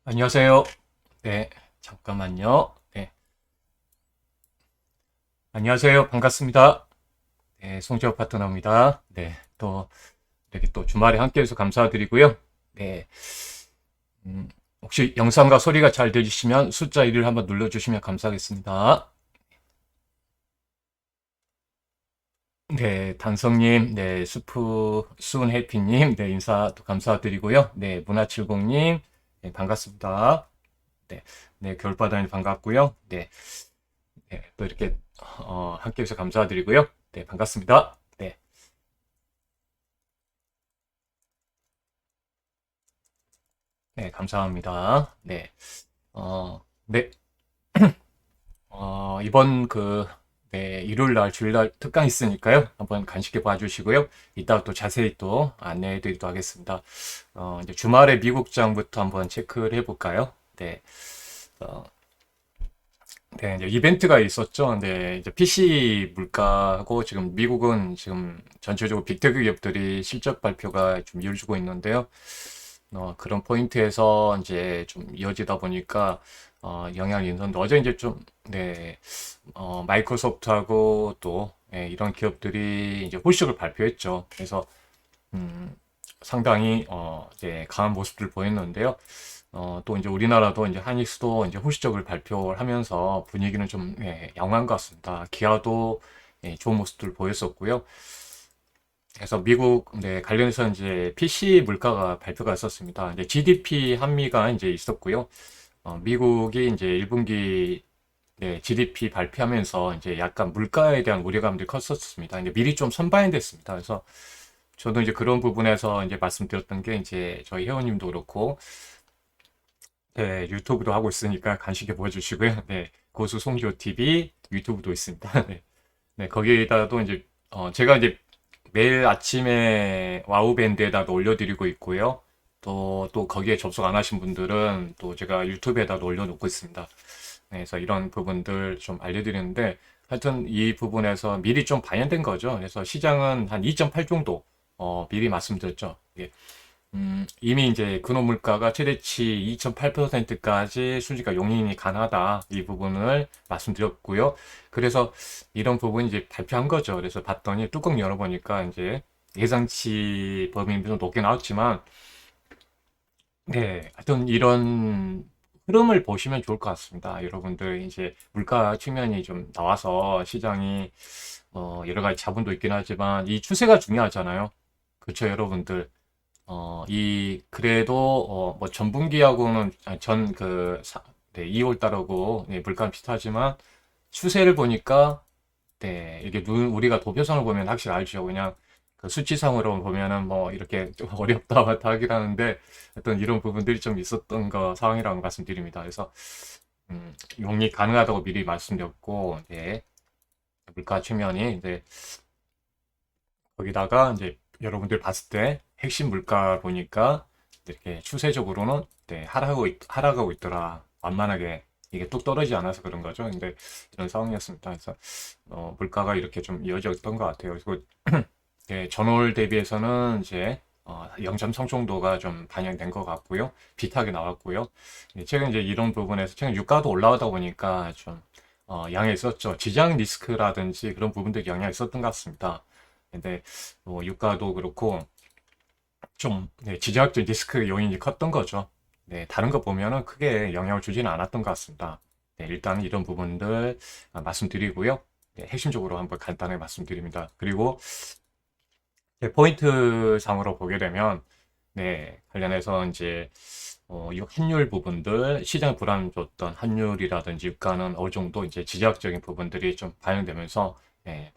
안녕하세요. 네, 잠깐만요. 네, 안녕하세요. 반갑습니다. 네, 송지호 파트너입니다. 네, 또 이렇게 또 주말에 함께해서 감사드리고요. 네, 음, 혹시 영상과 소리가 잘 들리시면 숫자 1을 한번 눌러주시면 감사하겠습니다. 네, 단성님, 네, 수은해피님, 네, 인사 또 감사드리고요. 네, 문화칠공님, 네, 반갑습니다. 네, 네, 겨울바다님 반갑고요. 네, 네, 또 이렇게 함께 해주셔서 감사드리고요. 네, 반갑습니다. 네, 네, 감사합니다. 네, 네, 이번 네, 일요일 날, 주일 날 특강 있으니까요. 한번 간식해 봐주시고요. 이따가 또 자세히 또 안내해 드리도록 하겠습니다. 이제 주말에 미국장부터 한번 체크를 해볼까요? 네, 어, 네, 이제 이벤트가 있었죠. 네, 이제 PC 물가하고 지금 미국은 지금 전체적으로 빅테크 기업들이 실적 발표가 좀 이어지고 있는데요. 그런 포인트에서 이제 좀 이어지다 보니까 영향이 있는데 어제 이제 좀 네, 마이크로소프트하고 또 이런 기업들이 이제 호식을 발표했죠. 그래서 음, 상당히 이제 강한 모습을 보였는데요. 또 이제 우리나라도 이제 하닉스도 이제 호시적을 발표를 하면서 분위기는 좀 양호한 것 같습니다. 기아도 좋은 모습들을 보였었고요. 그래서 미국 관련해서 이제 PC 물가가 발표가 있었습니다. 이제 GDP 한미가 이제 있었고요. 미국이 이제 1분기 GDP 발표하면서 이제 약간 물가에 대한 우려감들이 컸었습니다. 이제 미리 좀 선반영됐습니다. 그래서 저도 이제 그런 부분에서 이제 말씀드렸던 게 이제 저희 회원님도 그렇고 네, 유튜브도 하고 있으니까 간식에 보여주시고요. 네, 고수 송지호 TV 유튜브도 있습니다. 네, 네, 거기에다도 이제 제가 이제 매일 아침에 와우 밴드에다도 올려드리고 있고요. 또 거기에 접속 안 하신 분들은 또 제가 유튜브에다도 올려놓고 있습니다. 네, 그래서 이런 부분들 좀 알려드리는데 하여튼 이 부분에서 미리 좀 반영된 거죠. 그래서 시장은 한 2.8 정도 미리 말씀드렸죠. 예. 이미 이제 근원 물가가 최대치 2.8%까지 수지가 용인이 가능하다. 이 부분을 말씀드렸고요. 그래서 이런 부분 이제 발표한 거죠. 그래서 봤더니 뚜껑 열어보니까 이제 예상치 범위 좀 높게 나왔지만, 네, 하여튼 이런 흐름을 보시면 좋을 것 같습니다. 여러분들 이제 물가 측면이 좀 나와서 시장이 여러 가지 자본도 있긴 하지만 이 추세가 중요하잖아요. 그렇죠, 여러분들. 그래도, 뭐, 전분기하고는, 네, 2월 달하고, 네, 물가는 비슷하지만, 추세를 보니까, 네, 이게 우리가 도표성을 보면 확실히 알죠. 그냥, 그 수치상으로 보면은 뭐, 이렇게 좀 어렵다, 왔다 하긴 하는데, 어떤 이런 부분들이 좀 있었던 상황이라고 말씀드립니다. 그래서, 용이 가능하다고 미리 말씀드렸고, 네, 물가 측면이, 이제, 거기다가 이제 여러분들 봤을 때 핵심 물가 보니까 이렇게 추세적으로는 네, 하락하고 있더라. 완만하게 이게 뚝 떨어지지 않아서 그런 거죠. 근데 이런 상황이었습니다. 그래서 물가가 이렇게 좀 이어졌던 것 같아요. 그리고 네, 전월 대비해서는 이제 0.3 정도가 좀 반영된 것 같고요. 비슷하게 나왔고요. 최근 이제 이런 부분에서 최근 유가도 올라오다 보니까 좀 영향이 있었죠. 지장 리스크라든지 그런 부분들이 영향이 있었던 것 같습니다. 근데 뭐 유가도 그렇고 좀 지정학적 리스크 요인이 컸던 거죠. 네, 다른 거 보면은 크게 영향을 주지는 않았던 것 같습니다. 네, 일단 이런 부분들 말씀드리고요. 네, 핵심적으로 한번 간단하게 말씀드립니다. 그리고 포인트 상으로 보게 되면 네, 관련해서 이제 이 환율 부분들 시장 불안 줬던 환율이라든지 유가는 어느 정도 이제 지정학적인 부분들이 좀 반영되면서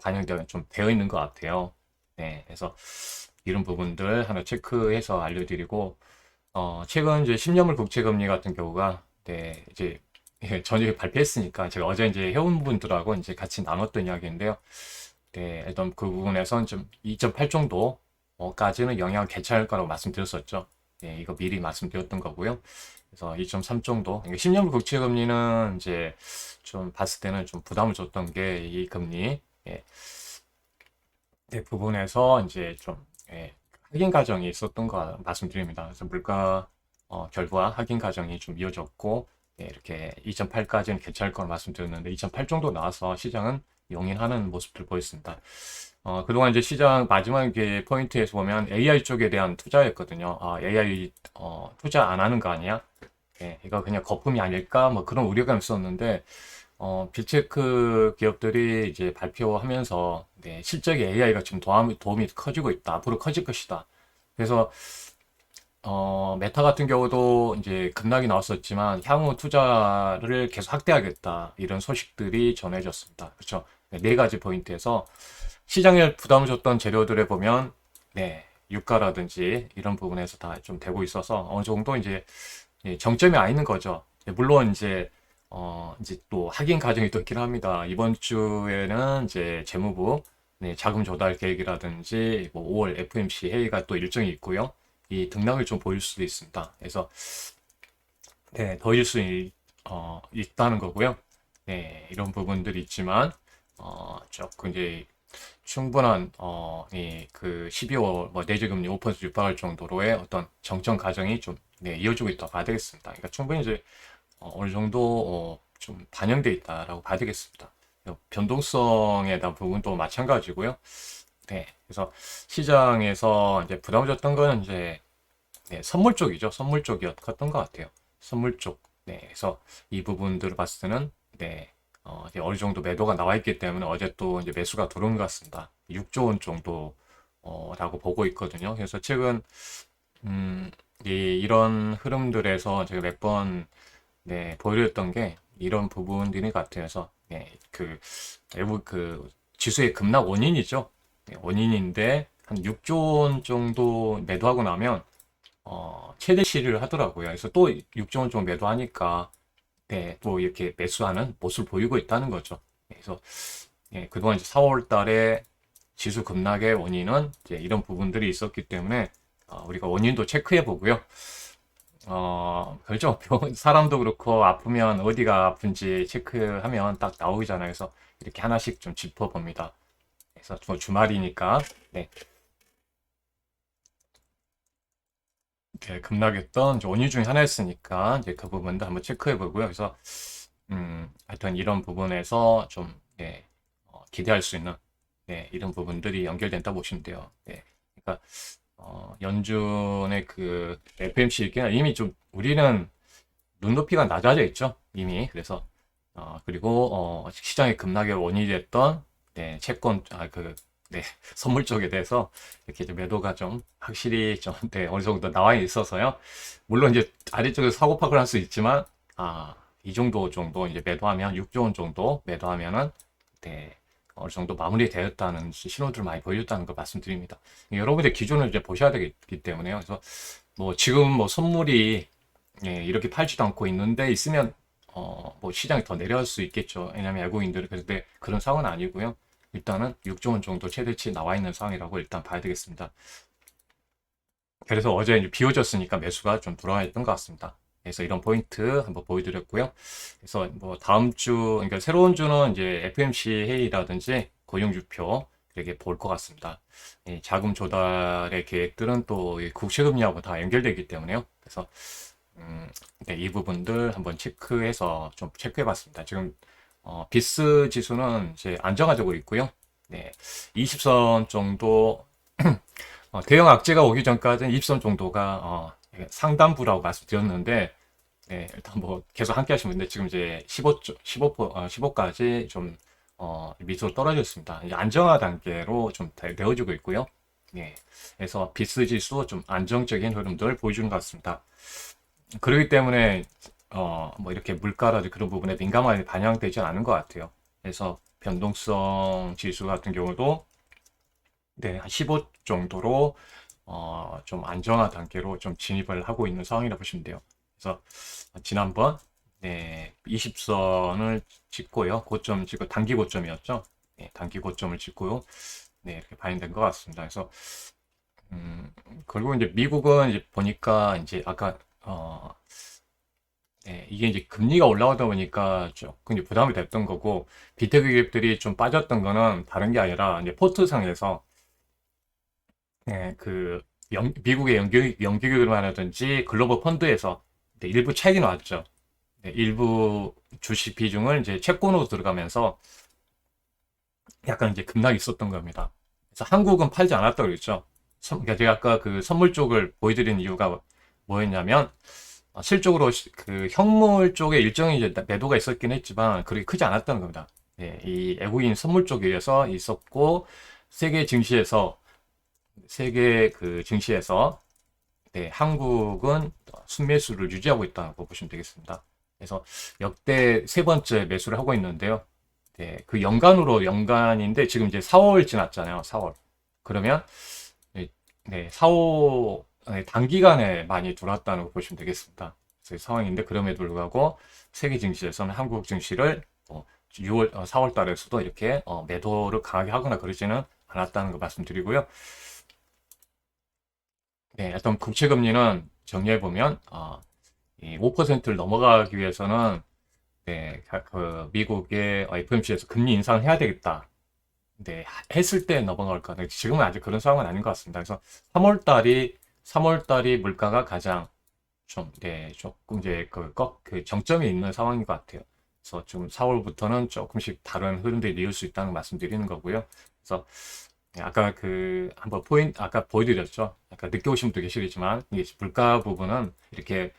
반영되어 좀 되어 있는 것 같아요. 네, 그래서 이런 부분들 하나 체크해서 알려드리고 최근 이제 10년물 국채금리 같은 경우가 네, 이제 저녁에 발표했으니까 제가 어제 이제 회원분들하고 이제 같이 나눴던 이야기인데요. 네, 일단 그 부분에선 좀 2.8 정도까지는 영향을 괜찮을 거라고 말씀드렸었죠. 네, 이거 미리 말씀드렸던 거고요. 그래서 2.3 정도. 10년물 국채금리는 이제 좀 봤을 때는 좀 부담을 줬던 게 이 금리 부분에서 이제 좀 확인 과정이 있었던 거 말씀드립니다. 그래서 물가 결과 확인 과정이 좀 이어졌고, 네, 이렇게 2008까지는 괜찮을 거라 말씀드렸는데 2008 정도 나와서 시장은 용인하는 모습들 보였습니다. 그동안 이제 시장 마지막에 포인트에서 보면 AI 쪽에 대한 투자였거든요. AI 투자 안 하는 거 아니야? 예, 이거 그냥 거품이 아닐까? 뭐 그런 우려감이 있었는데 빅테크 기업들이 이제 발표하면서 네, 실적에 AI가 지금 도움이 커지고 있다. 앞으로 커질 것이다. 그래서 메타 같은 경우도 이제 급락이 나왔었지만 향후 투자를 계속 확대하겠다. 이런 소식들이 전해졌습니다. 그렇죠? 네 가지 포인트에서 시장에 부담을 줬던 재료들에 보면 네, 유가라든지 이런 부분에서 다 좀 되고 있어서 어느 정도 이제 정점이 아 있는 거죠. 네, 물론 이제 또 확인 과정이 또 있긴 합니다. 이번 주에는 이제 재무부 네, 자금 조달 계획이라든지 뭐 5월 FMC 회의가 또 일정이 있고요. 이 등락을 좀 보일 수도 있습니다. 그래서 네, 더일 수 있다는 거고요. 네, 이런 부분들이 있지만 조금 이제 충분한 그 12월 뭐 내재금리 5% 육박할 정도로의 어떤 정점 과정이 좀 네, 이어지고 있다고 봐야 되겠습니다. 그러니까 충분히 이제 어느 정도 좀 반영돼 있다라고 봐야 되겠습니다. 변동성에 대한 부분도 마찬가지고요. 네, 그래서 시장에서 이제 부담을 줬던 거는 이제 네, 선물 쪽이죠. 선물 쪽이었던 것 같아요. 선물 쪽. 네, 그래서 이 부분들을 봤을 때는 네, 이제 어느 정도 매도가 나와 있기 때문에 어제 또 이제 매수가 들어온 것 같습니다. 6조 원 정도 라고 보고 있거든요. 그래서 최근 이런 흐름들에서 제가 몇 번 네, 보여드렸던 게 이런 부분들인 것 같아요. 그래서 네, 외국 지수의 급락 원인이죠. 네, 원인인데 한 6조 원 정도 매도하고 나면 최대 시를 하더라고요. 그래서 또 6조 원 정도 매도하니까 네, 또 이렇게 매수하는 모습을 보이고 있다는 거죠. 그래서 예, 그동안 이제 4월 달에 지수 급락의 원인은 이제 이런 부분들이 있었기 때문에 우리가 원인도 체크해 보고요. 그렇죠. 사람도 그렇고 아프면 어디가 아픈지 체크하면 딱 나오잖아요. 그래서 이렇게 하나씩 좀 짚어봅니다. 그래서 주말이니까 네, 이렇게 급락했던 이제 원인 중에 하나였으니까 이제 그 부분도 한번 체크해 보고요. 그래서 하여튼 이런 부분에서 좀 네, 기대할 수 있는 네, 이런 부분들이 연결된다 보시면 돼요. 네, 그러니까 연준의 그 FMC 얘기는 이미 좀 우리는 눈높이가 낮아져 있죠. 이미 그래서 그리고 시장의 급락의 원인이 됐던 네, 채권 네, 선물 쪽에 대해서 이렇게 좀 매도가 좀 확실히 좀 네, 어느 정도 나와 있어서요. 물론 이제 아래쪽에서 사고 파악을 할 수 있지만 이 정도 이제 매도하면 6조 원 정도 매도하면은 네, 어느 정도 마무리되었다는 신호들을 많이 보여줬다는 걸 말씀드립니다. 여러분들 기준을 이제 보셔야 되기 때문에요. 그래서 뭐 지금 뭐 선물이 예, 이렇게 팔지도 않고 있는데 있으면 뭐 시장이 더 내려갈 수 있겠죠. 왜냐하면 외국인들은 그런데 그런 상황은 아니고요. 일단은 6조 원 정도 최대치 나와 있는 상황이라고 일단 봐야 되겠습니다. 그래서 어제 이제 비워졌으니까 매수가 좀 들어와 있던 것 같습니다. 그래서 이런 포인트 한번 보여드렸고요. 그래서 뭐 다음 주, 그러니까 새로운 주는 이제 FMC 회의라든지 고용주표 이렇게 볼 것 같습니다. 이 자금 조달의 계획들은 또 국채금리하고 다 연결되기 때문에요. 그래서 네, 이 부분들 한번 체크해서 좀 체크해 봤습니다. 지금 비스 지수는 이제 안정화되고 있고요. 네, 20선 정도 대형 악재가 오기 전까지는 20선 정도가 상단부라고 말씀드렸는데 네, 일단 뭐 계속 함께 하시면 되는데 지금 이제 15까지 좀 밑으로 떨어졌습니다. 이제 안정화 단계로 좀 되어지고 있고요. 네, 그래서 비스 지수 좀 안정적인 흐름들 보여주는 것 같습니다. 그렇기 때문에 뭐 이렇게 물가라든지 그런 부분에 민감하게 반영되지 않은 것 같아요. 그래서 변동성 지수 같은 경우도 네, 한 15 정도로 좀 안정화 단계로 좀 진입을 하고 있는 상황이라 보시면 돼요. 그래서 지난번 네, 20선을 찍고요. 고점 찍고 단기 고점이었죠. 네, 단기 고점을 찍고 네, 이렇게 반영된 것 같습니다. 그래서 그리고 이제 미국은 이제 보니까 이제 아까 네, 이게 이제 금리가 올라오다 보니까 조금 이제 부담이 됐던 거고 비트기 기업들이 좀 빠졌던 거는 다른 게 아니라 이제 포트상에서 네, 미국의 연기금이라든지 글로벌 펀드에서 일부 차익이 나왔죠. 일부 주식 비중을 이제 채권으로 들어가면서 약간 이제 급락이 있었던 겁니다. 그래서 한국은 팔지 않았다고 그랬죠. 그러니까 제가 아까 그 선물 쪽을 보여드린 이유가 뭐였냐면, 실적으로 그 현물 쪽에 일정히 이제 매도가 있었긴 했지만 그렇게 크지 않았다는 겁니다. 이 외국인 선물 쪽에 의해서 있었고, 세계 증시에서 세계 그 증시에서 한국은 순매수를 유지하고 있다고 보시면 되겠습니다. 그래서 역대 세 번째 매수를 하고 있는데요. 그 연간인데 지금 이제 4월 지났잖아요. 4월. 그러면 4월 단기간에 많이 들어왔다는 거 보시면 되겠습니다. 그래서 상황인데 그럼에도 불구하고 세계 증시에서는 한국 증시를 4월 달에서도 이렇게 매도를 강하게 하거나 그러지는 않았다는 거 말씀드리고요. 일단 국채 금리는 정리해 보면 5%를 넘어가기 위해서는 그 미국의 FOMC에서 금리 인상을 해야 되겠다. 했을 때 넘어갈 거. 지금은 아직 그런 상황은 아닌 것 같습니다. 그래서 3월 달이 물가가 가장 조금 이제 그 정점이 있는 상황인 것 같아요. 그래서 지금 4월부터는 조금씩 다른 흐름들이 이을 수 있다는 말씀드리는 거고요. 그래서 아까 한번 아까 보여드렸죠. 아까 늦게 오신 분도 계시겠지만, 이게 물가 부분은 이렇게,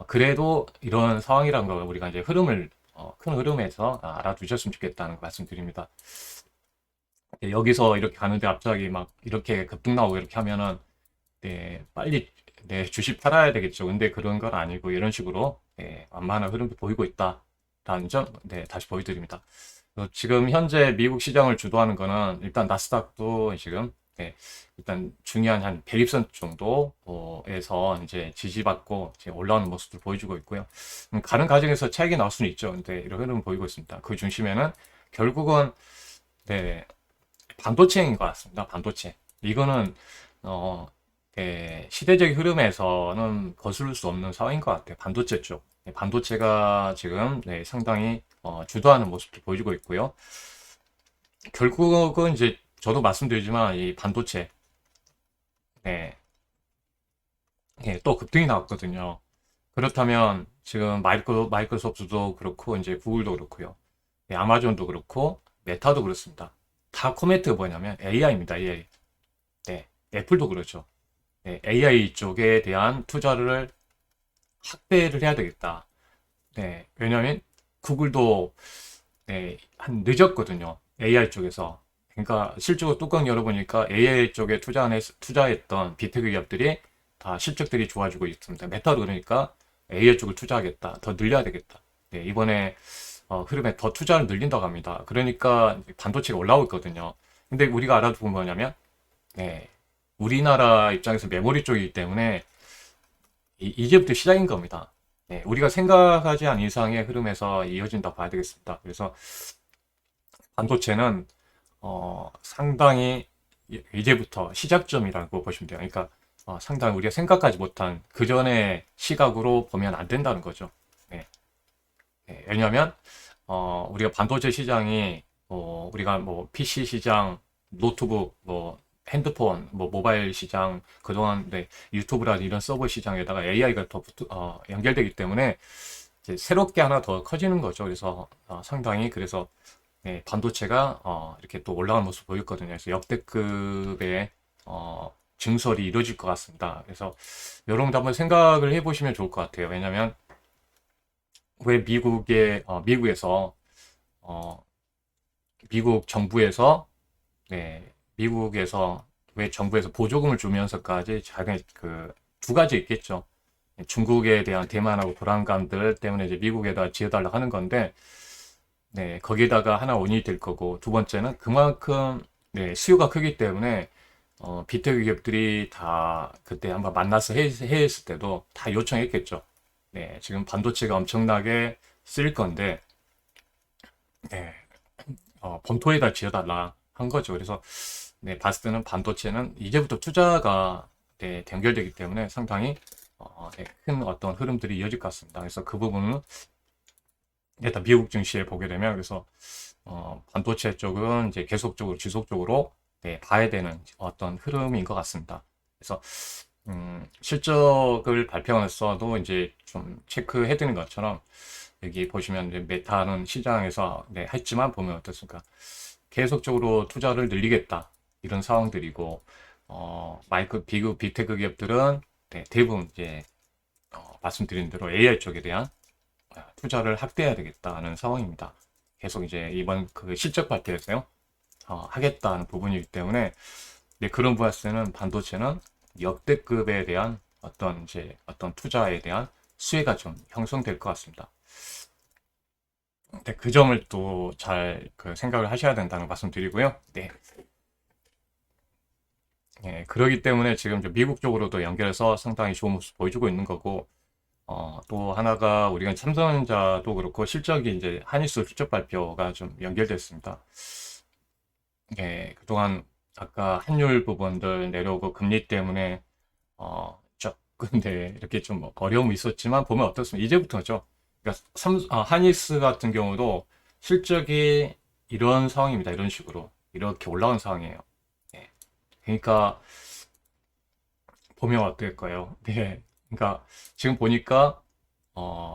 그래도 이런 상황이란 걸 우리가 이제 큰 흐름에서 알아두셨으면 좋겠다는 거 말씀드립니다. 여기서 이렇게 가는데 갑자기 막 이렇게 급등 나오고 이렇게 하면은, 빨리, 주식 팔아야 되겠죠. 근데 그런 건 아니고, 이런 식으로, 완만한 흐름이 보이고 있다라는 점, 다시 보여드립니다. 지금 현재 미국 시장을 주도하는 거는 일단 나스닥도 지금 일단 중요한 한 100일선 정도에서 이제 지지받고 이제 올라오는 모습을 보여주고 있고요. 가는 과정에서 차익이 나올 수는 있죠. 근데 이런 흐름을 보이고 있습니다. 그 중심에는 결국은 반도체인 것 같습니다. 반도체. 이거는 시대적 흐름에서는 거스를 수 없는 상황인 것 같아요. 반도체 쪽. 반도체가 지금 상당히 주도하는 모습을 보여주고 있고요. 결국은 이제 저도 말씀드리지만 이 반도체 또 급등이 나왔거든요. 그렇다면 지금 마이크로소프트도 그렇고 이제 구글도 그렇고요. 아마존도 그렇고 메타도 그렇습니다. 다 코멘트가 뭐냐면 AI입니다. AI. 애플도 그렇죠. AI 쪽에 대한 투자를 확대를 해야 되겠다. 왜냐하면 구글도 한 늦었거든요. AI 쪽에서. 그러니까 실적으로 뚜껑 열어보니까 AI 쪽에 투자했던 빅테크 기업들이 다 실적들이 좋아지고 있습니다. 메타도 그러니까 AI 쪽을 투자하겠다. 더 늘려야 되겠다. 이번에 흐름에 더 투자를 늘린다고 합니다. 그러니까 반도체가 올라오고 있거든요. 근데 우리가 알아두면 뭐냐면 우리나라 입장에서 메모리 쪽이기 때문에 이제부터 시작인 겁니다. 우리가 생각하지 않은 이상의 흐름에서 이어진다고 봐야 되겠습니다. 그래서 반도체는 상당히 이제부터 시작점이라고 보시면 돼요. 그러니까 상당히 우리가 생각하지 못한 그 전의 시각으로 보면 안 된다는 거죠. 왜냐하면 우리가 반도체 시장이 우리가 뭐 PC 시장, 노트북, 뭐 핸드폰, 뭐 모바일 시장, 그동안 유튜브라든 이런 서버 시장에다가 AI가 더 연결되기 때문에 이제 새롭게 하나 더 커지는 거죠. 그래서 상당히 그래서 반도체가 이렇게 또 올라가는 모습 보였거든요. 그래서 역대급의 증설이 이루어질 것 같습니다. 그래서 여러분도 한번 생각을 해보시면 좋을 것 같아요. 왜냐하면 왜 미국에서 미국 정부에서 미국에서 왜 정부에서 보조금을 주면서까지 자기 두 가지 있겠죠. 중국에 대한 대만하고 불안감들 때문에 이제 미국에다 지어달라고 하는 건데, 거기에다가 하나 원인이 될 거고, 두 번째는 그만큼 수요가 크기 때문에 빅테크 기업들이 다 그때 한번 만나서 회의했을 때도 다 요청했겠죠. 지금 반도체가 엄청나게 쓸 건데, 본토에다 지어달라 한 거죠. 그래서 봤을 때는 반도체는 이제부터 투자가 연결되기 때문에 상당히 큰 어떤 흐름들이 이어질 것 같습니다. 그래서 그 부분은 일단 미국 증시에 보게 되면 그래서 반도체 쪽은 이제 계속적으로 지속적으로 봐야 되는 어떤 흐름인 것 같습니다. 그래서 실적을 발표하면서도 이제 좀 체크해 드는 것처럼 여기 보시면 이제 메타는 시장에서 네, 했지만 보면 어떻습니까? 계속적으로 투자를 늘리겠다 이런 상황들이고 마이크 비그 빅테크 기업들은 네, 대부분 이제 말씀드린 대로 AI 쪽에 대한 투자를 확대해야 되겠다는 상황입니다. 계속 이제 이번 그 실적 발표에서요 하겠다는 부분이기 때문에 네, 그런 부분에서는 반도체는 역대급에 대한 어떤 투자에 대한 수혜가 좀 형성될 것 같습니다. 네, 그 점을 또 잘 그 생각을 하셔야 된다는 말씀드리고요. 네. 예, 그러기 때문에 지금 좀 미국 쪽으로도 연결해서 상당히 좋은 모습 보여주고 있는 거고, 또 하나가 우리가 삼성전자도 그렇고 실적이 이제 한일수 실적 발표가 좀 연결됐습니다. 예, 그동안 아까 환율 부분들 내려오고 금리 때문에 조금 네, 이렇게 좀 어려움이 있었지만 보면 어떻습니까? 이제부터죠. 그러니까 한일스 같은 경우도 실적이 이런 상황입니다. 이런 식으로 이렇게 올라온 상황이에요. 예. 그러니까 보면 어떨까요? 네. 그러니까 지금 보니까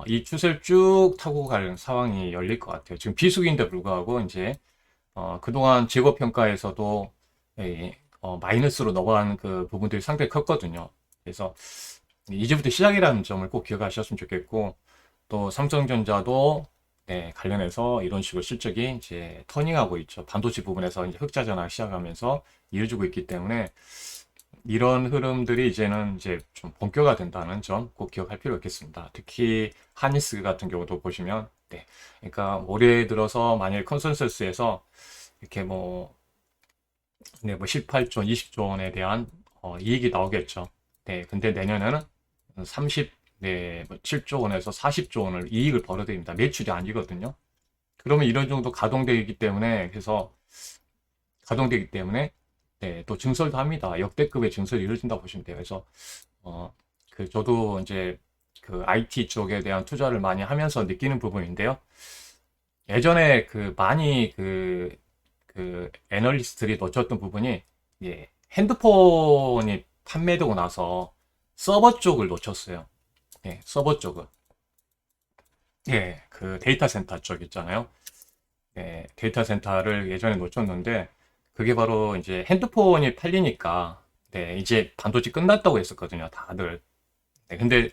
이 추세를 쭉 타고 가는 상황이 열릴 것 같아요. 지금 비수기인데 불구하고 이제 그동안 재고 평가에서도 예, 마이너스로 넘어가는 그 부분들이 상당히 컸거든요. 그래서 이제부터 시작이라는 점을 꼭 기억하셨으면 좋겠고 또 삼성전자도 네, 관련해서 이런 식으로 실적이 이제 터닝하고 있죠. 반도체 부분에서 이제 흑자 전환 시작하면서 이어지고 있기 때문에 이런 흐름들이 이제는 이제 좀 본격화된다는 점 꼭 기억할 필요가 있겠습니다. 특히 하니스 같은 경우도 보시면 네, 그러니까 올해 들어서 만일 컨센서스에서 이렇게 네, 뭐 18조, 20조 원에 대한 이익이 나오겠죠. 네, 근데 내년에는 30, 네, 뭐 7조 원에서 40조 원을 이익을 벌어야 됩니다. 매출이 아니거든요. 그러면 이런 정도 가동되기 때문에, 그래서 가동되기 때문에, 네, 또 증설도 합니다. 역대급의 증설이 이루어진다고 보시면 돼요. 그래서, 어, 저도 이제 그 IT 쪽에 대한 투자를 많이 하면서 느끼는 부분인데요. 예전에 그 애널리스트들이 놓쳤던 부분이 예, 핸드폰이 판매되고 나서 서버 쪽을 놓쳤어요. 예, 서버 쪽을. 예, 그 데이터 센터 쪽 있잖아요. 예, 데이터 센터를 예전에 놓쳤는데 그게 바로 이제 핸드폰이 팔리니까 네, 이제 반도체 끝났다고 했었거든요, 다들. 네, 근데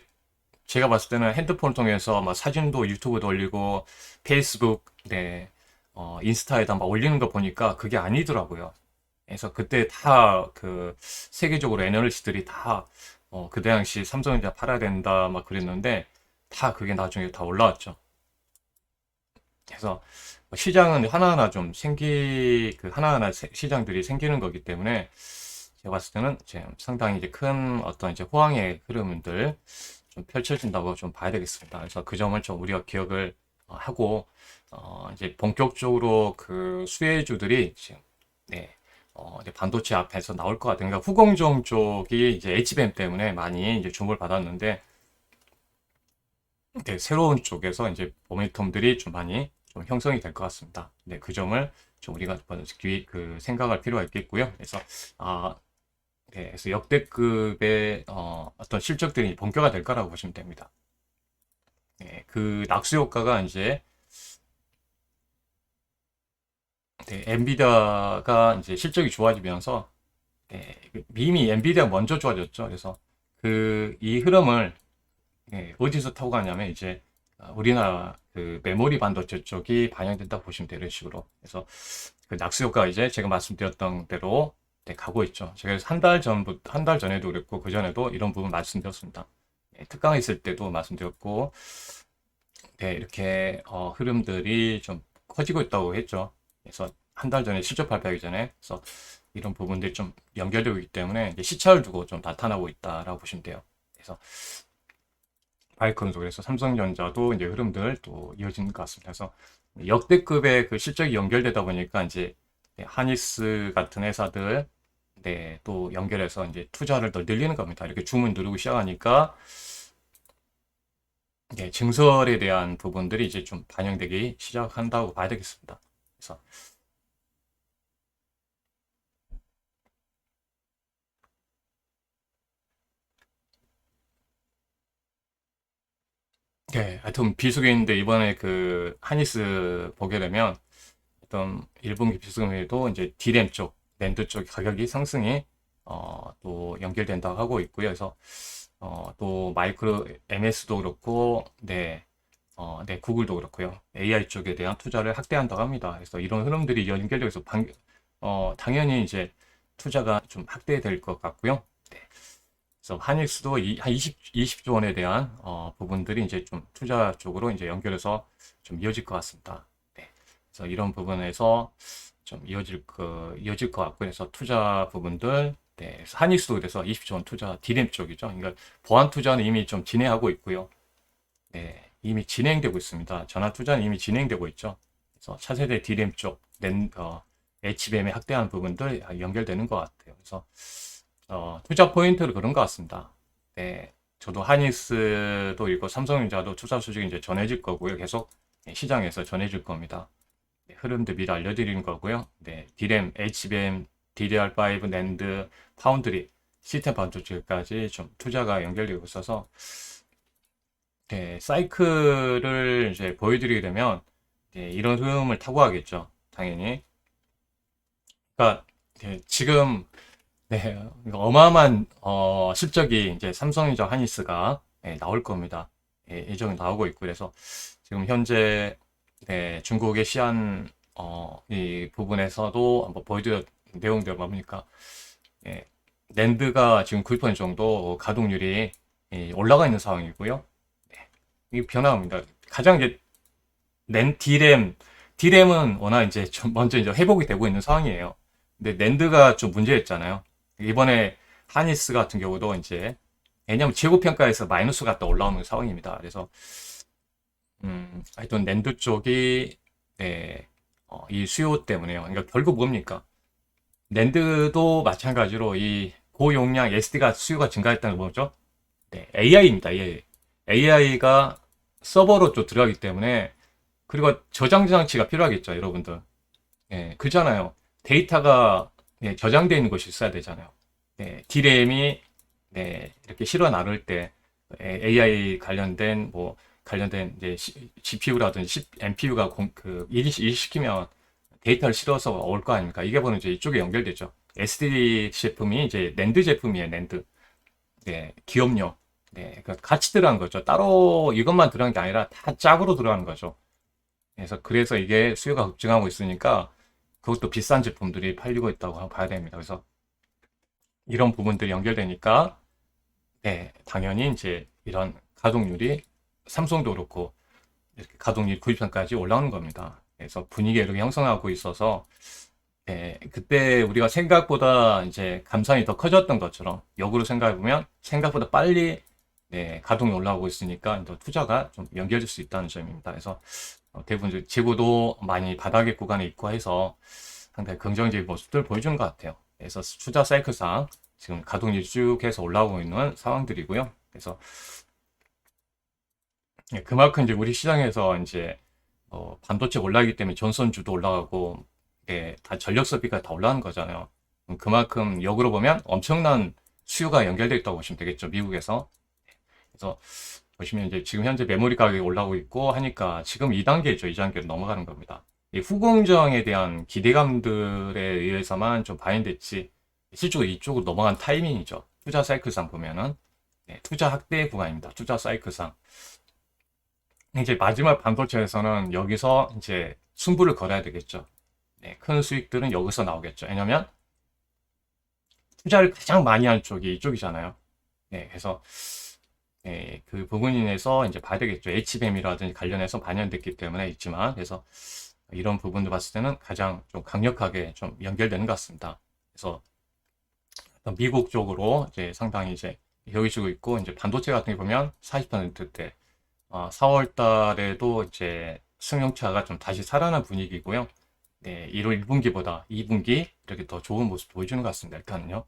제가 봤을 때는 핸드폰을 통해서 막 사진도 유튜브도 올리고 페이스북, 네, 인스타에다 막 올리는 거 보니까 그게 아니더라고요. 그래서 그때 다 그 세계적으로 애널리스트들이 다 그 당시 삼성전자 팔아야 된다 막 그랬는데 다 그게 나중에 다 올라왔죠. 그래서 시장은 하나하나 하나하나 시장들이 생기는 거기 때문에 제가 봤을 때는 이제 상당히 이제 큰 어떤 이제 호황의 흐름들 좀 펼쳐진다고 좀 봐야 되겠습니다. 그래서 그 점을 좀 우리가 기억을 하고 이제 본격적으로 그 수혜주들이 지금 네, 이제 반도체 앞에서 나올 것 같아요. 그러니까 후공정 쪽이 이제 HBM 때문에 많이 이제 주목을 받았는데 네, 새로운 쪽에서 이제 모멘텀들이 좀 많이 좀 형성이 될 것 같습니다. 네, 그 점을 좀 우리가 그 생각할 필요가 있겠고요. 그래서 아, 네, 그래서 역대급의 어떤 실적들이 본격화 될 거라고 보시면 됩니다. 네, 그 낙수 효과가 이제 네, 엔비디아가 이제 실적이 좋아지면서 네, 이미 엔비디아 먼저 좋아졌죠. 그래서 이 흐름을 네, 어디서 타고 가냐면 이제 우리나라 그 메모리 반도체 쪽이 반영된다고 보시면 돼요. 이런 식으로. 그래서 그 낙수 효과가 이제 제가 말씀드렸던 대로 네, 가고 있죠. 제가 한 달 전에도 그랬고 그 전에도 이런 부분 말씀드렸습니다. 네, 특강 있을 때도 말씀드렸고 네, 이렇게 흐름들이 좀 커지고 있다고 했죠. 그래서 한 달 전에 실적 발표하기 전에 그래서 이런 부분들이 좀 연결되고 있기 때문에 이제 시차를 두고 좀 나타나고 있다라고 보시면 돼요. 그래서 바이크론도 그래서 삼성전자도 이제 흐름들 또 이어지는 것 같습니다. 그래서 역대급의 그 실적이 연결되다 보니까 이제 하니스 같은 회사들 네, 또 연결해서 이제 투자를 더 늘리는 겁니다. 이렇게 주문 누르고 시작하니까 네, 증설에 대한 부분들이 이제 좀 반영되기 시작한다고 봐야 되겠습니다. 그래서 네, 하여튼 비수기인데 이번에 그 하니스 보게 되면 어떤 1분기 비수기에도 이제 D램 쪽, 낸드 쪽 가격이 상승이 또 연결된다고 하고 있고요. 그래서 또 마이크로 MS도 그렇고, 네, 네, 구글도 그렇고요. AI 쪽에 대한 투자를 확대한다고 합니다. 그래서 이런 흐름들이 연결돼서 당연히 이제 투자가 좀 확대될 것 같고요. 네. 그래서 한익스도 한 20조 원에 대한 부분들이 이제 좀 투자 쪽으로 이제 연결해서 좀 이어질 것 같습니다. 네. 그래서 이런 부분에서 좀 이어질 것 같고, 그래서 투자 부분들, 네. 그래서 한익스도 그래서 20조 원 투자 디램 쪽이죠. 그러니까 보안 투자는 이미 좀 진행하고 있고요. 네. 이미 진행되고 있습니다. 전환 투자는 이미 진행되고 있죠. 그래서 차세대 디램 쪽, HBM에 확대하는 부분들 연결되는 것 같아요. 그래서 투자 포인트를 그런 것 같습니다. 네, 저도 하니스도 있고 삼성전자도 투자 수직이 이제 전해질 거고요. 계속 시장에서 전해질 겁니다. 네, 흐름도 미리 알려드리는 거고요. 네, D램, HBM, DDR5, 낸드, 파운드리, 시스템 반도체까지 좀 투자가 연결되고 있어서 네, 사이클을 이제 보여드리게 되면 네, 이런 흐름을 타고 가겠죠. 당연히. 그러니까 네, 지금 네, 어마어마한 실적이 이제 삼성전자 하니스가 나올 겁니다. 예정이 나오고 있고 그래서 지금 현재 네, 중국의 시안 이 부분에서도 한번 보여드렸 내용들 보니까 예, 낸드가 지금 9% 정도 가동률이 올라가 있는 상황이고요. 네, 이게 변화입니다. 가장 이제 D램은 워낙 이제 좀 먼저 이제 회복이 되고 있는 상황이에요. 근데 낸드가 좀 문제였잖아요. 이번에 하니스 같은 경우도 이제 왜냐면 재고평가에서 마이너스 갔다 올라오는 상황입니다. 그래서 하여튼 낸드 쪽이 네, 이 수요 때문에요. 그러니까 결국 뭡니까? 낸드도 마찬가지로 이 고용량 SD가 수요가 증가했다는 거죠. 네, AI입니다. AI. AI가 서버로 또 들어가기 때문에 그리고 저장 장치가 필요하겠죠, 여러분들. 예, 그렇잖아요. 데이터가 저장되어 있는 곳이 있어야 되잖아요. D램이 이렇게 실어 나눌 때 AI 관련된 관련된 이제 GPU라든지 NPU가 일시키면 데이터를 실어서 올 거 아닙니까? 이게 바로 이제 이쪽에 연결되죠. SD 제품이 이제 낸드 제품이에요, 낸드. 네, 기업용. 네, 그러니까 같이 들어간 거죠. 따로 이것만 들어간 게 아니라 다 짝으로 들어가는 거죠. 그래서 이게 수요가 급증하고 있으니까 그것도 비싼 제품들이 팔리고 있다고 봐야 됩니다. 그래서 이런 부분들이 연결되니까 네, 당연히 이제 이런 가동률이 삼성도 그렇고 이렇게 가동률 구입선까지 올라오는 겁니다. 그래서 분위기가 이렇게 형성하고 있어서 네, 그때 우리가 생각보다 이제 감산이 더 커졌던 것처럼 역으로 생각해 보면 생각보다 빨리 네, 가동이 올라오고 있으니까 더 투자가 좀 연결될 수 있다는 점입니다. 그래서 대부분 이제 재고도 많이 바닥의 구간에 있고 해서 상당히 긍정적인 모습들 보여주는 것 같아요. 그래서 투자 사이클상 지금 가동률이 쭉 해서 올라오고 있는 상황들이고요. 그래서 그만큼 이제 우리 시장에서 이제 반도체 올라가기 때문에 전선주도 올라가고 다 전력 소비가 다 올라가는 거잖아요. 그만큼 역으로 보면 엄청난 수요가 연결되어 있다고 보시면 되겠죠. 미국에서. 그래서 보시면 이제 지금 현재 메모리 가격이 올라오고 있고 하니까 지금 2단계죠. 2단계로 넘어가는 겁니다. 이 후공정에 대한 기대감들에 의해서만 좀 반영됐지 실제로 이쪽으로 넘어간 타이밍이죠. 투자 사이클상 보면은 투자 확대 구간입니다. 투자 사이클상. 이제 마지막 반도체에서는 여기서 이제 승부를 걸어야 되겠죠. 큰 수익들은 여기서 나오겠죠. 왜냐면 투자를 가장 많이 하는 쪽이 이쪽이잖아요. 그래서 그 부분에 인해서 이제 봐야 되겠죠. HBM이라든지 관련해서 반영됐기 때문에 있지만 그래서 이런 부분을 봤을 때는 가장 좀 강력하게 좀 연결되는 것 같습니다. 그래서 미국 쪽으로 이제 상당히 이제 여기지고 있고 이제 반도체 같은 게 보면 40%대 4월 달에도 이제 승용차가 좀 다시 살아난 분위기고요. 1월 1분기보다 2분기 이렇게 더 좋은 모습 보여주는 것 같습니다. 일단은요.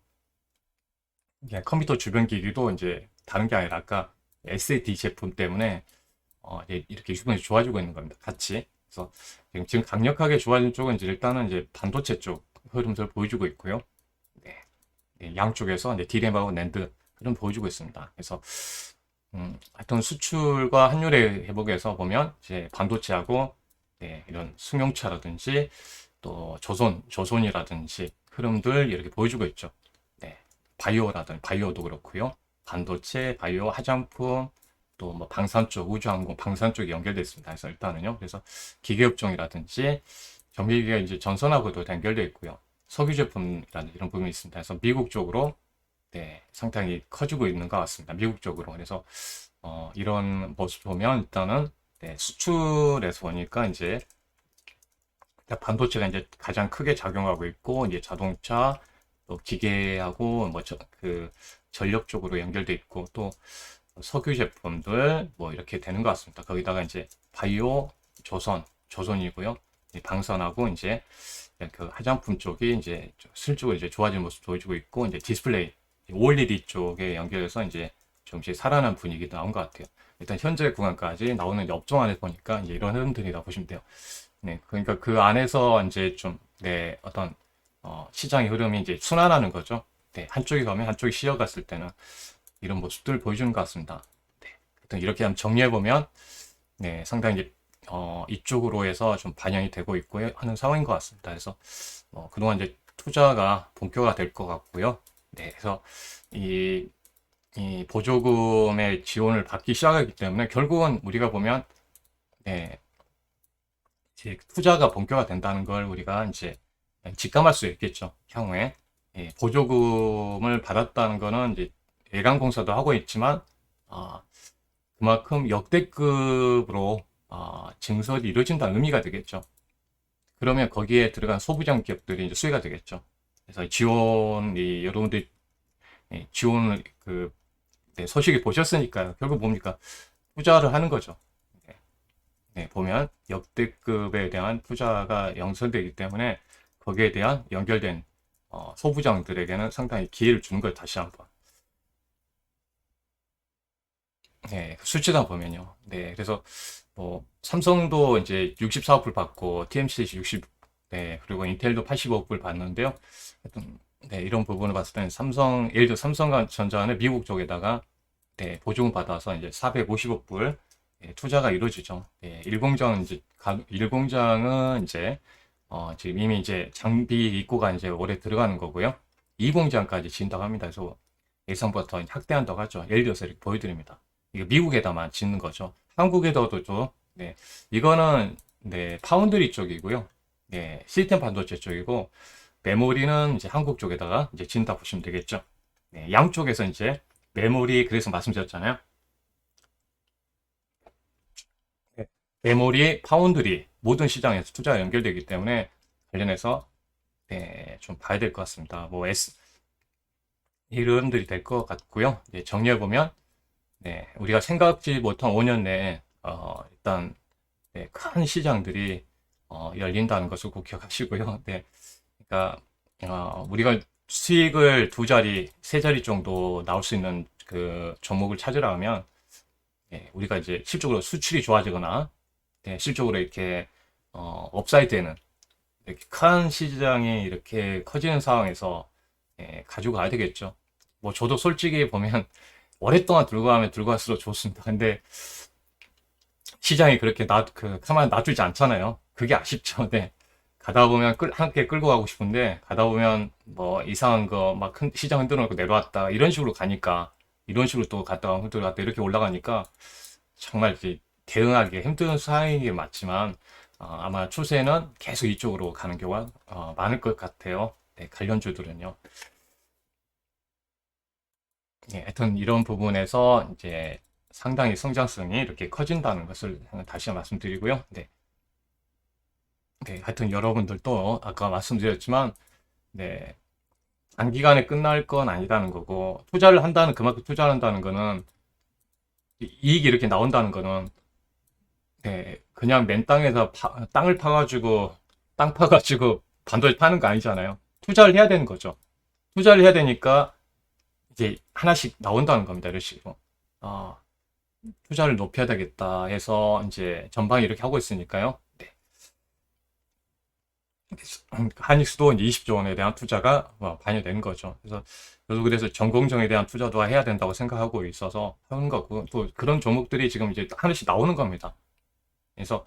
컴퓨터 주변 기기도 이제 다른 게 아니라 아까 SAD 제품 때문에 이렇게 기분이 좋아지고 있는 겁니다. 같이. 그래서 지금 강력하게 좋아진 쪽은 이제 일단은 이제 반도체 쪽 흐름들 보여주고 있고요. 양쪽에서 이제 D램하고 낸드 흐름 보여주고 있습니다. 그래서 하여튼 수출과 환율의 회복에서 보면 이제 반도체하고 네, 이런 승용차라든지 또 조선이라든지 흐름들 이렇게 보여주고 있죠. 네, 바이오도 그렇고요. 반도체, 바이오, 화장품, 또 뭐 방산 쪽, 우주항공, 방산 쪽이 연결되어 있습니다. 그래서 일단은요. 그래서 기계업종이라든지 정밀기가 이제 전선하고도 연결되어 있고요. 석유 제품이라는 이런 부분이 있습니다. 그래서 미국 쪽으로 네, 상당히 커지고 있는 것 같습니다. 미국 쪽으로. 그래서 이런 모습 보면 일단은 네, 수출에서 보니까 이제 반도체가 이제 가장 크게 작용하고 있고 이제 자동차, 또 기계하고 뭐 그 전력 쪽으로 연결돼 있고 또 석유 제품들 뭐 이렇게 되는 것 같습니다. 거기다가 이제 바이오, 조선이고요. 방산하고 이제 그 화장품 쪽이 이제 실적으로 이제 좋아지는 모습 보여주고 있고 이제 디스플레이 OLED 쪽에 연결해서 이제 좀씩 살아난 분위기도 나온 것 같아요. 일단 현재 구간까지 나오는 이제 업종 안에 보니까 이제 이런 흐름들이라 보시면 돼요. 네, 그러니까 그 안에서 이제 좀, 네, 어떤, 시장의 흐름이 이제 순환하는 거죠. 네, 한쪽이 가면 한쪽이 쉬어갔을 때는 이런 모습들을 보여주는 것 같습니다. 네, 하여튼 이렇게 한번 정리해보면, 네, 상당히 이제, 이쪽으로 해서 좀 반영이 되고 있고 하는 상황인 것 같습니다. 그래서, 그동안 이제 투자가 본격화 될 것 같고요. 네, 그래서 이 보조금의 지원을 받기 시작하기 때문에 결국은 우리가 보면, 네, 이제 투자가 본격화 된다는 걸 우리가 이제 직감할 수 있겠죠. 향후에. 예, 보조금을 받았다는 거는 이제 예강공사도 하고 있지만, 아, 그만큼 역대급으로 증설이 이루어진다는 의미가 되겠죠. 그러면 거기에 들어간 소부장 기업들이 이제 수혜가 되겠죠. 그래서 여러분들이 지원을 네, 소식을 보셨으니까요. 결국 뭡니까? 투자를 하는 거죠. 네. 네, 보면 역대급에 대한 투자가 영설되기 때문에 거기에 대한 연결된 소부장들에게는 상당히 기회를 주는 걸 다시 한번 네, 수치다 보면요. 네, 그래서 뭐 삼성도 이제 64억 불 받고 TMC 60, 네, 그리고 인텔도 85억 불 받는데요. 하여튼 네, 이런 부분을 봤을 때는 예를 들어 삼성전자는 미국 쪽에다가 네, 보조금 받아서 이제 450억 불 투자가 이루어지죠. 네, 일공장은 이제 지금 이미 이제 장비 입고가 이제 올해 들어가는 거고요. 2공장까지 진다고 합니다. 그래서 예상보다 더 확대한다고 하죠. 예를 들어서 이렇게 보여드립니다. 이거 미국에다만 짓는 거죠. 한국에다도 좀, 네, 이거는 네, 파운드리 쪽이고요. 네, 시스템 반도체 쪽이고 메모리는 이제 한국 쪽에다가 이제 진다 보시면 되겠죠. 네, 양쪽에서 이제 메모리 그래서 말씀드렸잖아요. 네, 메모리, 파운드리 모든 시장에서 투자가 연결되기 때문에 관련해서 네, 좀 봐야 될 것 같습니다. 뭐 이런들이 될 것 같고요. 네, 정리해 보면 네, 우리가 생각지 못한 5년 내에 일단 네, 큰 시장들이 열린다는 것을 꼭 기억하시고요. 네, 그러니까 우리가 수익을 두 자리, 세 자리 정도 나올 수 있는 그 종목을 찾으라 하면 예, 우리가 이제 실적으로 수출이 좋아지거나 예, 실적으로 이렇게 업사이드에는 이렇게 큰 시장이 이렇게 커지는 상황에서 예, 가지고 가야 되겠죠. 뭐 저도 솔직히 보면 오랫동안 들고 가면 들고 갈수록 좋습니다. 근데 시장이 그렇게 가만 놔두지 않잖아요. 그게 아쉽죠. 네. 가다 보면 함께 끌고 가고 싶은데 가다 보면 뭐 이상한 거 막 시장 흔들어 놓고 내려왔다 이런 식으로 가니까 이런 식으로 또 갔다가 흔들어 갔다 이렇게 올라가니까 정말 이제 대응하기 힘든 상황인 게 맞지만 아마 추세는 계속 이쪽으로 가는 경우가 많을 것 같아요. 네, 관련주들은요. 네, 하여튼 이런 부분에서 이제 상당히 성장성이 이렇게 커진다는 것을 다시 한번 말씀드리고요. 네. 네, 하여튼 여러분들도 아까 말씀드렸지만, 네, 단기간에 끝날 건 아니다는 거고, 그만큼 투자를 한다는 거는, 이익이 이렇게 나온다는 거는, 네, 그냥 맨 땅에서 땅을 파가지고, 땅 파가지고 반도체 파는 거 아니잖아요. 투자를 해야 되는 거죠. 투자를 해야 되니까, 이제 하나씩 나온다는 겁니다. 이런 식으로. 아, 투자를 높여야 되겠다 해서, 이제 전방에 이렇게 하고 있으니까요. 네. 하닉스도 이제 20조 원에 대한 투자가 반영된 거죠. 그래서 저도 그래서 전공정에 대한 투자도 해야 된다고 생각하고 있어서 하는 거고, 또 그런 종목들이 지금 이제 하나씩 나오는 겁니다. 그래서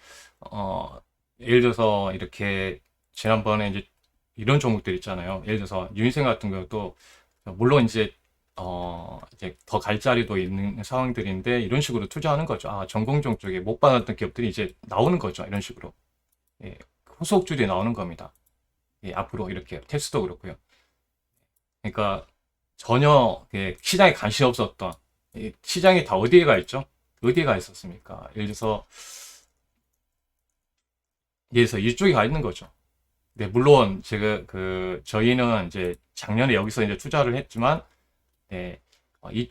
예를 들어서 이렇게 지난번에 이제 이런 종목들 있잖아요. 예를 들어서 유인생 같은 것도 물론 이제 더 갈 자리도 있는 상황들인데 이런 식으로 투자하는 거죠. 아, 전공종 쪽에 못 받았던 기업들이 이제 나오는 거죠. 이런 식으로. 예, 후속주들이 나오는 겁니다. 예, 앞으로 이렇게 테스트도 그렇고요. 그러니까 전혀 시장에 관심이 없었던 시장이 다 어디에 가 있죠? 어디에 가 있었습니까? 예를 들어서 이쪽에 가 있는 거죠. 네, 물론 제가 저희는 이제 작년에 여기서 이제 투자를 했지만 네,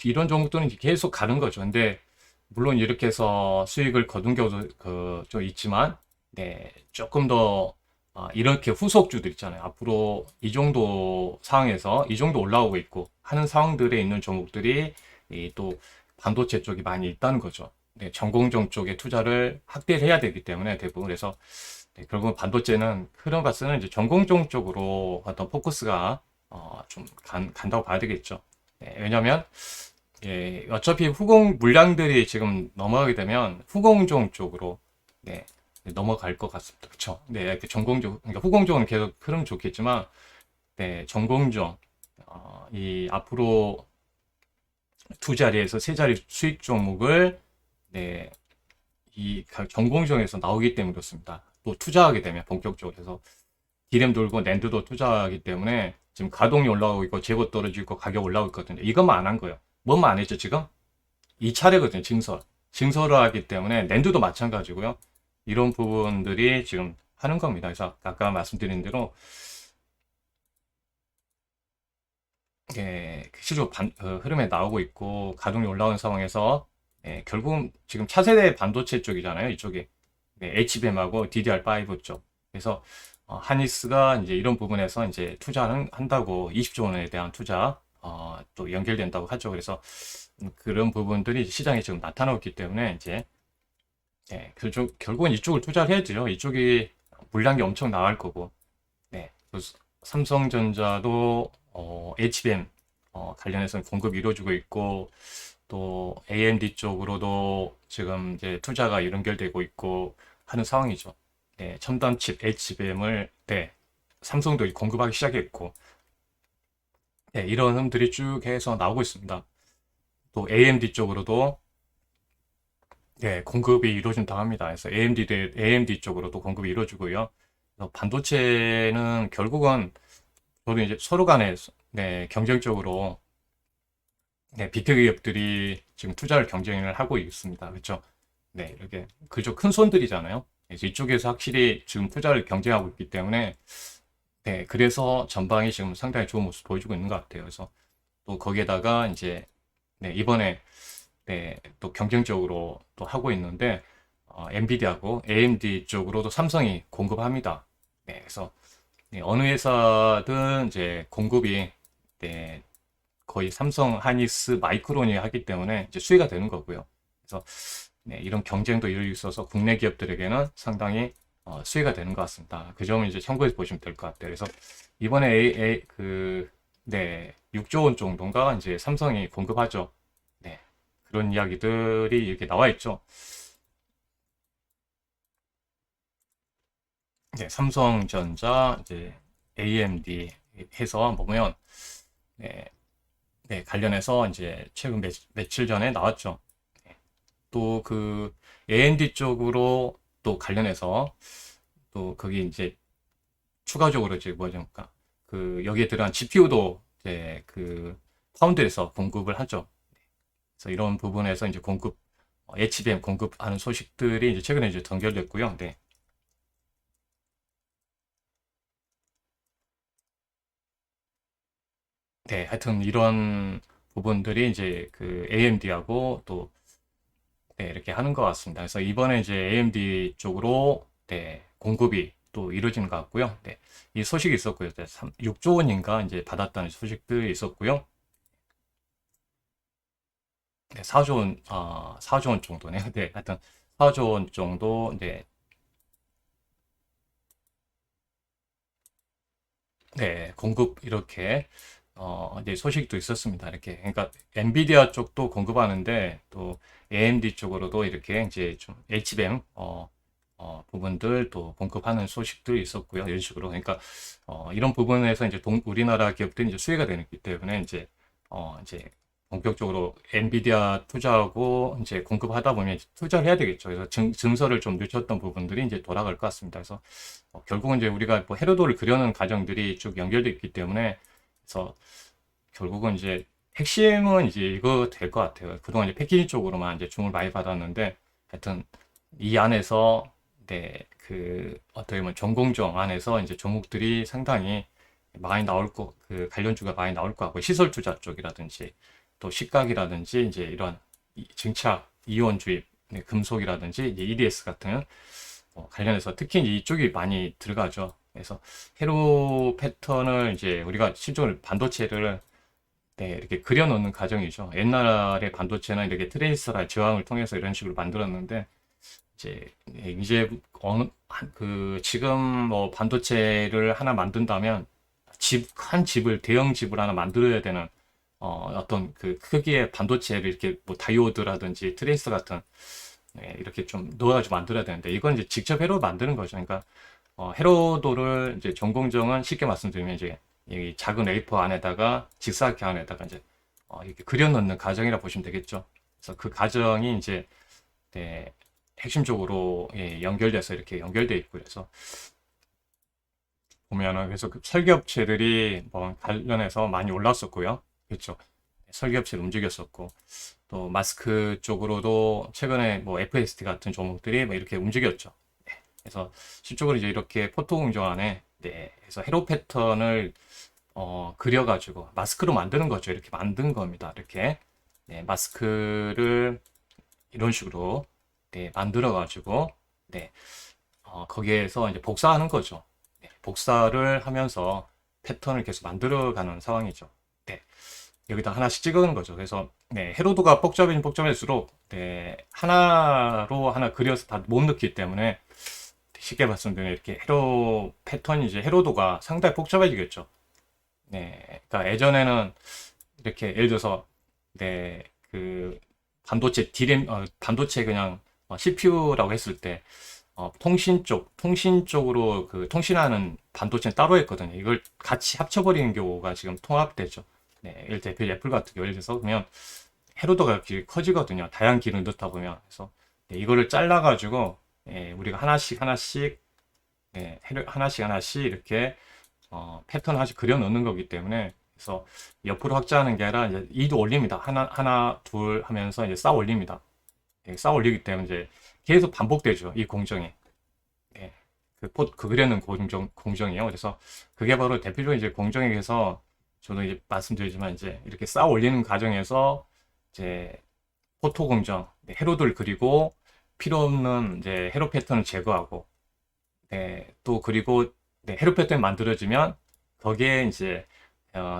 이런 종목들은 이제 계속 가는 거죠. 근데 물론 이렇게 해서 수익을 거둔 경우도 좀 있지만 네, 조금 더 이렇게 후속주들 있잖아요. 앞으로 이 정도 상황에서 이 정도 올라오고 있고 하는 상황들에 있는 종목들이 또 반도체 쪽이 많이 있다는 거죠. 네, 전공정 쪽에 투자를 확대를 해야 되기 때문에 대부분 그래서 네, 결국은 반도체는 흐름 봤을 이제 전공정 쪽으로 어떤 포커스가 좀 간다고 봐야 되겠죠. 네, 왜냐면 예, 어차피 후공 물량들이 지금 넘어가게 되면 후공종 쪽으로 네, 넘어갈 것 같습니다. 그렇죠? 네, 전공종 그러니까 후공종은 계속 흐름 좋겠지만 네, 전공종 이 앞으로 두 자리에서 세 자리 수익 종목을 네, 이 전공종에서 나오기 때문에 그렇습니다. 또 투자하게 되면 본격적으로 해서 디램 돌고 낸드도 투자하기 때문에 지금 가동이 올라가고 있고 재고 떨어지고 있고 가격 올라가고 있거든요. 이것만 안 한 거예요. 뭐만 안 했죠 지금? 이 차례거든요. 증설을 하기 때문에 낸드도 마찬가지고요. 이런 부분들이 지금 하는 겁니다. 그래서 아까 말씀드린 대로 실제로 흐름에 나오고 있고 가동이 올라오는 상황에서 결국은 지금 차세대 반도체 쪽이잖아요. 이쪽이 HBM하고 DDR5 쪽. 그래서 하니스가 이제 이런 부분에서 이제 투자는 한다고 20조 원에 대한 투자 또 연결된다고 하죠. 그래서 그런 부분들이 시장에 지금 나타나고 있기 때문에 이제 결국은 이쪽을 투자를 해야 돼요. 이쪽이 물량이 엄청 나갈 거고. 네. 삼성전자도 HBM 관련해서 공급이 이루어지고 있고 또 AMD 쪽으로도 지금 이제 투자가 연결되고 있고 하는 상황이죠. 네, 첨단 칩 HBM을 삼성도 공급하기 시작했고 네, 이런 흐름들이 쭉 해서 나오고 있습니다. 또 AMD 쪽으로도 공급이 이루어진다고 합니다. 그래서 AMD 쪽으로도 공급이 이루어지고요. 그래서 반도체는 결국은 저도 이제 서로 간에 경쟁적으로 빅테크 기업들이 지금 투자를 경쟁을 하고 있습니다. 그렇죠? 네, 이렇게 그저 큰 손들이잖아요. 그래서 이쪽에서 확실히 지금 투자를 경쟁하고 있기 때문에 그래서 전방이 지금 상당히 좋은 모습 보여주고 있는 것 같아요. 그래서 또 거기에다가 이제 이번에 또 경쟁적으로 또 하고 있는데 엔비디아하고 AMD 쪽으로도 삼성이 공급합니다. 그래서 어느 회사든 이제 공급이 거의 삼성, 하니스, 마이크론이 하기 때문에 이제 수혜가 되는 거고요. 그래서 이런 경쟁도 이루어지고 있어서 국내 기업들에게는 상당히 수혜가 되는 것 같습니다. 그 점을 이제 참고해서 보시면 될 것 같아요. 그래서 이번에 6조 원 정도인가 이제 삼성이 공급하죠. 네, 그런 이야기들이 이렇게 나와 있죠. 네, 삼성전자, 이제 AMD 해서 보면 관련해서 이제 최근 며칠 전에 나왔죠. 또 그 AMD 쪽으로 또 관련해서 또 거기 이제 추가적으로 이제 뭐랄까 여기에 들어간 GPU도 이제 파운드에서 공급을 하죠. 그래서 이런 부분에서 이제 HBM 공급하는 소식들이 이제 최근에 이제 연결됐고요. 하여튼 이런 부분들이 이제 AMD하고 또 이렇게 하는 것 같습니다. 그래서 이번에 이제 AMD 쪽으로 공급이 또 이루어지는 것 같고요. 이 소식이 있었고요. 6조 원인가 이제 받았다는 소식들이 있었고요. 4조 원, 4조 원 정도네요. 하여튼 4조 원 정도 네, 공급 이렇게 이제 소식도 있었습니다. 이렇게 그러니까 엔비디아 쪽도 공급하는데 또 AMD 쪽으로도 이렇게 이제 좀 HBM 부분들 또 공급하는 소식도 있었고요. 이런 식으로 그러니까 이런 부분에서 이제 우리나라 기업들이 이제 수혜가 되기 때문에 이제 본격적으로 엔비디아 투자하고 이제 공급하다 보면 이제 투자를 해야 되겠죠. 그래서 증서를 좀 늦췄던 부분들이 이제 돌아갈 것 같습니다. 그래서 결국은 이제 우리가 뭐 해로도를 그려는 과정들이 쭉 연결되어 있기 때문에 그래서 결국은 이제 핵심은 이제 이거 될 것 같아요. 그동안 이제 패키지 쪽으로만 이제 주문을 많이 받았는데 하여튼 이 안에서 네, 어떻게 보면 전공정 안에서 이제 종목들이 상당히 많이 나올 그 관련주가 많이 나올 것 같고 시설 투자 쪽이라든지 또 식각이라든지 이제 이런 증착 이온 주입 네, 금속이라든지 이제 EDS 같은 관련해서 특히 이쪽이 많이 들어가죠. 그래서 회로 패턴을 이제 우리가 실적으로 반도체를 네, 이렇게 그려놓는 과정이죠. 옛날에 반도체는 이렇게 트레이서라 저항을 통해서 이런 식으로 만들었는데 이제 지금 뭐 반도체를 하나 만든다면 큰 집을 대형 집을 하나 만들어야 되는 어떤 그 크기의 반도체를 이렇게 뭐 다이오드라든지 트레이서 같은 네, 이렇게 좀 넣어가지고 만들어야 되는데 이건 이제 직접 회로 만드는 거죠. 그러니까 회로도를 이제 전공정은 쉽게 말씀드리면 이제 이 작은 웨이퍼 안에다가 직사각형 안에다가 이제 이렇게 그려 넣는 과정이라 보시면 되겠죠. 그래서 그 과정이 이제 네, 핵심적으로 예, 연결돼서 이렇게 연결돼 있고 그래서 보면은 그래서 그 설계업체들이 뭐 관련해서 많이 올랐었고요. 그렇죠. 설계업체 움직였었고 또 마스크 쪽으로도 최근에 뭐 FST 같은 종목들이 뭐 이렇게 움직였죠. 네. 그래서 실적으로 이제 이렇게 포토 공정 안에 네, 그래서 회로 패턴을 그려가지고 마스크로 만드는 거죠. 이렇게 만든 겁니다. 이렇게 네, 마스크를 이런 식으로 네, 만들어가지고 네, 거기에서 이제 복사하는 거죠. 네, 복사를 하면서 패턴을 계속 만들어가는 상황이죠. 네, 여기다 하나씩 찍어가는 거죠. 그래서 네, 해로도가 복잡해질수록 네, 하나로 하나 그려서 다 못 넣기 때문에 쉽게 말씀드리면 이렇게 해로 패턴이 이제 해로도가 상당히 복잡해지겠죠. 네, 그러니까 예전에는 이렇게 예를 들어서 네, 그 반도체 디램 반도체 그냥 CPU라고 했을 때 통신 쪽으로 그 통신하는 반도체는 따로 했거든요. 이걸 같이 합쳐버리는 경우가 지금 통합되죠. 네, 예를 대표 애플 같은 경우 예를 들어서 그러면 해로도가 이렇게 커지거든요. 다양한 기능을 넣다 보면 그래서 네, 이거를 잘라가지고 예, 우리가 하나씩 하나씩 네, 하나씩 하나씩 이렇게 패턴 하나씩 그려 넣는 거기 때문에 그래서 옆으로 확장하는 게 아니라 이제 이도 올립니다. 하나 둘 하면서 이제 쌓아 올립니다. 예, 쌓아 올리기 때문에 이제 계속 반복되죠. 이 공정이. 예, 그 그려는 공정이요. 그래서 그게 바로 대표적으로 이제 공정에서 저도 이제 말씀드리지만 이제 이렇게 쌓아 올리는 과정에서 이제 포토 공정, 네, 회로들 그리고 필요 없는 이제 회로 패턴을 제거하고 네, 또 그리고 네, 회로 패턴이 만들어지면 거기에 이제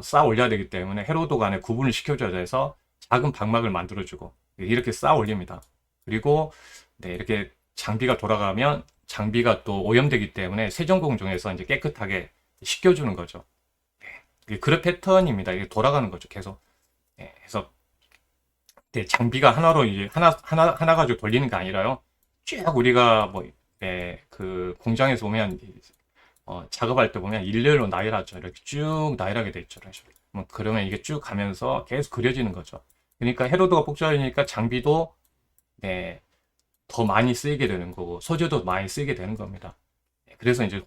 쌓아 올려야 되기 때문에 회로도 간에 구분을 시켜줘야 돼서 작은 방막을 만들어주고 이렇게 쌓아 올립니다. 그리고 네, 이렇게 장비가 돌아가면 장비가 또 오염되기 때문에 세정 공정에서 이제 깨끗하게 씻겨주는 거죠. 네, 이게 그런 패턴입니다. 이게 돌아가는 거죠. 계속. 네, 그래서 네, 장비가 하나로 이제 하나 가지고 돌리는 게 아니라요. 쭉 우리가 뭐 네, 그 공장에서 보면 작업할 때 보면 일렬로 나열하죠. 이렇게 쭉 나열하게 돼 있죠. 뭐 그러면 이게 쭉 가면서 계속 그려지는 거죠. 그러니까 해로도가 복잡해지니까 장비도 네, 더 많이 쓰이게 되는 거고 소재도 많이 쓰이게 되는 겁니다. 네, 그래서 이제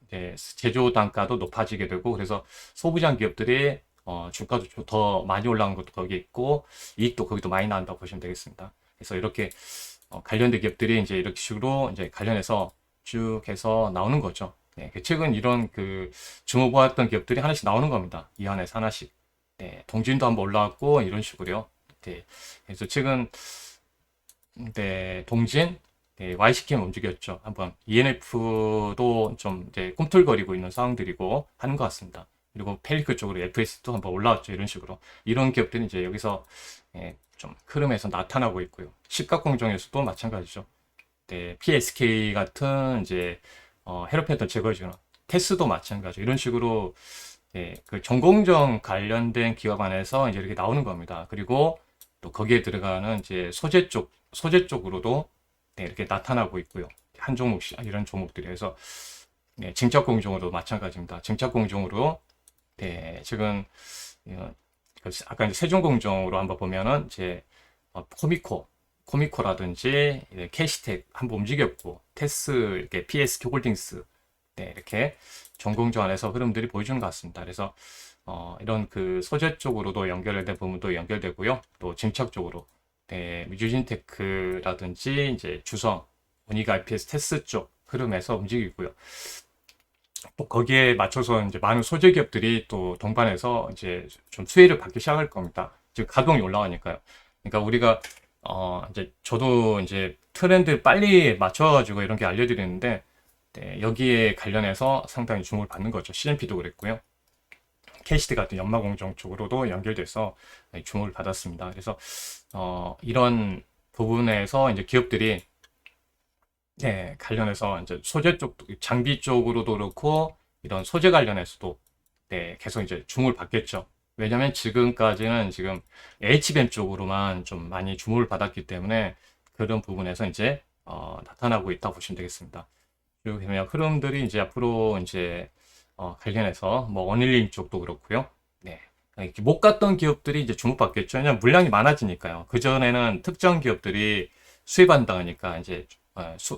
이제 제조 단가도 높아지게 되고 그래서 소부장 기업들이 주가도 더 많이 올라간 것도 거기 있고 이익도 거기도 많이 나온다고 보시면 되겠습니다. 그래서 이렇게 관련된 기업들이 이제 이렇게 식으로 이제 관련해서 쭉 해서 나오는 거죠. 네, 최근 이런 주목받았던 기업들이 하나씩 나오는 겁니다. 이 안에서 하나씩. 네, 동진도 한번 올라왔고 이런 식으로요. 네, 그래서 최근 네, 동진, 네, YCKM 움직였죠. 한번 ENF도 좀 이제 꿈틀거리고 있는 상황들이고 하는 것 같습니다. 그리고 펠리크 쪽으로 FS도 한번 올라왔죠. 이런 식으로. 이런 기업들이 이제 여기서 좀 흐름에서 나타나고 있고요. 시가공정에서도 마찬가지죠. 네, PSK 같은 이제 헤로 패턴 제거해주는 테스도 마찬가지. 이런 식으로 그 전공정 관련된 기업 안에서 이제 이렇게 나오는 겁니다. 그리고 또 거기에 들어가는 이제 소재 쪽으로도 이렇게 나타나고 있고요. 한 종목씩 이런 종목들이 해서 증차 공정으로도 마찬가지입니다. 증차 공정으로 지금 아까 이제 세종공정으로 한번 보면은 이제 코미코라든지 캐시텍 한번 움직였고 테스 이렇게 PSK 홀딩스 이렇게 전공정 안에서 흐름들이 보여주는 것 같습니다. 그래서 이런 그 소재 쪽으로도 연결된 부분도 연결되고요. 또 증착 쪽으로 유진테크라든지 이제 주성, 원익 IPS 테스 쪽 흐름에서 움직이고요. 또 거기에 맞춰서 이제 많은 소재 기업들이 또 동반해서 이제 좀 수혜를 받기 시작할 겁니다. 지금 가동이 올라가니까요. 그러니까 우리가 이제 저도 이제 트렌드 빨리 맞춰가지고 이런 게 알려드리는데 여기에 관련해서 상당히 주목을 받는 거죠. CNP도 그랬고요. KCD 같은 연마공정 쪽으로도 연결돼서 주목을 받았습니다. 그래서 이런 부분에서 이제 기업들이 관련해서 이제 소재 쪽, 장비 쪽으로도 그렇고 이런 소재 관련해서도 계속 이제 주목을 받겠죠. 왜냐면 지금까지는 지금 HBM 쪽으로만 좀 많이 주목을 받았기 때문에 그런 부분에서 이제 나타나고 있다고 보시면 되겠습니다. 그리고 그냥 흐름들이 이제 앞으로 이제 관련해서 뭐 원일링 쪽도 그렇고요. 이렇게 못 갔던 기업들이 이제 주목받겠죠. 왜냐면 물량이 많아지니까요. 그전에는 특정 기업들이 수혜받는다니까 이제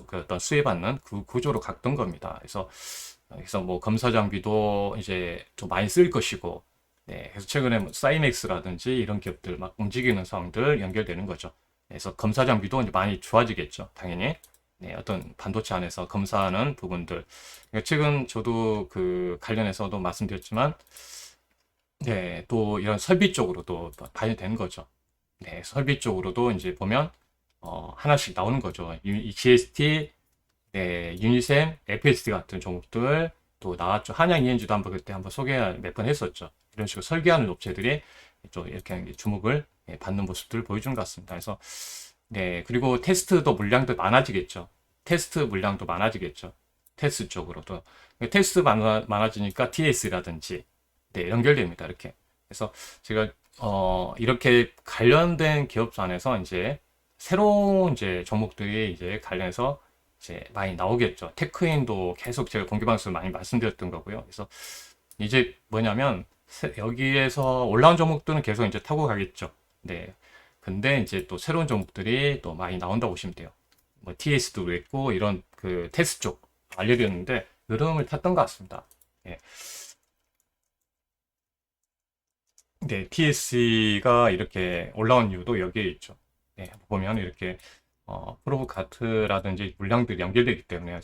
그 어떤 수혜받는 그 구조로 갔던 겁니다. 그래서 뭐 검사 장비도 이제 좀 많이 쓸 것이고, 그래서 최근에 뭐 사이맥스라든지 이런 기업들 막 움직이는 상황들 연결되는 거죠. 그래서 검사 장비도 이제 많이 좋아지겠죠, 당연히. 어떤 반도체 안에서 검사하는 부분들. 그러니까 최근 저도 그 관련해서도 말씀드렸지만, 또 이런 설비 쪽으로도 봐야 되는 거죠. 설비 쪽으로도 이제 보면 하나씩 나오는 거죠. 이 GST, 유니셈, FSD 같은 종목들 또 나왔죠. 한양 ENG도 한번 그때 한번 소개 몇 번 했었죠. 이런 식으로 설계하는 업체들이 또 이렇게 주목을 받는 모습들을 보여주는 것 같습니다. 그래서 그리고 테스트도 물량도 많아지겠죠. 테스트 물량도 많아지겠죠. 테스트 쪽으로도. 테스트 많아지니까 TS라든지 연결됩니다. 이렇게. 그래서 제가 이렇게 관련된 기업 안에서 이제 새로운 이제 종목들이 이제 관련해서 이제 많이 나오겠죠. 테크인도 계속 제가 공개 방송을 많이 말씀드렸던 거고요. 그래서 이제 뭐냐면 여기에서 올라온 종목들은 계속 이제 타고 가겠죠. 근데 이제 또 새로운 종목들이 또 많이 나온다고 보시면 돼요. 뭐 TS도 그랬고 이런 그 테스트 쪽 알려드렸는데 흐름을 탔던 것 같습니다. TS가 이렇게 올라온 이유도 여기에 있죠. 보면 이렇게 프로브 카트라든지 물량들이 연결되기 때문에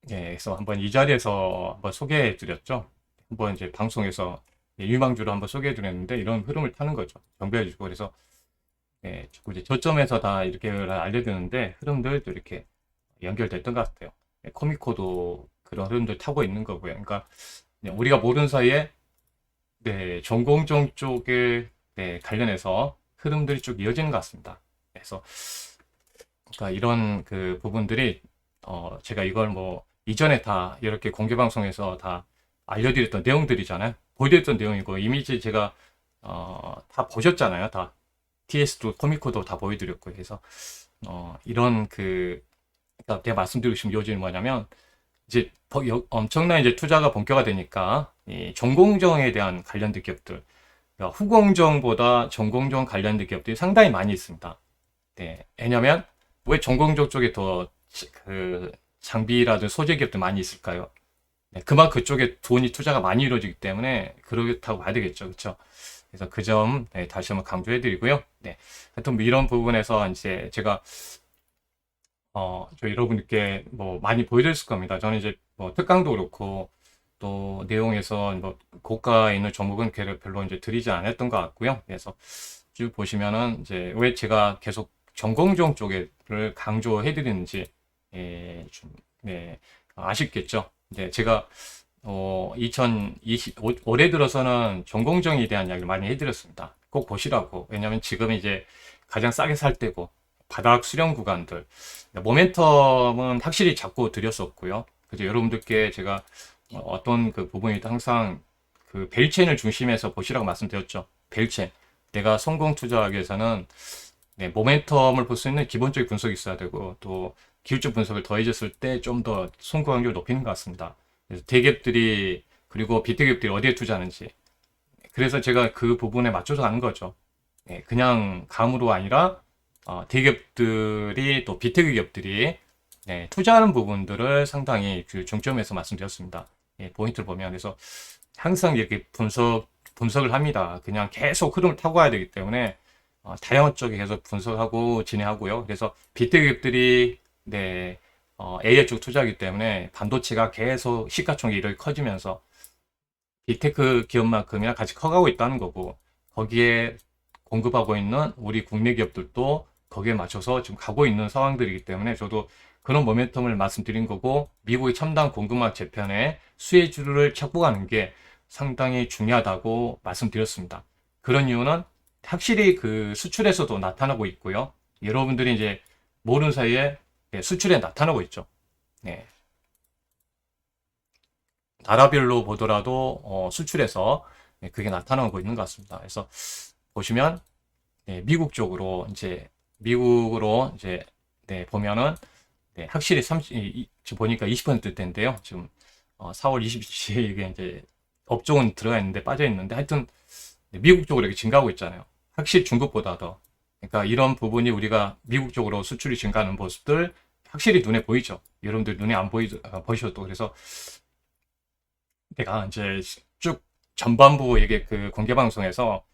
그래서 한번 이 자리에서 한번 소개해 드렸죠. 한번 이제 방송에서 유망주로 한번 소개해 드렸는데 이런 흐름을 타는 거죠. 정비해 주고 그래서 자꾸 이제 저점에서 다 이렇게 알려드리는데 흐름들도 이렇게 연결됐던 것 같아요. 코미코도 그런 흐름들 타고 있는 거고요. 그러니까 우리가 모르는 사이에 전공정 쪽에 관련해서 흐름들이 쭉 이어지는 것 같습니다. 그래서 그러니까 이런 그 부분들이 제가 이걸 뭐 이전에 다 이렇게 공개 방송에서 다 알려드렸던 내용들이잖아요. 보여드렸던 내용이고 이미지 제가 다 보셨잖아요. 다 TS도 코미코도 다 보여드렸고 그래서 이런 그러니까 제가 말씀드리고 싶은 요지는 뭐냐면 이제 엄청난 이제 투자가 본격화 되니까 이 전공정에 대한 관련된 기업들 그러니까 후공정보다 전공정 관련된 기업들이 상당히 많이 있습니다. 왜냐면 왜 전공정 쪽에 더 그 장비라든 소재 기업들 많이 있을까요? 그만 그쪽에 돈이 투자가 많이 이루어지기 때문에 그렇다고 봐야 되겠죠. 그렇죠? 그래서 그 점 다시 한번 강조해 드리고요. 하여튼 뭐 이런 부분에서 이제 제가 저 여러분께 뭐 많이 보여드렸을 겁니다. 저는 이제 뭐 특강도 그렇고 또 내용에서 뭐 고가에 있는 종목은 별로 이제 드리지 않았던 것 같고요. 그래서 쭉 보시면은 이제 왜 제가 계속 전공정 쪽을 강조해 드리는지 좀 아쉽겠죠. 제가 2020 올해 들어서는 전공정에 대한 이야기를 많이 해드렸습니다. 꼭 보시라고. 왜냐면 지금 이제 가장 싸게 살 때고 바닥 수렴 구간들 모멘텀은 확실히 잡고 드렸었고요. 그죠? 여러분들께 제가 어떤 그 부분이 항상 그 밸류체인을 중심에서 보시라고 말씀드렸죠. 밸류체인. 내가 성공 투자하기 위해서는 네, 모멘텀을 볼 수 있는 기본적인 분석이 있어야 되고 또 기술적 분석을 더해졌을 때 좀 더 성공 확률을 높이는 것 같습니다. 그래서 대기업들이 그리고 비대기업들이 어디에 투자하는지 그래서 제가 그 부분에 맞춰서 가는 거죠. 네, 그냥 감으로 아니라 대기업들이 또 비테크 기업들이 네, 투자하는 부분들을 상당히 그 중점에서 말씀드렸습니다. 예, 포인트를 보면 그래서 항상 이렇게 분석을 합니다. 그냥 계속 흐름을 타고 가야 되기 때문에 다양한 쪽에 계속 분석하고 진행하고요. 그래서 비테크 기업들이 네, AI 쪽 투자하기 때문에 반도체가 계속 시가총액이 커지면서 빅테크 기업만큼이나 같이 커가고 있다는 거고 거기에 공급하고 있는 우리 국내 기업들도 거기에 맞춰서 지금 가고 있는 상황들이기 때문에 저도 그런 모멘텀을 말씀드린 거고 미국의 첨단 공급망 재편에 수혜주를 찾고 가는 게 상당히 중요하다고 말씀드렸습니다. 그런 이유는 확실히 그 수출에서도 나타나고 있고요. 여러분들이 이제 모르는 사이에 수출에 나타나고 있죠. 네. 나라별로 보더라도 수출에서 그게 나타나고 있는 것 같습니다. 그래서 보시면 미국 쪽으로 이제 미국으로 이제 보면은 확실히 지금 보니까 20%대인데요. 지금 4월 20일에 이게 이제 업종은 들어가 있는데 빠져 있는데 하여튼 미국 쪽으로 이렇게 증가하고 있잖아요. 확실히 중국보다 더. 그러니까 이런 부분이 우리가 미국 쪽으로 수출이 증가하는 모습들 확실히 눈에 보이죠. 여러분들 눈에 안 보이셔도 그래서 내가 이제 쭉 전반부 이게 그 공개 방송에서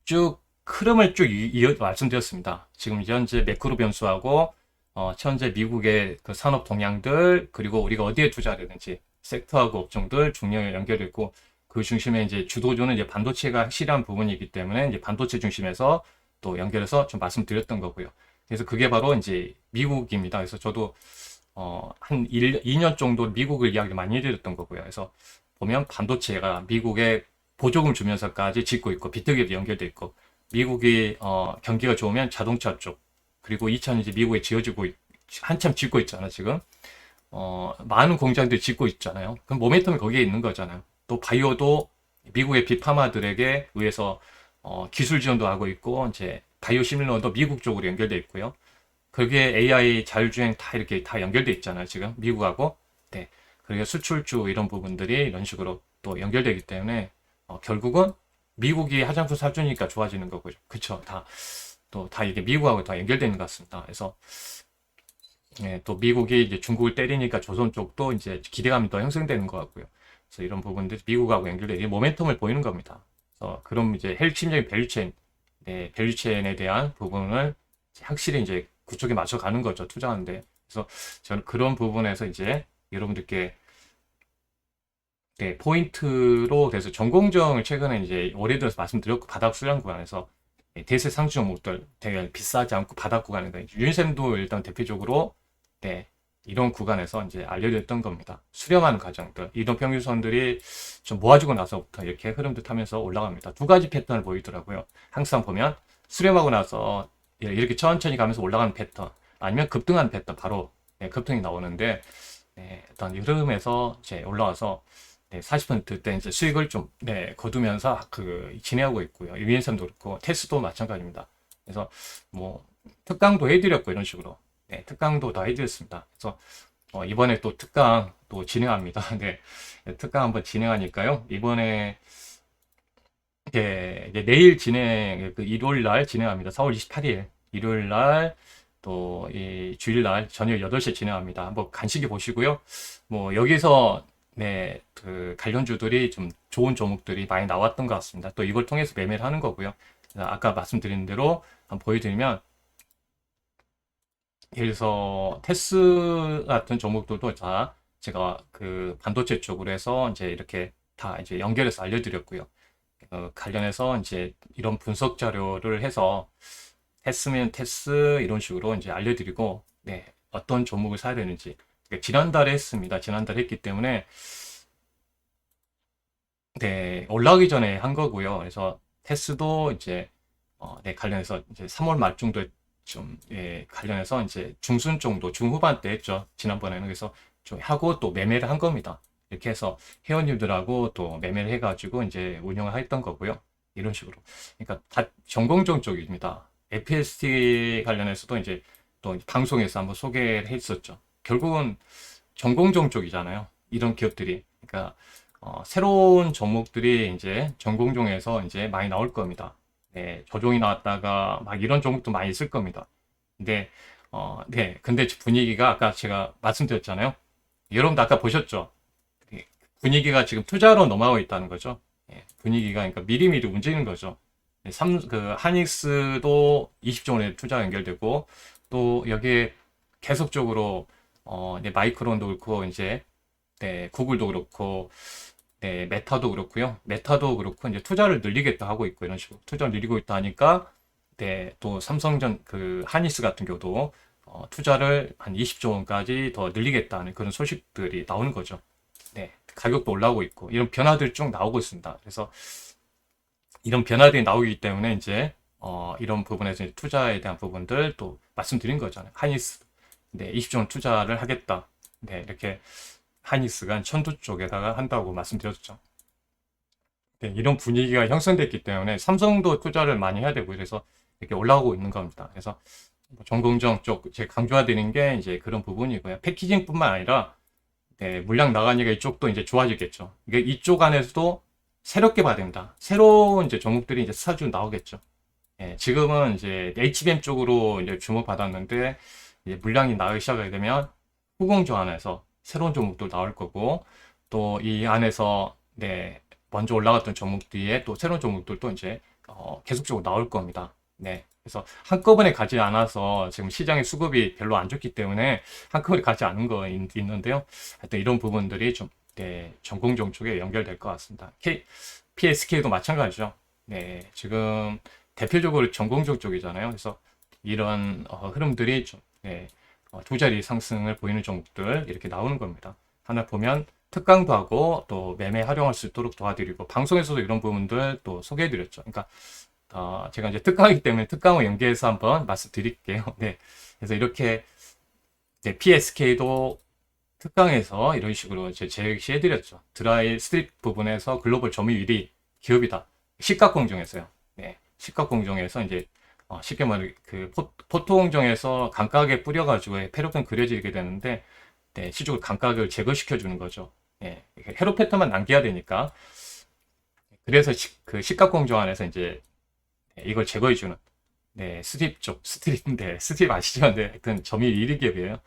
쭉 흐름을 쭉 이어 말씀드렸습니다. 지금 현재 매크로 변수하고 현재 미국의 그 산업 동향들 그리고 우리가 어디에 투자하려는지 섹터하고 업종들 중요하게 연결돼 있고 그 중심에 이제 주도주는 이제 반도체가 확실한 부분이기 때문에 이제 반도체 중심에서 또 연결해서 좀 말씀드렸던 거고요. 그래서 그게 바로 이제 미국입니다. 그래서 저도 한 2년 정도 미국을 이야기 많이 해드렸던 거고요. 그래서 보면 반도체가 미국에 보조금 주면서까지 짓고 있고 비트기도 연결돼 있고 미국이 경기가 좋으면 자동차 쪽 그리고 2차는 이제 미국에 지어지고 한참 짓고 있잖아 지금 많은 공장들이 짓고 있잖아요. 그럼 모멘텀이 거기에 있는 거잖아요. 또 바이오도 미국의 빅파마들에게 의해서 기술 지원도 하고 있고 이제 바이오 시밀러도 미국 쪽으로 연결돼 있고요. 그게 AI 자율주행 다 이렇게 다 연결돼 있잖아요 지금 미국하고. 네. 그리고 수출주 이런 부분들이 이런 식으로 또 연결되기 때문에 결국은 미국이 화장품 사주니까 좋아지는 거고요. 그쵸? 또 다 이게 미국하고 다 연결되는 것 같습니다. 그래서 또 미국이 이제 중국을 때리니까 조선 쪽도 이제 기대감이 더 형성되는 것 같고요. 그래서 이런 부분들이 미국하고 연결되는 모멘텀을 보이는 겁니다. 그럼 이제 핵심적인 밸류체인, 밸류체인에 대한 부분을 확실히 이제 그쪽에 맞춰가는 거죠. 투자하는데. 그래서 저는 그런 부분에서 이제 여러분들께 포인트로 그래서 전공정을 최근에 이제 올해 들어서 말씀드렸고 바닥 수량 구간에서 대세 상주 종목들 되게 비싸지 않고 바닥 구간에서 윤쌤도 일단 대표적으로 이런 구간에서 이제 알려드렸던 겁니다. 수렴하는 과정들 이동평균선들이 좀 모아지고 나서부터 이렇게 흐름들 타면서 올라갑니다. 두 가지 패턴을 보이더라고요. 항상 보면 수렴하고 나서 이렇게 천천히 가면서 올라가는 패턴 아니면 급등하는 패턴 바로 급등이 나오는데 일단 흐름에서 이제 올라와서 40%대 이제 수익을 좀 거두면서 진행하고 있고요. 위엔삼도 그렇고 테스도 마찬가지입니다. 그래서 뭐 특강도 해드렸고 이런 식으로 특강도 다 해드렸습니다. 그래서 이번에 또 특강 또 진행합니다. 특강 한번 진행하니까요. 이번에 이제 내일 그 일요일 날 진행합니다. 4월 28일 일요일 날 또 이 주일 날 저녁 8시에 진행합니다. 한번 간신히 보시고요. 뭐 여기서 그 관련주들이 좀 좋은 종목들이 많이 나왔던 것 같습니다. 또 이걸 통해서 매매를 하는 거고요. 아까 말씀드린 대로 한번 보여드리면 예를 들어서 테스 같은 종목들도 다 제가 그 반도체 쪽으로 해서 이제 이렇게 다 이제 연결해서 알려드렸고요. 관련해서 이제 이런 분석 자료를 해서 테스면 테스 이런 식으로 이제 알려드리고 어떤 종목을 사야 되는지 지난달에 했습니다. 지난달에 했기 때문에 올라가기 전에 한 거고요. 그래서 테스도 이제 관련해서 이제 3월 말 정도에 좀 관련해서 이제 중순 정도 중후반 때 했죠. 지난번에는 그래서 좀 하고 또 매매를 한 겁니다. 이렇게 해서 회원님들하고 또 매매를 해가지고 이제 운영을 했던 거고요. 이런 식으로. 그러니까 다 전공정 쪽입니다. FST 관련해서도 이제 또 방송에서 한번 소개를 했었죠. 결국은 전공정 쪽이잖아요. 이런 기업들이. 그러니까 새로운 종목들이 이제 전공정에서 이제 많이 나올 겁니다. 네, 조종이 나왔다가 막 이런 종목도 많이 있을 겁니다. 근데 네, 근데 분위기가 아까 제가 말씀드렸잖아요. 여러분도 아까 보셨죠? 예, 분위기가 지금 투자로 넘어가고 있다는 거죠. 예, 분위기가 그러니까 미리미리 움직이는 거죠. 예, 하닉스도 20조 원의 투자 연결되고 또 여기에 계속적으로 네, 마이크론도 그렇고 이제 네, 구글도 그렇고 네, 메타도 그렇고요. 메타도 그렇고 이제 투자를 늘리겠다 하고 있고 이런 식으로 투자를 늘리고 있다 하니까 네, 또 삼성전 하니스 같은 경우도 투자를 한 20조 원까지 더 늘리겠다는 그런 소식들이 나오는 거죠. 네, 가격도 올라오고 있고 이런 변화들이 쭉 나오고 있습니다. 그래서 이런 변화들이 나오기 때문에 이제 이런 부분에서 이제 투자에 대한 부분들 또 말씀드린 거잖아요. 하니스 네, 20조 원 투자를 하겠다. 네, 이렇게 하니스가 천두 쪽에다가 한다고 말씀드렸죠. 네, 이런 분위기가 형성됐기 때문에 삼성도 투자를 많이 해야 되고 그래서 이렇게 올라오고 있는 겁니다. 그래서 전공정 쪽 제가 강조해야 되는 게 이제 그런 부분이고요. 패키징뿐만 아니라 네, 물량 나가니까 이쪽도 이제 좋아지겠죠. 이게 이쪽 안에서도 새롭게 봐야 됩니다. 새로운 이제 종목들이 이제 스타주로 나오겠죠. 예, 지금은 이제 HBM 쪽으로 이제 주목받았는데 이제 물량이 나가기 시작하게 되면 후공정 안에서 새로운 종목도 나올 거고 또 이 안에서 네, 먼저 올라갔던 종목들에 또 새로운 종목들도 이제 계속적으로 나올 겁니다. 네. 그래서 한꺼번에 가지 않아서 지금 시장의 수급이 별로 안 좋기 때문에 한꺼번에 가지 않은 거 있는데요. 하여튼 이런 부분들이 좀 네, 전공정 쪽에 연결될 것 같습니다. PSK도 마찬가지죠. 네, 지금 대표적으로 전공정 쪽이잖아요. 그래서 이런 흐름들이 좀 네, 두 자리 상승을 보이는 종목들 이렇게 나오는 겁니다. 하나 보면 특강도 하고 또 매매 활용할 수 있도록 도와드리고 방송에서도 이런 부분들 또 소개해드렸죠. 그러니까 제가 이제 특강이기 때문에 특강을 연계해서 한번 말씀드릴게요. 네, 그래서 이렇게 네, PSK도 특강에서 이런 식으로 제시해드렸죠. 드라이 스트립 부분에서 글로벌 점유율 1위 기업이다. 시가공정에서요. 네, 시가공정에서 이제 쉽게 말해 그 포토공정에서 감가에 뿌려가지고 패러펜 그려지게 되는데 네, 시중을 감가를 제거시켜 주는 거죠. 예, 회로 패턴만 남겨야 되니까 그래서 그 시가공정 안에서 이제 이걸 제거해 주는 네, 스트립인데 스트립 아시죠? 네, 하여튼 점유율 1위 기업이에요.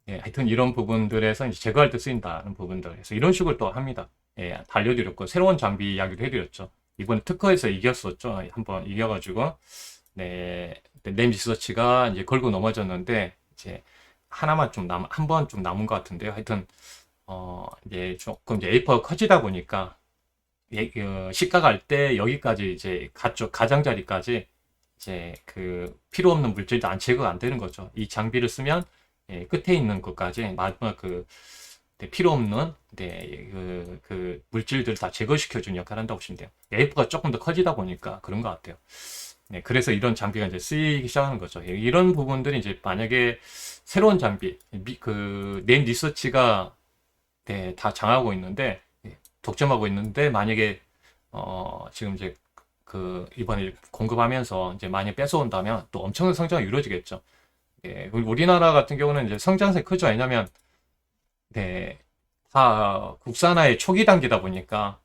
예, 하여튼 이런 부분들에서 이제 제거할 때 쓰인다는 부분들. 그래서 이런 식으로 또 합니다. 예, 알려드렸고, 새로운 장비 이야기도 해드렸죠. 이번에 특허에서 이겼었죠. 한번 이겨가지고, 네, 램 리서치가 이제 걸고 넘어졌는데, 이제 하나만 한 번 좀 남은 것 같은데요. 하여튼, 이제 조금 이제 A4가 커지다 보니까, 시가 갈 때 여기까지 이제 갔죠. 가장자리까지 이제 그 필요 없는 물질도 제거가 안 되는 거죠. 이 장비를 쓰면 예, 끝에 있는 것까지 마지막 네, 필요 없는 네, 물질들을 다 제거시켜주는 역할을 한다고 보시면 돼요. AF가 조금 더 커지다 보니까 그런 것 같아요. 네, 그래서 이런 장비가 이제 쓰이기 시작하는 거죠. 예, 이런 부분들이 이제 만약에 새로운 장비, 램 리서치가 네, 다 장하고 있는데, 예, 독점하고 있는데, 만약에, 지금 이제 이번에 공급하면서 이제 많이 뺏어온다면 또 엄청난 성장이 이루어지겠죠. 예, 우리나라 같은 경우는 이제 성장성이 크죠. 왜냐면, 네, 다 국산화의 초기 단계다 보니까,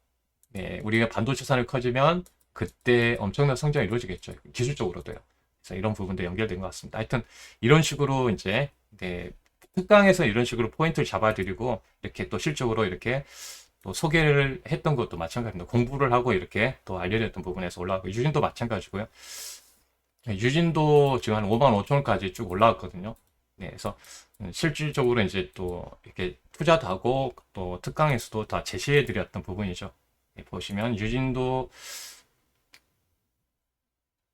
네, 우리가 반도체 산업이 커지면 그때 엄청난 성장이 이루어지겠죠. 기술적으로도요. 그래서 이런 부분도 연결된 것 같습니다. 하여튼, 이런 식으로 이제, 네, 특강에서 이런 식으로 포인트를 잡아드리고, 이렇게 또 실적으로 이렇게 또 소개를 했던 것도 마찬가지입니다. 공부를 하고 이렇게 또 알려드렸던 부분에서 올라가고, 유진도 마찬가지고요. 유진도 지금 한 5만 5천 원까지 쭉 올라왔거든요. 네, 그래서 실질적으로 이제 또 이렇게 투자도 하고 또 특강에서도 다 제시해 드렸던 부분이죠. 네, 보시면 유진도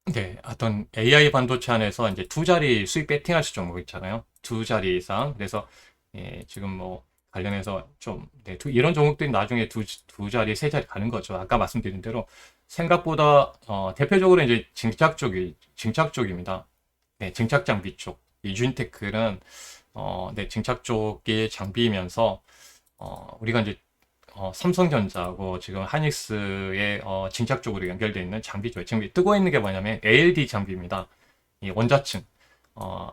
네, 어떤 AI 반도체 안에서 이제 두 자리 수익 베팅할 수 종목 있잖아요. 두 자리 이상. 그래서 예, 지금 뭐 관련해서 좀 네, 이런 종목들이 나중에 두 자리, 세 자리 가는 거죠. 아까 말씀드린 대로 생각보다 대표적으로 이제 증착 쪽입니다. 네, 증착 장비 쪽. 이 유인테크는 네, 증착 쪽의 장비이면서, 우리가 이제, 삼성전자하고 지금 하이닉스의 증착 쪽으로 연결되어 있는 장비죠. 지금 뜨고 있는 게 뭐냐면 ALD 장비입니다. 이 원자층. 어,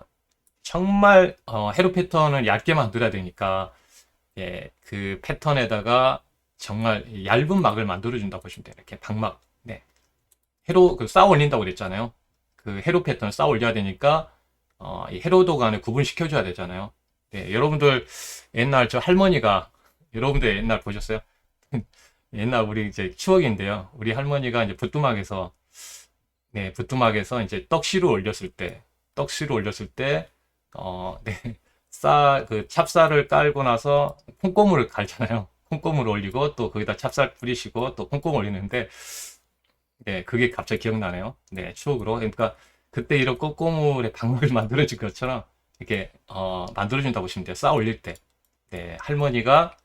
정말, 회로 패턴을 얇게 만들어야 되니까, 예, 그 패턴에다가 정말 얇은 막을 만들어준다고 보시면 돼요. 이렇게 방막. 네. 회로, 쌓아 올린다고 그랬잖아요. 그 회로 패턴을 쌓아 올려야 되니까, 이 회로도 간에 구분시켜줘야 되잖아요. 네, 여러분들 옛날 저 할머니가, 여러분들 옛날 보셨어요? 옛날 우리 이제 추억인데요. 우리 할머니가 이제 부뚜막에서, 네, 부뚜막에서 이제 떡씨를 올렸을 때, 네, 찹쌀을 깔고 나서 콩고물을 갈잖아요. 콩고물 올리고 또 거기다 찹쌀 뿌리시고 또 콩고물 올리는데, 네, 그게 갑자기 기억나네요. 네, 추억으로. 그러니까 그때 이런 콩고물의 방법을 만들어준 것처럼 이렇게, 만들어준다고 보시면 돼요. 쌓아 올릴 때. 네, 할머니가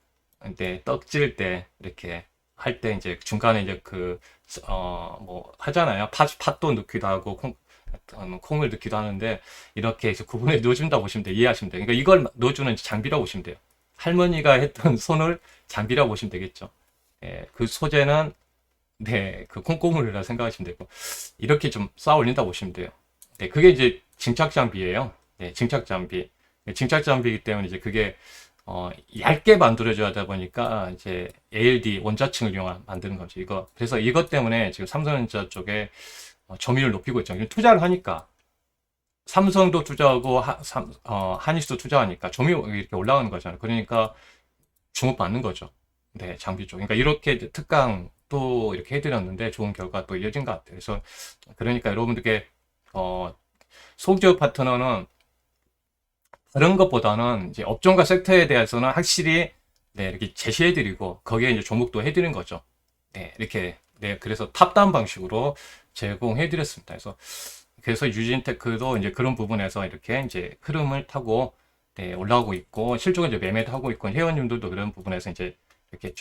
네, 떡질 때 이렇게 할 때 이제 중간에 이제 뭐 하잖아요. 팥도 넣기도 하고 콩을 넣기도 하는데 이렇게 해서 구분해 넣어준다 보시면 돼요. 이해하시면 돼요. 그러니까 이걸 넣어주는 장비라고 보시면 돼요. 할머니가 했던 손을 장비라고 보시면 되겠죠. 예, 그 소재는 네, 그 콩고물이라 생각하시면 되고 이렇게 좀 쌓아 올린다 보시면 돼요. 네, 그게 이제 증착 장비예요. 네, 증착 장비. 네, 증착 장비이기 때문에 이제 그게 얇게 만들어줘야 하다 보니까 이제 ALD 원자층을 이용한 만드는 거죠. 그래서 이것 때문에 지금 삼성전자 쪽에 점유율을 높이고 있죠. 투자를 하니까 삼성도 투자하고 하니스도 투자하니까 점유율이 이렇게 올라가는 거잖아요. 그러니까 주목받는 거죠. 네, 장비 쪽. 그러니까 이렇게 이제 특강도 이렇게 해드렸는데 좋은 결과 또 이어진 것 같아요. 그래서 그러니까 여러분들께 송지효 파트너는 다른 것보다는 이제 업종과 섹터에 대해서는 확실히 네, 이렇게 제시해드리고 거기에 이제 종목도 해드린 거죠. 네, 이렇게 네, 그래서 탑다운 방식으로 제공해드렸습니다. 그래서 유진테크도 이제 그런 부분에서 이렇게 이제 흐름을 타고 네, 올라오고 있고 실적은 이제 매매도 하고 있고 회원님들도 그런 부분에서 이제 이렇게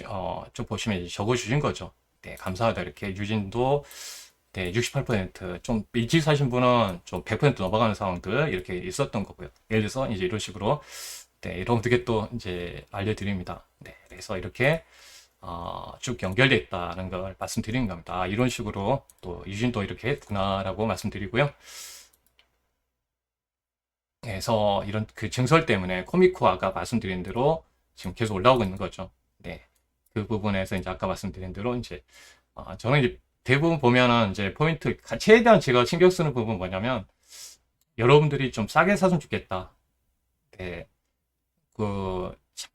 좀 보시면 이제 적어주신 거죠. 네, 감사하다 이렇게 유진도 네, 68%좀 일찍 사신 분은 좀 100% 넘어가는 상황들 이렇게 있었던 거고요. 예를 들어서 이제 이런 식으로 네, 여러분들께 또 이제 알려드립니다. 네, 그래서 이렇게 쭉 연결돼 있다는 걸 말씀드리는 겁니다. 이런 식으로 또 유진도 이렇게 했구나라고 말씀드리고요. 그래서 이런 그 증설 때문에 코미코 아까 말씀드린 대로 지금 계속 올라오고 있는 거죠. 네, 그 부분에서 이제 아까 말씀드린 대로 이제 저는 이제 대부분 보면은 이제 포인트 최대한 제가 신경 쓰는 부분 뭐냐면 여러분들이 좀 싸게 사면 좋겠다. 네,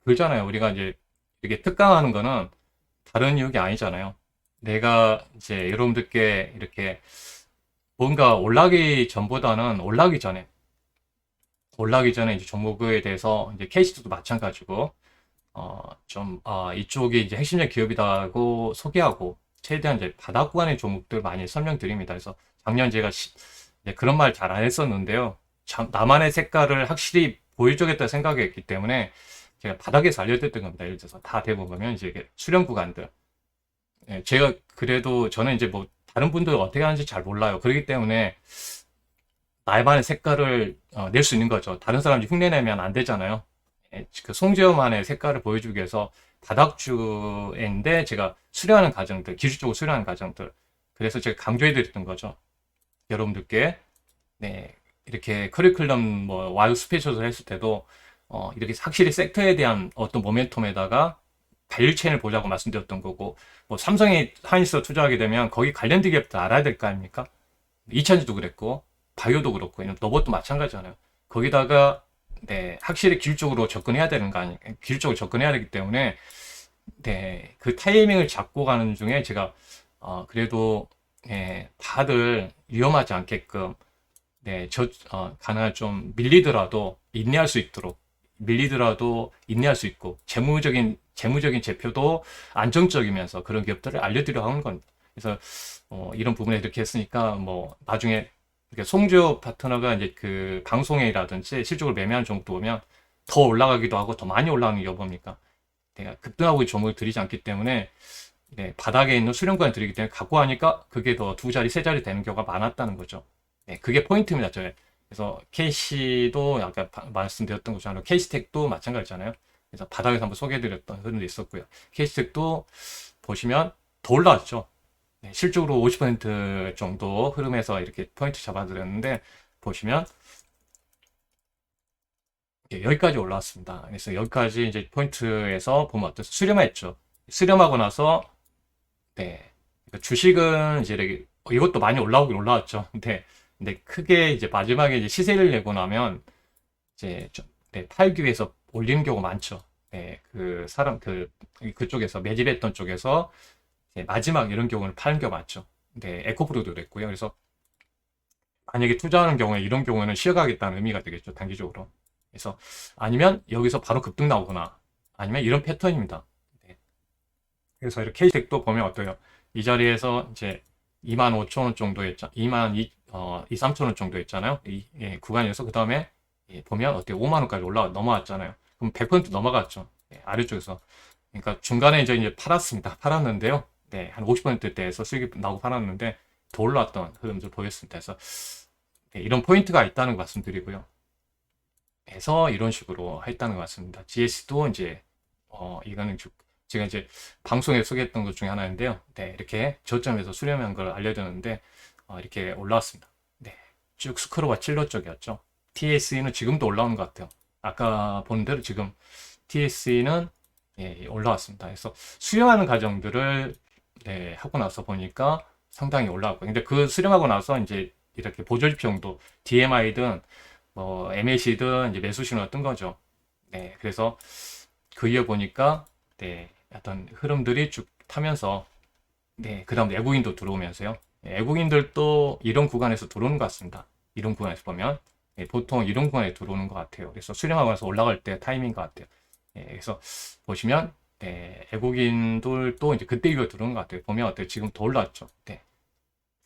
그러잖아요. 우리가 이제 이렇게 특강하는 거는 다른 이유가 아니잖아요. 내가 이제 여러분들께 이렇게 뭔가 올라기 전에 이제 종목에 대해서 이제 케이스도 마찬가지고 이쪽이 이제 핵심적 기업이다고 소개하고 최대한 이제 바닥 구간의 종목들 많이 설명드립니다. 그래서 작년 제가 이제 그런 말 잘 안 했었는데요. 나만의 색깔을 확실히 보여주겠다 생각했기 때문에 제가 바닥에서 알려드렸던 겁니다. 예를 들어서 다 대보면 이제 수렴 구간들. 예, 제가 그래도 저는 이제 뭐 다른 분들 어떻게 하는지 잘 몰라요. 그렇기 때문에 나만의 색깔을 낼 수 있는 거죠. 다른 사람이 흉내내면 안 되잖아요. 예, 그 송재호만의 색깔을 보여주기 위해서 바닥주인데 제가 수련하는 과정들, 기술적으로 수련하는 과정들. 그래서 제가 강조해드렸던 거죠. 여러분들께 네, 이렇게 커리큘럼 뭐 와우 스페셜을 했을 때도 이렇게 확실히 섹터에 대한 어떤 모멘텀에다가 밸류체인을 보자고 말씀드렸던 거고 뭐 삼성이 하이닉스 투자하게 되면 거기 관련된 기업도 알아야 될 거 아닙니까? 이천지도 그랬고 바이오도 그렇고 로봇도 마찬가지잖아요. 거기다가 네, 확실히 기술적으로 접근해야 되는 거 아니에요. 기술적으로 접근해야 되기 때문에 네, 그 타이밍을 잡고 가는 중에 제가 그래도 네, 다들 위험하지 않게끔 네, 가능한 좀 밀리더라도 인내할 수 있고 재무적인 제표도 안정적이면서 그런 기업들을 알려드려 하는 겁니다. 그래서 이런 부분에 이렇게 했으니까 뭐 나중에 이렇게 송지효 파트너가 이제 그 방송이라든지 실적을 매매하는 종목도 보면 더 올라가기도 하고 더 많이 올라가는 게 뭡니까? 내가 급등하고 종목을 들이지 않기 때문에 네, 바닥에 있는 수렴권을 들이기 때문에 갖고 하니까 그게 더 두 자리, 세 자리 되는 경우가 많았다는 거죠. 네, 그게 포인트입니다. 그래서 KC도 아까 말씀드렸던 것처럼 KC텍도 마찬가지잖아요. 그래서 바닥에서 한번 소개해드렸던 흐름도 있었고요. KC텍도 보시면 더 올라왔죠. 네, 실적으로 50% 정도 흐름에서 이렇게 포인트 잡아드렸는데 보시면 여기까지 올라왔습니다. 그래서 여기까지 이제 포인트에서 보면 어때요? 수렴했죠. 수렴하고 나서 네, 그러니까 주식은 이제 이렇게 이것도 많이 올라오긴 올라왔죠. 근데 크게 이제 마지막에 이제 시세를 내고 나면 이제 네, 팔기 위해서 올리는 경우가 많죠. 네, 그 사람 그쪽에서 매집했던 쪽에서 마지막 이런 경우는 파는 경우가 많죠. 네, 에코프로도 그랬고요. 그래서 만약에 투자하는 경우에 이런 경우에는 쉬어가겠다는 의미가 되겠죠. 단기적으로. 그래서 아니면 여기서 바로 급등 나오거나 아니면 이런 패턴입니다. 네. 그래서 이렇게 K텍도 보면 어때요? 이 자리에서 이제 25,000원 정도 했죠. 3,000원 정도 했잖아요. 이 구간에서 그 다음에 보면 어때요? 5만원까지 넘어왔잖아요. 그럼 100% 넘어갔죠. 아래쪽에서. 그러니까 중간에 이제 팔았습니다. 팔았는데요. 네, 한 50%대에서 수익이 나오고 팔았는데 더 올라왔던 흐름들 보였습니다. 그래서 네, 이런 포인트가 있다는 거 말씀드리고요. 해서 이런 식으로 했다는 것 같습니다. GS도 이제 이거는 제가 이제 방송에 소개했던 것 중에 하나인데요. 네, 이렇게 저점에서 수렴한 걸 알려드렸는데 이렇게 올라왔습니다. 네, 쭉 스크로바 칠러 쪽이었죠. TSE는 지금도 올라오는 것 같아요. 아까 본 대로 지금 TSE는 올라왔습니다. 그래서 수렴하는 과정들을 네, 하고 나서 보니까 상당히 올라왔고, 근데 그 수렴하고 나서 이제 이렇게 보조지표도 DMI든 뭐 MAC든 이제 매수 신호가 뜬 거죠. 네, 그래서 그 이어 보니까 네, 어떤 흐름들이 쭉 타면서 네, 그다음 외국인도 들어오면서요. 네, 외국인들도 이런 구간에서 들어오는 것 같습니다. 이런 구간에서 보면 네, 보통 이런 구간에 들어오는 것 같아요. 그래서 수렴하고 나서 올라갈 때 타이밍인 것 같아요. 네, 그래서 보시면 네, 외국인들도 이제 그때 이거 들어오는 것 같아요. 보면 어때요? 지금 더 올랐죠. 네,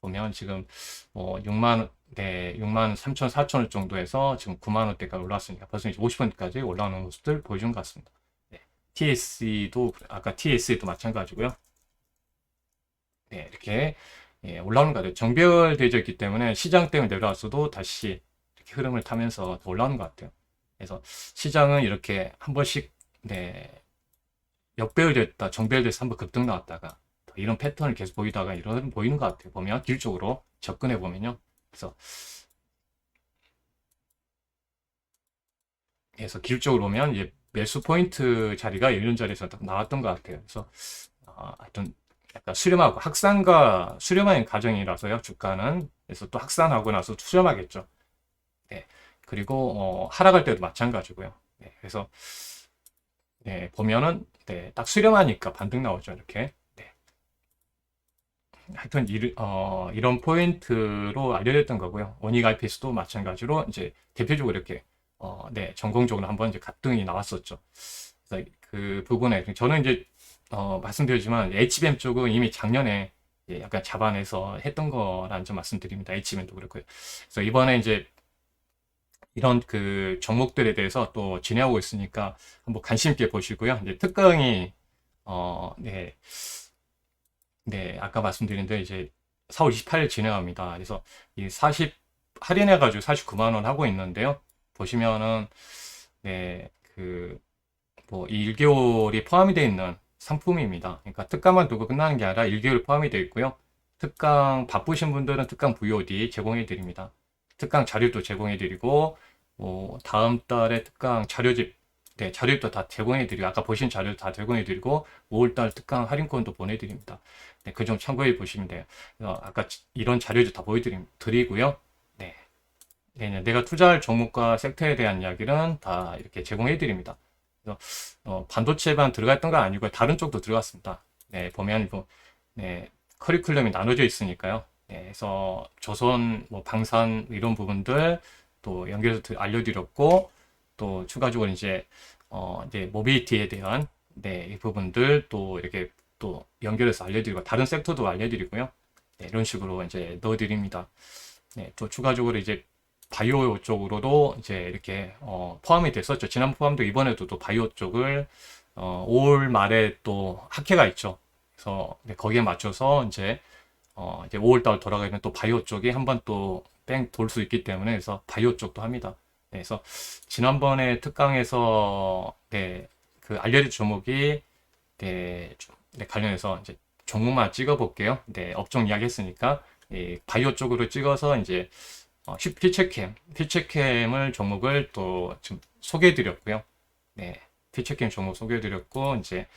보면 지금 뭐 6만 네, 6만 3천, 4천 원 정도에서 지금 9만 원대까지 올라왔으니까 벌써 이제 50%까지 올라오는 모습들 보여준 것 같습니다. 네. TS도 아까 TS도 마찬가지고요. 네, 이렇게 올라오는 것 같아요. 정배열되어 있기 때문에 시장 때문에 내려왔어도 다시 이렇게 흐름을 타면서 더 올라오는 것 같아요. 그래서 시장은 이렇게 한 번씩 네, 역배열됐다, 정배열돼서 한번 급등 나왔다가 이런 패턴을 계속 보이다가 이런 보이는 것 같아요. 보면 길쪽으로 접근해 보면요. 그래서 길쪽으로 오면 이제 매수 포인트 자리가 이런 자리에서 딱 나왔던 것 같아요. 그래서 하여튼 약간 수렴하고 확산과 수렴하는 과정이라서요. 주가는 그래서 또 확산하고 나서 수렴하겠죠. 네. 그리고 하락할 때도 마찬가지고요. 네. 그래서 네, 보면은 네, 딱 수렴하니까 반등 나오죠. 이렇게. 네. 하여튼 이런 포인트로 알려졌던 거고요. 원익 IPS도 마찬가지로 이제 대표적으로 이렇게 네, 전공적으로 한번 이제 갑등이 나왔었죠. 그래서 그 부분에 저는 이제 말씀드리지만 HBM 쪽은 이미 작년에 약간 잡아내서 했던 거라는 점 말씀드립니다. HBM도 그렇고요. 그래서 이번에 이제 이런 그 종목들에 대해서 또 진행하고 있으니까 한번 관심 있게 보시고요. 이제 특강이 네, 네, 아까 말씀드린 대로 이제 4월 28일 진행합니다. 그래서 이 할인해가지고 49만 원 하고 있는데요. 보시면은, 네, 뭐, 이 1개월이 포함이 되어 있는 상품입니다. 그러니까 특강만 두고 끝나는 게 아니라 1개월 포함이 되어 있고요. 특강 바쁘신 분들은 특강 VOD 제공해 드립니다. 특강 자료도 제공해 드리고, 뭐, 다음 달에 특강 자료집, 네, 자료집도 다 제공해 드리고, 아까 보신 자료 다 제공해 드리고, 5월달 특강 할인권도 보내드립니다. 네, 그 점 참고해 보시면 돼요. 아까 이런 자료도 다 보여드리고요. 네. 네, 내가 투자할 종목과 섹터에 대한 이야기는 다 이렇게 제공해 드립니다. 그래서 반도체만 들어가 있던 건 아니고 다른 쪽도 들어갔습니다. 네, 보면 네, 커리큘럼이 나눠져 있으니까요. 네, 그래서 조선, 뭐 방산 이런 부분들 또 연결해서 알려드렸고 또 추가적으로 이제 모빌리티에 대한 네, 이 부분들 또 이렇게 또 연결해서 알려드리고 다른 섹터도 알려드리고요. 네, 이런 식으로 이제 넣어드립니다. 네, 또 추가적으로 이제 바이오 쪽으로도 이제 이렇게 포함이 됐었죠. 지난 포함도 이번에도 또 바이오 쪽을 5월 말에 또 학회가 있죠. 그래서 네, 거기에 맞춰서 이제 5월 달 돌아가면 또 바이오 쪽이 한번 또 뺑 돌 수 있기 때문에 그래서 바이오 쪽도 합니다. 네, 그래서 지난번에 특강에서 네, 그 알려진 종목이 네, 네, 관련해서 이제 종목만 찍어 볼게요. 네, 업종 이야기 했으니까 바이오 쪽으로 찍어서 이제 피체캠을 종목을 또 좀 소개해 드렸고요. 네, 피체캠 종목 소개해 드렸고 이제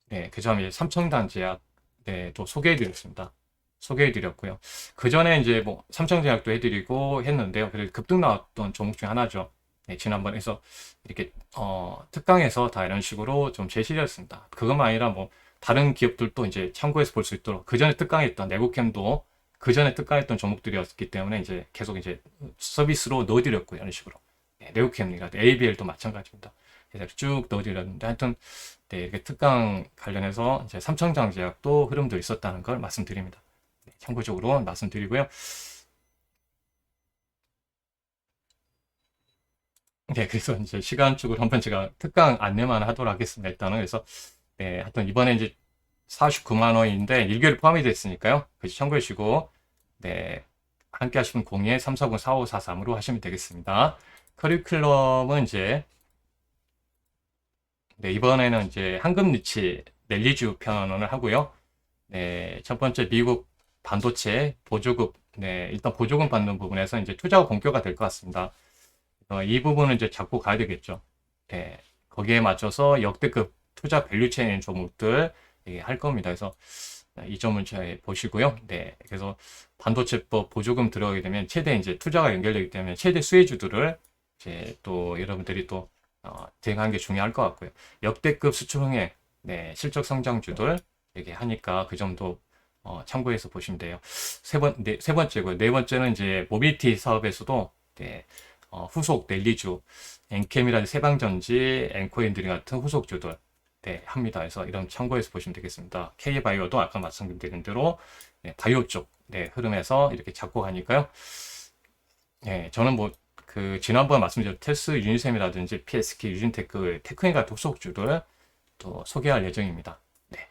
네, 그 다음에 삼청단제약 네, 또 소개해 드렸습니다. 소개해 드렸고요. 그 전에 이제 뭐 삼청제약도 해드리고 했는데요. 그래서 급등 나왔던 종목 중 하나죠. 네, 지난번에 서 이렇게 특강에서 다 이런 식으로 좀 제시되었습니다. 그것만 아니라 뭐 다른 기업들도 이제 참고해서 볼 수 있도록 그 전에 특강했던 내고캠도 그 전에 특강했던 종목들이었기 때문에 이제 계속 이제 서비스로 넣어드렸고요. 이런 식으로. 네, 네고캠이나 ABL도 마찬가지입니다. 그래서 쭉 넣어드렸는데 하여튼 네, 이렇게 특강 관련해서 이제 삼청장제약도 흐름도 있었다는 걸 말씀드립니다. 네, 참고적으로 말씀드리고요. 네, 그래서 이제 시간적으로 한번 제가 특강 안내만 하도록 하겠습니다. 일단은 그래서 네, 하여튼 이번에 이제 49만 원인데 1개월 포함이 됐으니까요. 그래서 참고해 주시고 네, 함께 하시면 02-340-4543으로 하시면 되겠습니다. 커리큘럼은 이제 네, 이번에는 이제 황금리치 랠리주 편을 하고요. 네, 첫 번째 미국 반도체 보조금, 네, 일단 보조금 받는 부분에서 이제 투자가 본격화 될 것 같습니다. 이 부분은 이제 잡고 가야 되겠죠. 네, 거기에 맞춰서 역대급 투자 밸류체인 종목들 할 겁니다. 그래서 이 점을 잘 보시고요. 네, 그래서 반도체법 보조금 들어가게 되면 최대 이제 투자가 연결되기 때문에 최대 수혜주들을 이제 또 여러분들이 또 대응하는 게 중요할 것 같고요. 역대급 수출 흥행, 네, 실적 성장주들 이렇게 하니까 그 점도 참고해서 보시면 돼요. 세 번째고요. 네 번째는 이제 모빌리티 사업에서도 네, 후속 랠리주, 엔캠이라든지 세방전지, 엔코인드링 같은 후속주들 네, 합니다. 그래서 이런 참고해서 보시면 되겠습니다. K바이오도 아까 말씀드린 대로 네, 바이오 쪽 네, 흐름에서 이렇게 잡고 가니까요. 네, 저는 뭐 그 지난번 말씀드린 테스 유니셈이라든지 PSK, 유진테크, 테크인 같은 후속주들 또 소개할 예정입니다. 네,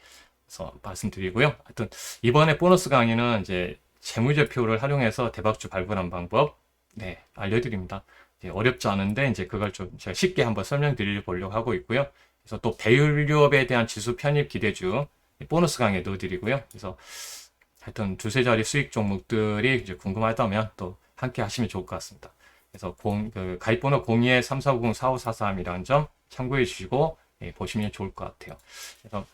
그래서 말씀드리고요. 하여튼 이번에 보너스 강의는 이제 재무제표를 활용해서 대박주 발굴하는 방법 네, 알려드립니다. 어렵지 않은데 이제 그걸 좀 제가 쉽게 한번 설명드리려고 하고 있고요. 그래서 또 배율유업에 대한 지수 편입 기대주 보너스 강의 넣어드리고요. 그래서 하여튼 두세 자리 수익 종목들이 이제 궁금하다면 또 함께 하시면 좋을 것 같습니다. 그래서 가입번호 02-340-4543이라는 점 참고해 주시고 보시면 좋을 것 같아요. 그래서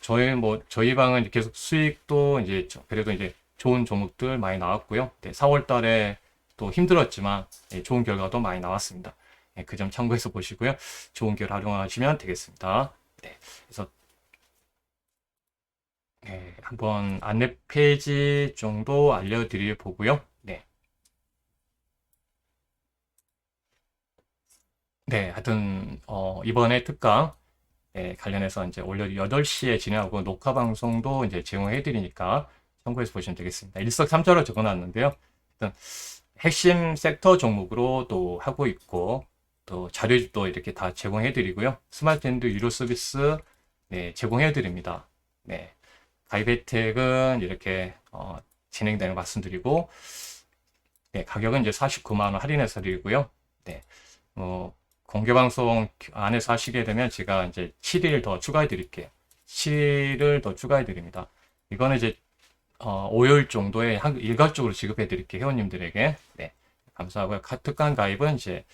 저희 방은 계속 수익도 이제 그래도 이제 좋은 종목들 많이 나왔고요. 네, 4월 달에 또 힘들었지만 좋은 결과도 많이 나왔습니다. 그 점 참고해서 보시고요. 좋은 결 활용하시면 되겠습니다. 네, 그래서 네, 한번 안내 페이지 정도 알려드릴 보고요. 네. 네, 하여튼 이번에 특강 관련해서 이제 오늘 8시에 진행하고 녹화 방송도 이제 제공해 드리니까 참고해서 보시면 되겠습니다. 일석삼조로 적어놨는데요. 일단 핵심 섹터 종목으로 또 하고 있고 또 자료도 이렇게 다 제공해 드리고요. 스마트핸드 유료 서비스 네, 제공해 드립니다. 네. 가입 혜택은 이렇게 진행되는 거 말씀드리고 네, 가격은 이제 49만 원 할인해서 드리고요. 네. 공개 방송 안에서 하시게 되면 제가 이제 7일 더 추가해 드릴게요. 7일 더 추가해 드립니다. 이거는 이제 5일 정도에 일괄적으로 지급해 드릴게요. 회원님들에게. 네. 감사하고요. 특강 가입은 이제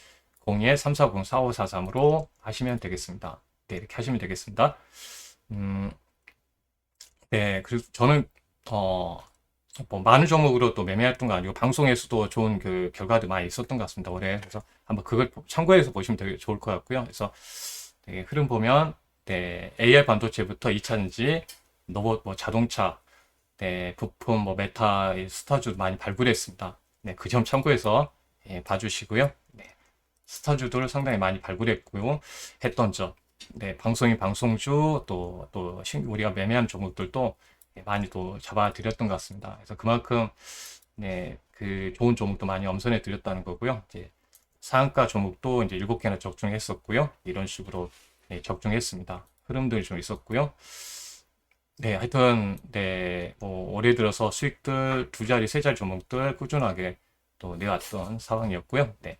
02-340-4543으로 하시면 되겠습니다. 네, 이렇게 하시면 되겠습니다. 네, 그래서 저는 뭐 많은 종목으로 또 매매했던 거 아니고 방송에서도 좋은 그 결과도 많이 있었던 것 같습니다. 올해. 그래서 한번 그걸 참고해서 보시면 되게 좋을 것 같고요. 그래서 되게 흐름 보면 네, AI 반도체부터 2차전지, 로봇, 뭐 자동차, 네, 부품, 뭐 메타, 스타주 많이 발굴했습니다. 네, 그 점 참고해서 봐주시고요. 네, 스타주들을 상당히 많이 발굴했고요. 했던 점. 네, 방송주 또 우리가 매매한 종목들도 많이 또 잡아드렸던 것 같습니다. 그래서 그만큼 네, 그 좋은 종목도 많이 엄선해 드렸다는 거고요. 이제 상한가 종목도 이제 7개나 적중했었고요. 이런 식으로 네, 적중했습니다. 흐름들이 좀 있었고요. 네, 하여튼 네, 뭐 올해 들어서 수익들 두 자리, 세 자리 종목들 꾸준하게 또 내왔던 상황이었고요. 네.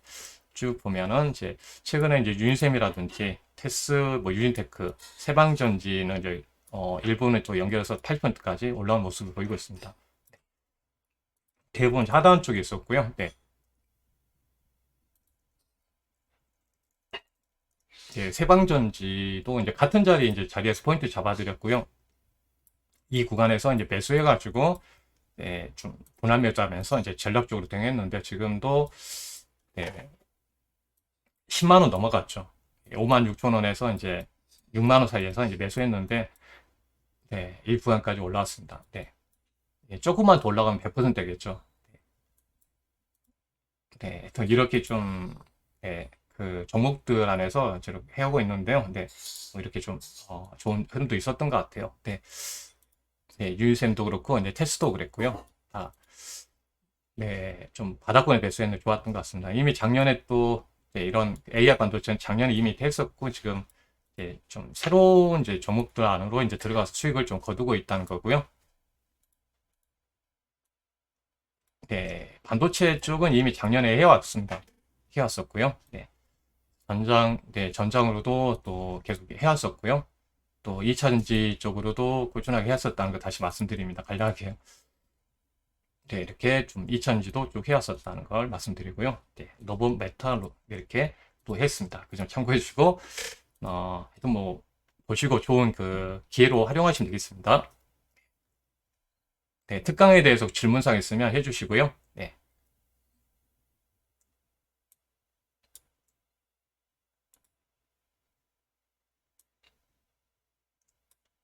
쭉 보면은 이제 최근에 이제 유니셈이라든지 테스, 뭐 유진테크, 세방전지는 이제 일본에 또 연결해서 8%까지 올라온 모습을 보이고 있습니다. 대부분 하단 쪽에 있었고요. 네. 이제 세방전지도 이제 같은 자리 이제 자리에서 포인트 잡아드렸고요. 이 구간에서 이제 매수해가지고 네, 좀 분할 매도하면서 이제 전략적으로 대응했는데 지금도 네, 10만 원 넘어갔죠. 5만 6천 원에서 이제 6만 원 사이에서 이제 매수했는데 네, 이 구간까지 올라왔습니다. 네. 네, 조금만 더 올라가면 100% 되겠죠. 네, 더 이렇게 좀 네, 그 종목들 안에서 이렇게 해오고 있는데요. 네, 뭐 이렇게 좀 좋은 흐름도 있었던 것 같아요. 네, 네, 유일샘도 그렇고 이제 테스도 그랬고요. 아, 네, 좀 바닥권에 매수했는데 좋았던 것 같습니다. 이미 작년에 또 네, 이런 AI 반도체는 작년에 이미 했었고 지금 이제 좀 새로운 이제 종목들 안으로 이제 들어가서 수익을 좀 거두고 있다는 거고요. 네, 반도체 쪽은 이미 작년에 해왔습니다. 해왔었고요. 네, 네, 전장으로도 또 계속 해왔었고요. 또 2차전지 쪽으로도 꾸준하게 했었다는 거 다시 말씀드립니다. 간략하게. 네, 이렇게 좀 2차전지도 쭉 해왔었다는 걸 말씀드리고요. 네, 노브 메탈로 이렇게 또 했습니다. 그 점 참고해 주시고, 하여튼 뭐, 보시고 좋은 그 기회로 활용하시면 되겠습니다. 네, 특강에 대해서 질문사항 있으면 해주시고요. 네.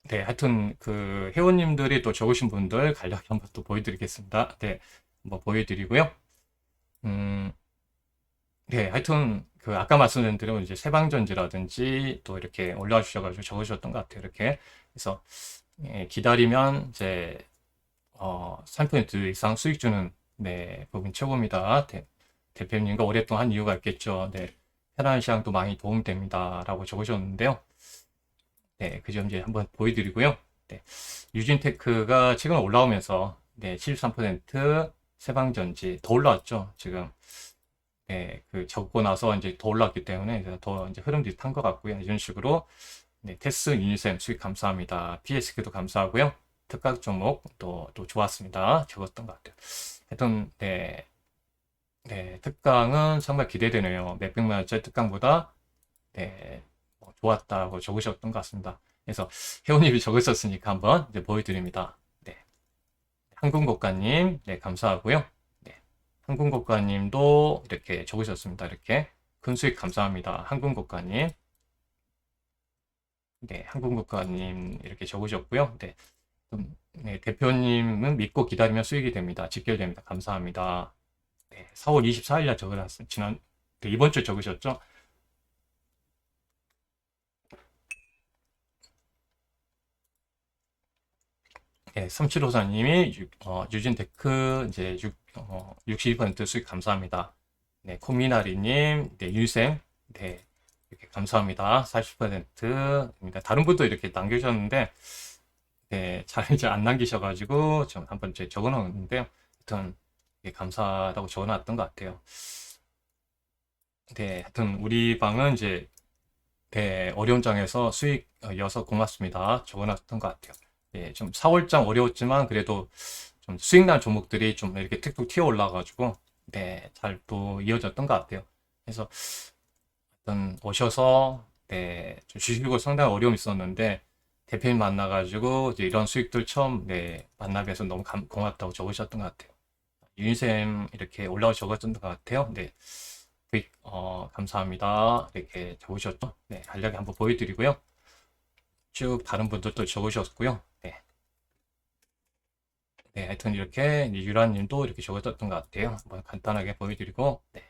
네, 하여튼 그 회원님들이 또 적으신 분들 간략히 한번 또 보여드리겠습니다. 네, 뭐 보여드리고요. 음, 네, 하여튼 그 아까 말씀드린 대로 이제 세방전지라든지 또 이렇게 올라와 주셔가지고 적으셨던 것 같아요. 이렇게 그래서 예, 기다리면 이제 3% 이상 수익 주는 네, 부분 최고입니다. 대표님과 오랫동안 한 이유가 있겠죠. 네, 편한 시장도 많이 도움됩니다라고 적으셨는데요. 네, 그 점 이제 한번 보여드리고요. 네, 유진테크가 최근 올라오면서 네, 73% 세방전지 더 올라왔죠. 지금 네, 그 적고 나서 이제 더 올랐기 때문에 더 이제 흐름들이 탄 것 같고요. 이런 식으로 네, 테스 유니셈 수익 감사합니다. PSQ도 감사하고요. 특가 종목 또 좋았습니다. 적었던 것 같아요. 하여튼 네, 네, 특강은 정말 기대되네요. 몇백만 원짜리 특강보다 네, 좋았다고 적으셨던 것 같습니다. 그래서 회원님이 적으셨으니까 한번 이제 보여드립니다. 네, 한국고가님, 네, 감사하고요. 네, 한국고가님도 이렇게 적으셨습니다. 이렇게 큰 수익 감사합니다. 한국고가님, 네, 한국고가님 이렇게 적으셨고요. 네, 네, 대표님은 믿고 기다리면 수익이 됩니다. 직결됩니다. 감사합니다. 네, 4월 24일 날 적어놨어요. 네, 이번 주에 적으셨죠? 네, 3754님이 유진테크 이제 62% 수익 감사합니다. 네, 코미나리님, 네, 유쌤, 네, 이렇게 감사합니다. 40%입니다. 다른 분도 이렇게 남겨주셨는데, 네, 잘 이제 안 남기셔가지고 좀 한번 이제 적어놓았는데요. 하여튼 감사하다고 적어놨던 것 같아요. 네, 하여튼 우리 방은 이제 네, 어려운 장에서 수익 이어서 고맙습니다. 적어놨던 것 같아요. 예, 좀 4월장 어려웠지만 그래도 좀 수익 난 종목들이 좀 이렇게 툭툭 튀어 올라가지고 네, 잘 또 이어졌던 것 같아요. 그래서 일단 오셔서 네, 좀 주식을 상당히 어려움이 있었는데 대표님 만나가지고 이제 이런 수익들 처음 네, 만나게 해서 너무 고맙다고 적으셨던 것 같아요. 유인샘 이렇게 올라와 적었던 것 같아요. 네. 감사합니다. 이렇게 적으셨죠? 네, 간략히 한번 보여드리고요. 쭉 다른 분들도 적으셨고요. 네. 네, 하여튼 이렇게 유라님도 이렇게 적었던 것 같아요. 한번 간단하게 보여드리고, 네.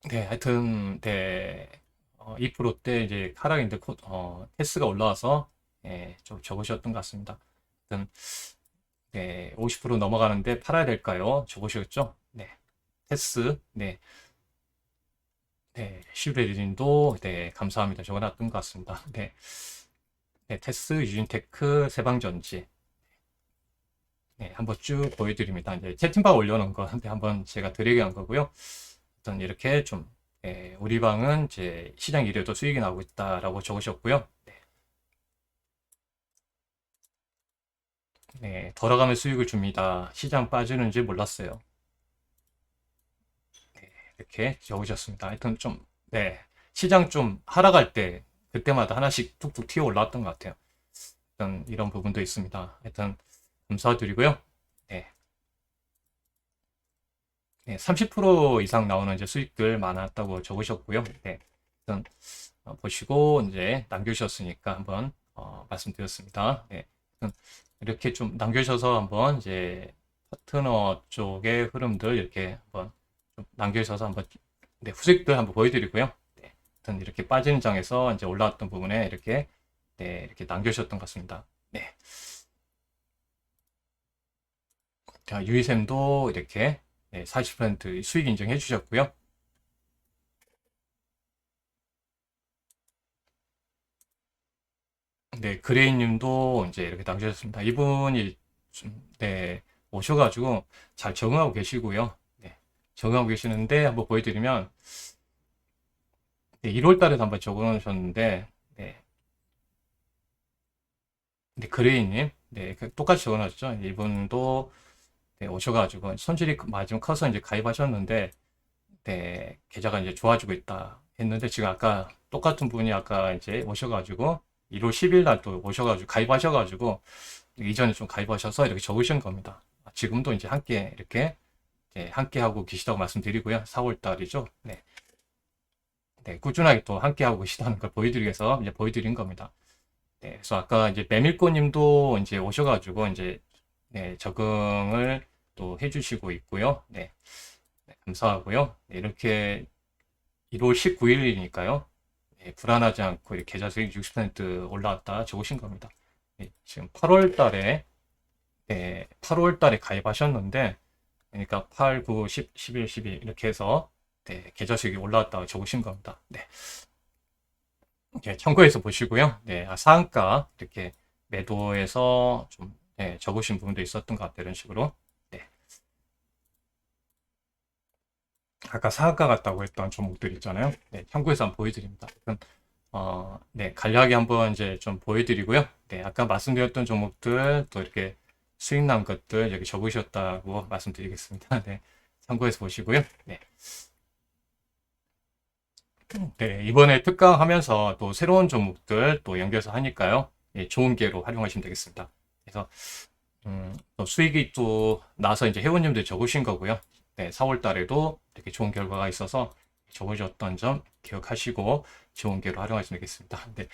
네, 하여튼, 네. 2%대 이제 하락인데, 테스가 올라와서, 네, 좀 적으셨던 것 같습니다. 하여튼, 네, 50% 넘어가는데 팔아야 될까요? 적으셨죠? 네. 테스, 네. 네, 슈레리님도, 네, 감사합니다. 적어놨던 것 같습니다. 네. 네, 테스, 유진테크, 세방전지. 네, 한번 쭉 보여드립니다. 이제 채팅방 올려놓은 거 한번 제가 드리게 한 거고요. 일단 이렇게 좀 우리 방은 이제 시장 이래도 수익이 나고 있다라고 적으셨고요. 네, 돌아가면 수익을 줍니다. 시장 빠지는지 몰랐어요. 네, 이렇게 적으셨습니다. 하여튼 좀, 네, 시장 좀 하락할 때 그때마다 하나씩 툭툭 튀어 올라왔던 것 같아요. 일단 이런 부분도 있습니다. 하여튼 감사드리고요. 네, 네, 30% 이상 나오는 이제 수익들 많았다고 적으셨고요. 네, 일단 보시고 이제 남겨주셨으니까 한번 말씀드렸습니다. 네, 이렇게 좀 남겨주셔서 한번 이제 파트너 쪽의 흐름들 이렇게 한번 좀 남겨주셔서 한번 네, 후식들 한번 보여드리고요. 네, 하여튼 이렇게 빠지는 장에서 이제 올라왔던 부분에 이렇게 네, 이렇게 남겨주셨던 것 같습니다. 네. 자, 유이샘도 이렇게 네, 40% 수익 인정해 주셨고요. 네, 그레이님도 이제 이렇게 남겨주셨습니다. 이분이 좀, 네, 오셔가지고 잘 적응하고 계시고요. 네, 적응하고 계시는데 한번 보여드리면 네, 1월 달에도 한번 적어놓으셨는데 네, 네, 그레이님 네, 똑같이 적어놨죠. 이분도 네, 오셔가지고 손실이 좀 커서 이제 가입하셨는데 네, 계좌가 이제 좋아지고 있다 했는데 지금 아까 똑같은 분이 아까 이제 오셔가지고 1월 10일 날 또 오셔가지고 가입하셔가지고 이전에 좀 가입하셔서 이렇게 적으신 겁니다. 지금도 이제 함께 이렇게 함께 하고 계시다고 말씀드리고요. 4월 달이죠. 네. 네, 꾸준하게 또 함께 하고 계시다는 걸 보여드리기 위해서 이제 보여드린 겁니다. 네, 그래서 아까 이제 메밀꽃님도 이제 오셔가지고 이제 네, 적응을 또 해주시고 있고요. 네, 네, 감사하고요. 네, 이렇게 1월 19일이니까요. 네, 불안하지 않고 이렇게 계좌 수익 60% 올라왔다 적으신 겁니다. 네, 지금 8월 달에 네, 8월 달에 가입하셨는데 그러니까 8, 9, 10, 11, 12 이렇게 해서 네, 계좌 수익이 올라왔다고 적으신 겁니다. 네. 네, 참고해서 보시고요. 네, 상한가 이렇게 매도해서 좀 네, 적으신 부분도 있었던 것 같아요. 이런 식으로. 네. 아까 상한가 같다고 했던 종목들 있잖아요. 네, 참고해서 한번 보여드립니다. 네, 간략하게 한번 이제 좀 보여드리고요. 네, 아까 말씀드렸던 종목들 또 이렇게 수익 난 것들 여기 적으셨다고 말씀드리겠습니다. 네, 참고해서 보시고요. 네. 네, 이번에 특강하면서 또 새로운 종목들 또 연결해서 하니까요. 예, 좋은 기회로 활용하시면 되겠습니다. 그래서 또 수익이 또 나서 이제 회원님들 적으신 거고요. 네, 4월 달에도 이렇게 좋은 결과가 있어서 적으셨던 점 기억하시고 좋은 기회로 활용하시면 되겠습니다. 네,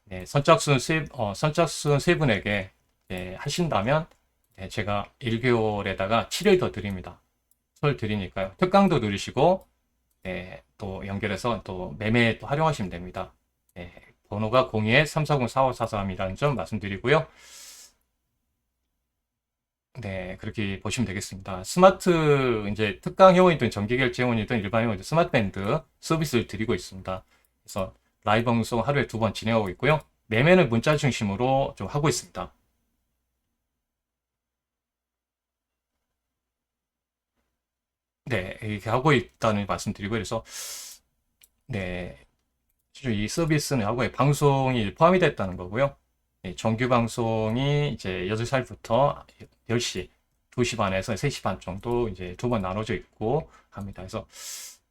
네, 선착순 세 분에게 네, 하신다면 네, 제가 1개월에다가 7일 더 드립니다. 설 드리니까요. 특강도 누리시고 네, 또 연결해서 또 매매에 또 활용하시면 됩니다. 네, 번호가 02-340-4543이라는 점 말씀드리고요. 네, 그렇게 보시면 되겠습니다. 스마트, 이제 특강 회원이든 정기결제 회원이든 일반 회원이든 스마트밴드 서비스를 드리고 있습니다. 그래서 라이브 방송 하루에 2번 진행하고 있고요. 매매는 문자 중심으로 좀 하고 있습니다. 네, 이렇게 하고 있다는 말씀드리고, 그래서, 네, 이 서비스는 하고의 방송이 포함이 됐다는 거고요. 네, 정규 방송이 이제 8살부터 10시, 2시 반에서 3시 반 정도 이제 2번 나눠져 있고 합니다. 그래서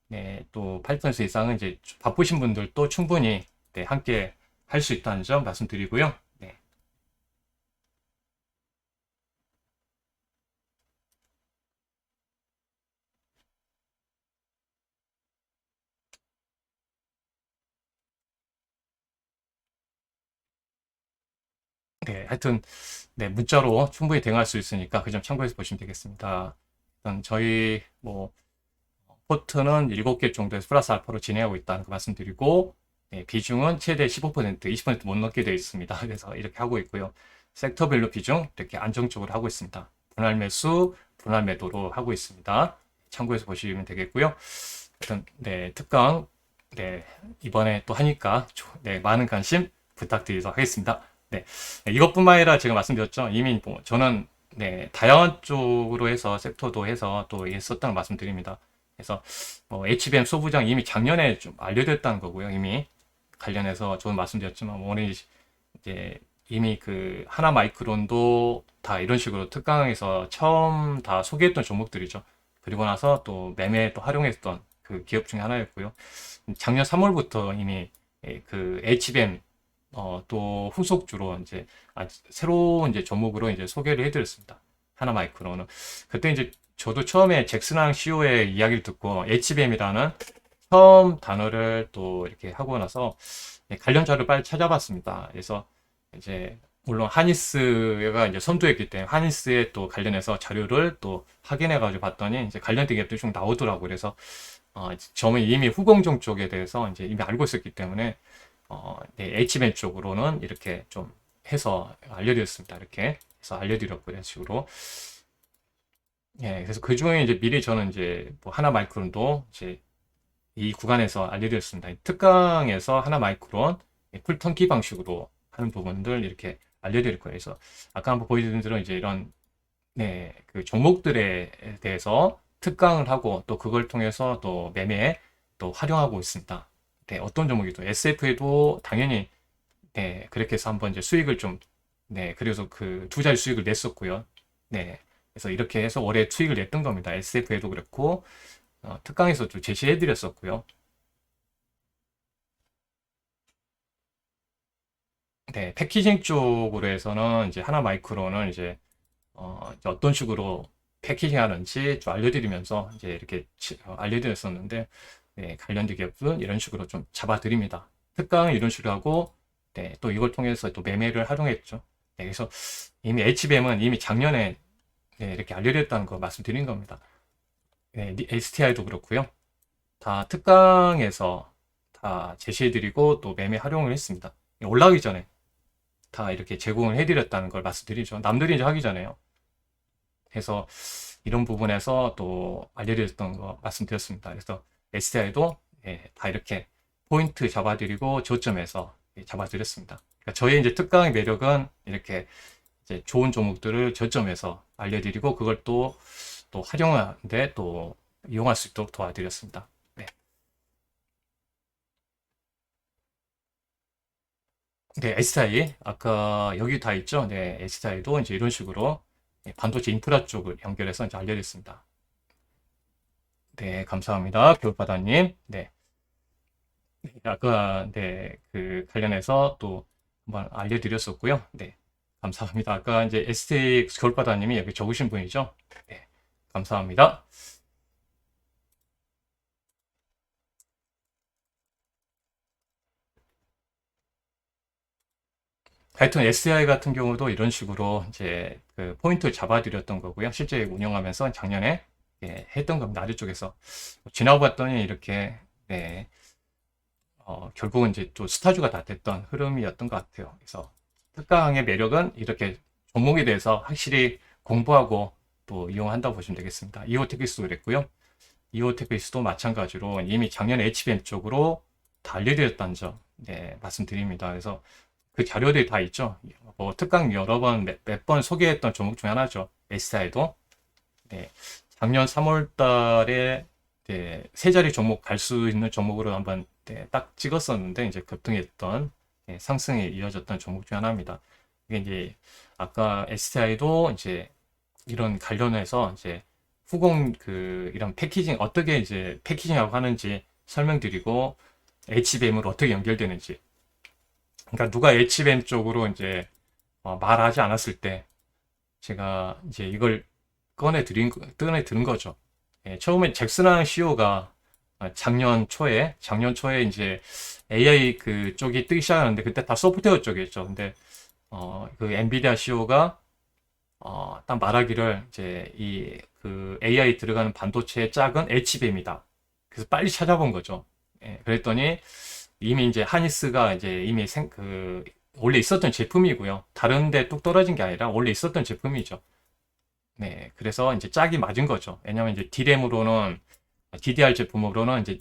네, 또 8% 이상은 이제 바쁘신 분들도 충분히 네, 함께 할 수 있다는 점 말씀드리고요. 네, 네, 하여튼 네, 문자로 충분히 대응할 수 있으니까 그 점 참고해서 보시면 되겠습니다. 일단 저희 뭐 포트는 7개 정도에서 플러스 알파로 진행하고 있다는 거 말씀드리고 네, 비중은 최대 15%, 20% 못 넘게 되어 있습니다. 그래서 이렇게 하고 있고요. 섹터별로 비중 이렇게 안정적으로 하고 있습니다. 분할 매수, 분할 매도로 하고 있습니다. 참고해서 보시면 되겠고요. 일단 네, 특강 네, 이번에 또 하니까 네, 많은 관심 부탁드리도록 하겠습니다. 네, 네, 이것뿐만 아니라 제가 말씀드렸죠. 이미 뭐 저는 네, 다양한 쪽으로 해서 섹터도 해서 또 했었다는 말씀드립니다. 그래서 뭐 HBM 소부장 이미 작년에 좀 알려졌다는 거고요. 이미 관련해서 저는 말씀드렸지만 오늘 이제 이미 그 하나 마이크론도 다 이런 식으로 특강에서 처음 다 소개했던 종목들이죠. 그리고 나서 또 매매에 또 활용했던 그 기업 중에 하나였고요. 작년 3월부터 이미 그 HBM 또 후속주로 이제 새로운 이제 종목으로 이제 소개를 해드렸습니다. 하나 마이크론은 그때 이제 저도 처음에 잭슨왕 CEO의 이야기를 듣고 HBM이라는 처음 단어를 또 이렇게 하고 나서 관련 자료를 빨리 찾아봤습니다. 그래서 이제 물론 하니스가 이제 선두했기 때문에 하니스에 또 관련해서 자료를 또 확인해 가지고 봤더니 이제 관련된 기업들이 좀 나오더라고요. 그래서 저는 이미 후공정 쪽에 대해서 이제 이미 알고 있었기 때문에 네, HBM 쪽으로는 이렇게 좀 해서 알려드렸습니다. 이렇게 해서 알려드렸고 이런 식으로. 예, 그래서 그 중에 이제 미리 저는 이제 뭐 하나 마이크론도 이제 이 구간에서 알려드렸습니다. 특강에서 하나 마이크론 풀턴키 방식으로 하는 부분들 이렇게 알려드릴 거예요. 그래서 아까 한번 보여드린 대로 이제 이런 네, 그 종목들에 대해서 특강을 하고 또 그걸 통해서 또 매매에 또 활용하고 있습니다. 네, 어떤 종목이도 SF에도 당연히 네, 그렇게 해서 한번 이제 수익을 좀 네, 그래서 그 두 자리 수익을 냈었고요. 네. 그래서 이렇게 해서 올해 수익을 냈던 겁니다. SF에도 그렇고 특강에서도 제시해 드렸었고요. 네, 패키징 쪽으로 해서는 이제 하나 마이크로는 이제 어떤 식으로 패키징 하는지 좀 알려드리면서 이제 이렇게 알려드렸었는데, 네, 관련된 기업은 이런 식으로 좀 잡아드립니다. 특강은 이런 식으로 하고, 네, 또 이걸 통해서 또 매매를 활용했죠. 네, 그래서 이미 HBM은 이미 작년에 네, 이렇게 알려드렸다는 거 말씀드린 겁니다. 네, STI도 그렇고요. 다 특강에서 다 제시해드리고 또 매매 활용을 했습니다. 올라가기 전에 다 이렇게 제공을 해드렸다는 걸 말씀드리죠. 남들이 이제 하기 전에요. 해서 이런 부분에서 또 알려드렸던 거 말씀드렸습니다. 그래서 STI도 다 이렇게 포인트 잡아드리고 저점에서 잡아드렸습니다. 그러니까 저희 이제 특강의 매력은 이렇게 이제 좋은 종목들을 저점에서 알려드리고 그걸 또 활용하는데 또 이용할 수 있도록 도와드렸습니다. 네. 네, S타일. 아까 여기 다 있죠? 네, S타일도 이제 이런 식으로 반도체 인프라 쪽을 연결해서 이제 알려드렸습니다. 네, 감사합니다. 겨울바다님. 네. 네, 아까, 네, 그 관련해서 또 한번 알려드렸었고요. 네, 감사합니다. 아까 이제 ST 겨울바다님이 여기 적으신 분이죠? 네, 감사합니다. 하여튼 SDI 같은 경우도 이런 식으로 이제 그 포인트를 잡아드렸던 거고요. 실제 운영하면서 작년에 했던 겁니다. 아래쪽에서 지나고 봤더니 이렇게 네, 결국은 이제 또 스타주가 다 됐던 흐름이었던 것 같아요. 그래서 특강의 매력은 이렇게 종목에 대해서 확실히 공부하고 또 이용한다고 보시면 되겠습니다. 이오테크스도 그랬고요. 이오테크스도 마찬가지로 이미 작년에 HBM 쪽으로 다 알려드렸다는 점 네, 말씀드립니다. 그래서 그 자료들이 다 있죠. 뭐 특강 여러 번, 몇 번 소개했던 종목 중에 하나죠. S사에도. 네. 작년 3월 달에 네, 세 자리 종목 갈 수 있는 종목으로 한번 네, 딱 찍었었는데 이제 급등했던 네, 상승에 이어졌던 종목 중에 하나입니다. 이게 이제 아까 STI도 이제 이런 관련해서 이제 후공 그 이런 패키징 어떻게 이제 패키징하고 하는지 설명드리고 HBM으로 어떻게 연결되는지 그러니까 누가 HBM 쪽으로 이제 말하지 않았을 때 제가 이제 이걸 꺼내 드는 거죠. 예, 처음에 잭슨왕 CEO가 작년 초에 이제 AI 그 쪽이 뜨기 시작하는데 그때 다 소프트웨어 쪽이었죠. 근데 그 엔비디아 CEO가 딱 말하기를 이제 이 그 AI 들어가는 반도체의 짝은 HBM이다. 그래서 빨리 찾아본 거죠. 예, 그랬더니 이미 이제 하니스가 이제 이미 원래 있었던 제품이고요. 다른데 뚝 떨어진 게 아니라 원래 있었던 제품이죠. 네, 그래서 이제 짝이 맞은 거죠. 왜냐면 이제 DRAM으로는 DDR 제품으로는 이제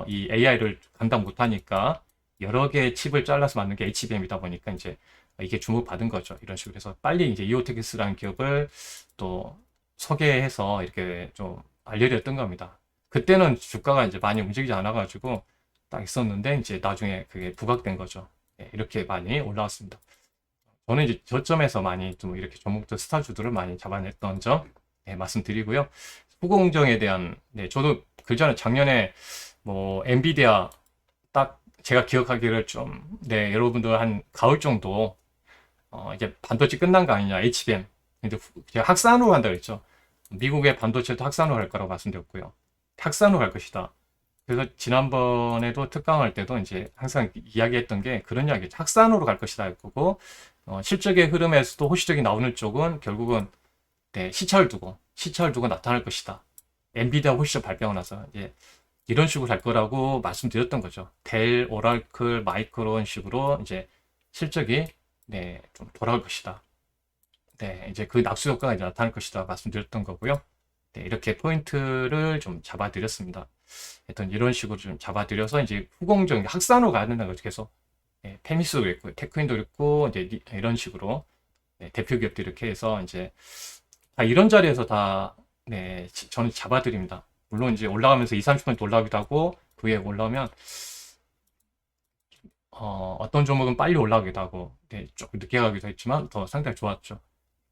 이 AI를 감당 못하니까 여러 개의 칩을 잘라서 만든 게 HBM이다 보니까 이제 이게 주목받은 거죠. 이런 식으로 해서 빨리 이제 이오텍스라는 기업을 또 소개해서 이렇게 좀 알려드렸던 겁니다. 그때는 주가가 이제 많이 움직이지 않아가지고 딱 있었는데 이제 나중에 그게 부각된 거죠. 예, 이렇게 많이 올라왔습니다. 저는 이제 저점에서 많이 좀 이렇게 종목들 스타주들을 많이 잡아냈던 점 예, 말씀드리고요. 후공정에 대한 저도 그 전에 작년에 뭐 엔비디아 딱 제가 기억하기를 좀 여러분들 한 가을 정도 이제 반도체 끝난 거 아니냐 HBM 근데 제가 학산으로 한다 그랬죠. 미국의 반도체도 학산으로 갈 거라고 말씀드렸고요. 학산으로 갈 것이다. 그래서 지난번에도 특강할 때도 이제 항상 이야기했던 게 그런 이야기죠. 학산으로 갈 것이다 했고 실적의 흐름에서도 호시적이 나오는 쪽은 결국은 시차를 두고 나타날 것이다. 엔비디아 호시적 발표가 나서 이제 이런 식으로 갈 거라고 말씀드렸던 거죠. 델, 오라클, 마이크론 식으로 이제 실적이 좀 돌아올 것이다. 이제 그 낙수 효과가 이제 나타날 것이다 말씀드렸던 거고요. 이렇게 포인트를 좀 잡아드렸습니다. 하여튼 이런 식으로 좀 잡아드려서 이제 후공정 학산으로 가야 된다는 거죠. 계속 페미스도 그랬고 테크인도 그랬고 이제 이런 식으로 대표 기업들 이렇게 해서 이제 다 이런 자리에서 다 저는 잡아드립니다. 물론 이제 올라가면서 2, 30% 올라가기도 하고 그 위에 올라오면 어떤 종목은 빨리 올라가기도 하고 조금 늦게 가기도 했지만 더 상당히 좋았죠.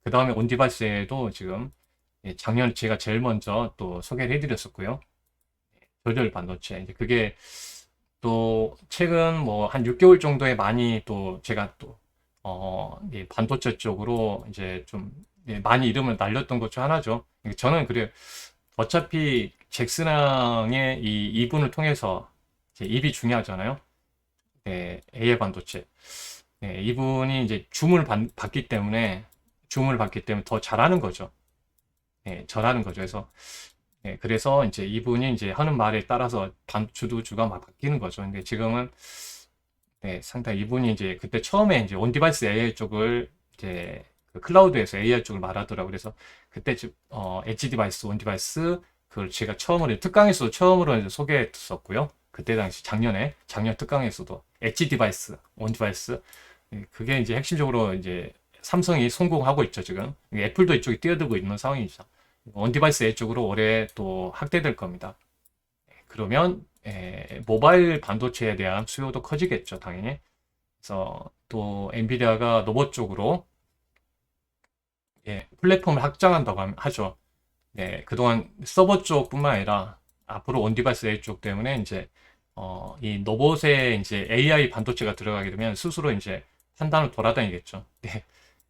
그 다음에 온디바이스에도 지금 작년 제가 제일 먼저 또 소개를 해드렸었고요. 저절 반도체 이제 그게 또 최근 뭐 한 6개월 정도에 많이 또 제가 또 반도체 쪽으로 이제 좀 많이 이름을 날렸던 것 중 하나죠. 저는 그래요. 어차피 잭슨왕의 이 이분을 통해서 입이 중요하잖아요. AI 반도체. 이분이 이제 받기 때문에 더 잘하는 거죠. 잘하는 거죠. 그래서 이제 이분이 이제 하는 말에 따라서 주가 막 바뀌는 거죠. 근데 지금은 상당히 이분이 이제 그때 처음에 이제 온디바이스 AI 쪽을 이제 그 클라우드에서 AI 쪽을 말하더라고요. 그래서 그때 엣지 디바이스, 온디바이스 그걸 제가 처음으로 특강에서도 처음으로 이제 소개했었고요. 그때 당시 작년 특강에서도 엣지 디바이스, 온디바이스 그게 이제 핵심적으로 이제 삼성이 성공하고 있죠, 지금. 애플도 이쪽에 뛰어들고 있는 상황이죠. 온디바이스 AI 쪽으로 올해 또 확대될 겁니다. 그러면 모바일 반도체에 대한 수요도 커지겠죠, 당연히. 그래서 또 엔비디아가 로봇 쪽으로 플랫폼을 확장한다고 하죠. 그동안 서버 쪽뿐만 아니라 앞으로 온디바이스 AI 쪽 때문에 이제 이 로봇에 이제 AI 반도체가 들어가게 되면 스스로 이제 판단을 돌아다니겠죠.